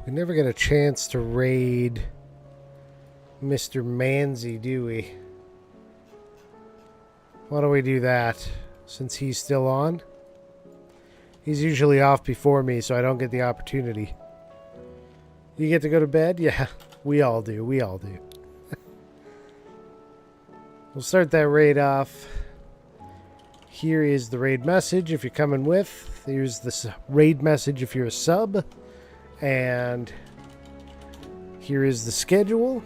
We never get a chance to raid Mr. Manzi, do we? Why don't we do that, since he's still on? He's usually off before me, so I don't get the opportunity. You get to go to bed? Yeah, we all do. We all do. We'll start that raid off. Here is the raid message if you're coming with. Here's the raid message if you're a sub. And here is the schedule.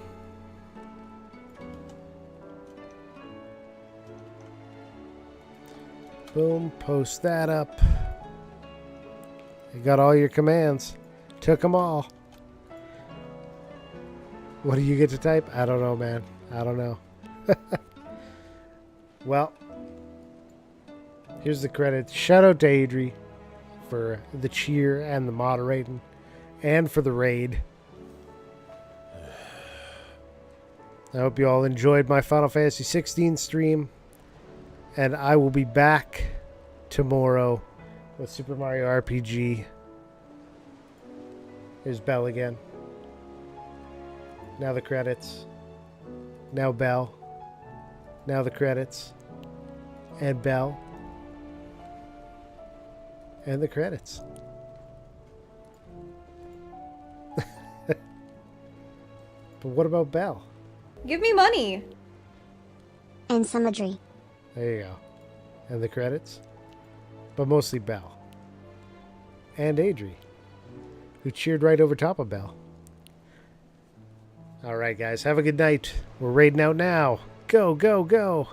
Boom, post that up. You got all your commands. Took them all. What do you get to type? I don't know, man. I don't know. Well, here's the credits. Shout out to Adri for the cheer and the moderating. And for the raid. I hope you all enjoyed my Final Fantasy 16 stream. And I will be back tomorrow with Super Mario RPG. Here's Belle again. Now the credits. Now Belle. Now the credits. And Belle. And the credits. But what about Belle? Give me money. And symmetry. There you go. And the credits. But mostly Belle. And Adri, who cheered right over top of Belle. Alright guys, have a good night. We're raiding out now. Go, go, go.